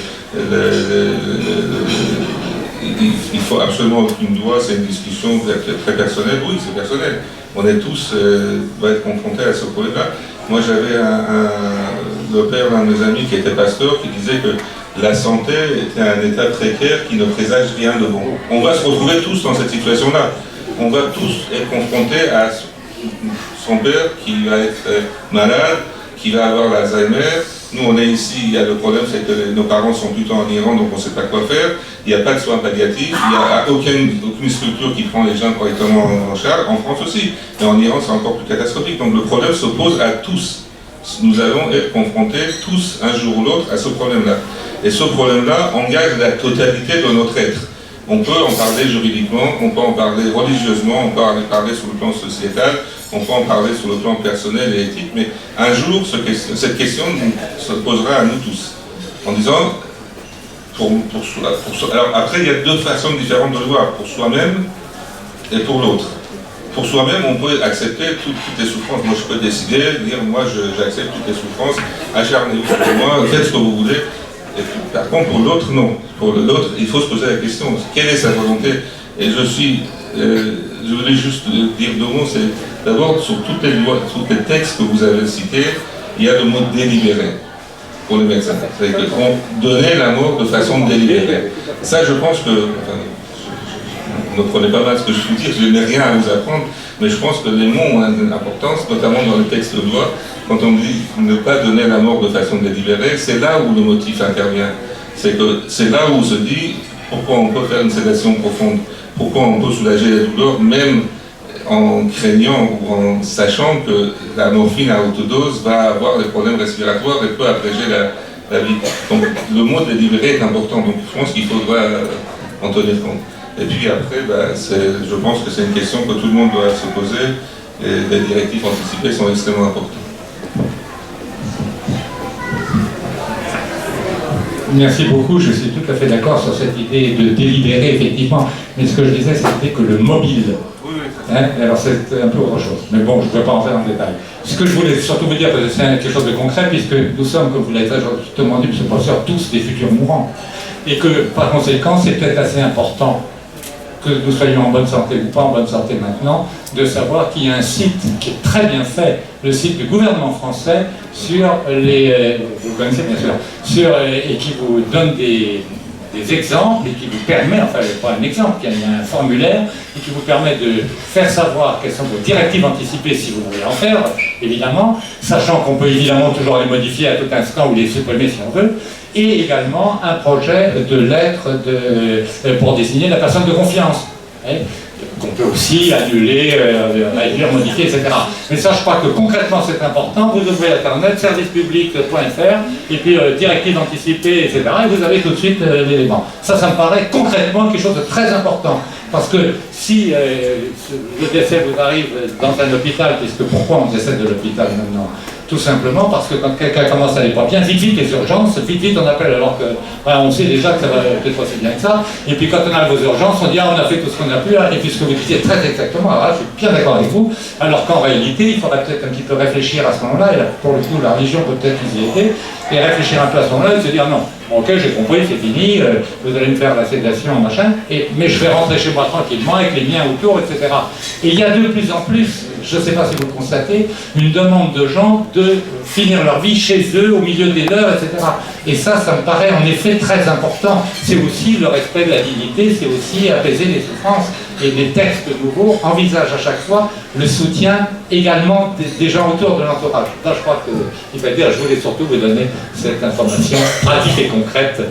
il faut absolument aucune loi, c'est une discussion très personnelle. Oui, c'est personnel. On est tous va être confrontés à ce problème-là. Moi, j'avais le père d'un de mes amis qui était pasteur qui disait que la santé était un état précaire qui ne présage rien de bon. On va se retrouver tous dans cette situation-là. On va tous être confrontés à son père qui va être malade, qui va avoir l'Alzheimer. Nous, on est ici, il y a le problème, c'est que nos parents sont plutôt en Iran, donc on ne sait pas quoi faire. Il n'y a pas de soins palliatifs, il n'y a aucune structure qui prend les gens correctement en charge, en France aussi. Mais en Iran, c'est encore plus catastrophique. Donc le problème se pose à tous. Nous allons être confrontés tous, un jour ou l'autre, à ce problème-là. Et ce problème-là engage la totalité de notre être. On peut en parler juridiquement, on peut en parler religieusement, on peut en parler sur le plan sociétal, on peut en parler sur le plan personnel et éthique, mais un jour, cette question se posera à nous tous, en disant, alors après, il y a 2 façons différentes de le voir, pour soi-même et pour l'autre. Pour soi-même, on peut accepter toutes les souffrances. Moi, je peux décider, dire, moi, j'accepte toutes les souffrances, acharnez-vous sur moi, faites ce que vous voulez. Et puis, par contre, pour l'autre, non. Pour l'autre, il faut se poser la question, quelle est sa volonté? Et je voulais juste dire 2 mots, c'est d'abord, sur toutes les lois, tous les textes que vous avez cités, il y a le mot délibéré. pour les médecins. C'est-à-dire qu'on donnait la mort de façon délibérée. Ça, je pense que, ne prenez pas mal ce que je vous dis, je n'ai rien à vous apprendre, mais je pense que les mots ont une importance, notamment dans le texte de loi. Quand on dit ne pas donner la mort de façon délibérée, c'est là où le motif intervient. C'est là où on se dit pourquoi on peut faire une sédation profonde, pourquoi on peut soulager la douleur, même en craignant ou en sachant que la morphine à haute dose va avoir des problèmes respiratoires et peut abréger la vie. Donc le mot délibéré est important, donc je pense qu'il faudra en tenir compte. Et puis après, je pense que c'est une question que tout le monde doit se poser et les directives anticipées sont extrêmement importantes. Merci beaucoup, je suis tout à fait d'accord sur cette idée de délibérer, effectivement. Mais ce que je disais, c'était que le mobile, alors c'est un peu autre chose. Mais bon, je ne vais pas en faire en détail. Ce que je voulais surtout vous dire, parce que c'est quelque chose de concret, puisque nous sommes, comme vous l'avez justement dit, M. le professeur, tous des futurs mourants. Et que, par conséquent, c'est peut-être assez important que nous soyons en bonne santé ou pas en bonne santé maintenant, de savoir qu'il y a un site qui est très bien fait, le site du gouvernement français, sur les... vous le connaissez bien sûr, et qui vous donne des exemples et qui vous permet, enfin pas un exemple, il y a un formulaire et qui vous permet de faire savoir quelles sont vos directives anticipées si vous voulez en faire, évidemment, sachant qu'on peut évidemment toujours les modifier à tout instant ou les supprimer si on veut, et également un projet de lettre pour désigner la personne de confiance, qu'on peut aussi annuler, réduire, modifier, etc. Mais ça, je crois que concrètement, c'est important. Vous ouvrez Internet, servicepublic.fr, et puis directive anticipée, etc. Et vous avez tout de suite l'élément. Ça me paraît concrètement quelque chose de très important. Parce que si le décès vous arrive dans un hôpital, puisque pourquoi on décède de l'hôpital maintenant ? Tout simplement parce que quand quelqu'un commence à aller pas bien, vite les urgences, vite on appelle, alors que on sait déjà que ça va peut-être pas si bien que ça. Et puis quand on a vos urgences, on dit on a fait tout ce qu'on a pu, et puis ce que vous disiez très exactement, alors là, je suis bien d'accord avec vous, alors qu'en réalité, il faudrait peut-être un petit peu réfléchir à ce moment-là, et là, pour le coup, la religion peut peut-être nous y aider, et réfléchir un peu à ce moment-là et se dire non, bon, ok, j'ai compris, c'est fini, vous allez me faire la sédation, machin, mais je vais rentrer chez moi tranquillement avec les miens autour, etc. Et il y a de plus en plus, je ne sais pas si vous le constatez, une demande de gens de finir leur vie chez eux, au milieu des leurs, etc. Et ça me paraît en effet très important. C'est aussi le respect de la dignité, c'est aussi apaiser les souffrances. Et les textes nouveaux envisagent à chaque fois le soutien également des gens autour de l'entourage. Là, je crois qu'il va dire, je voulais surtout vous donner cette information pratique et concrète